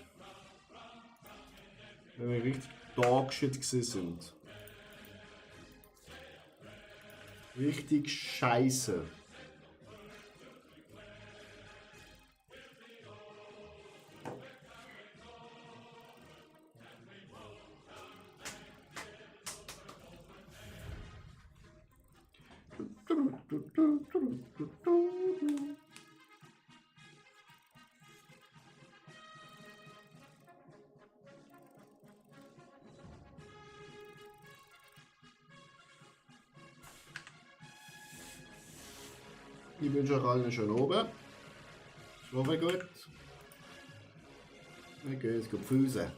Wenn wir richtig Dogshit gewesen sind. Richtig scheiße. Ich wünsche euch allen einen schönen Abend. Schlafen gut. Wir gehen jetzt Füße.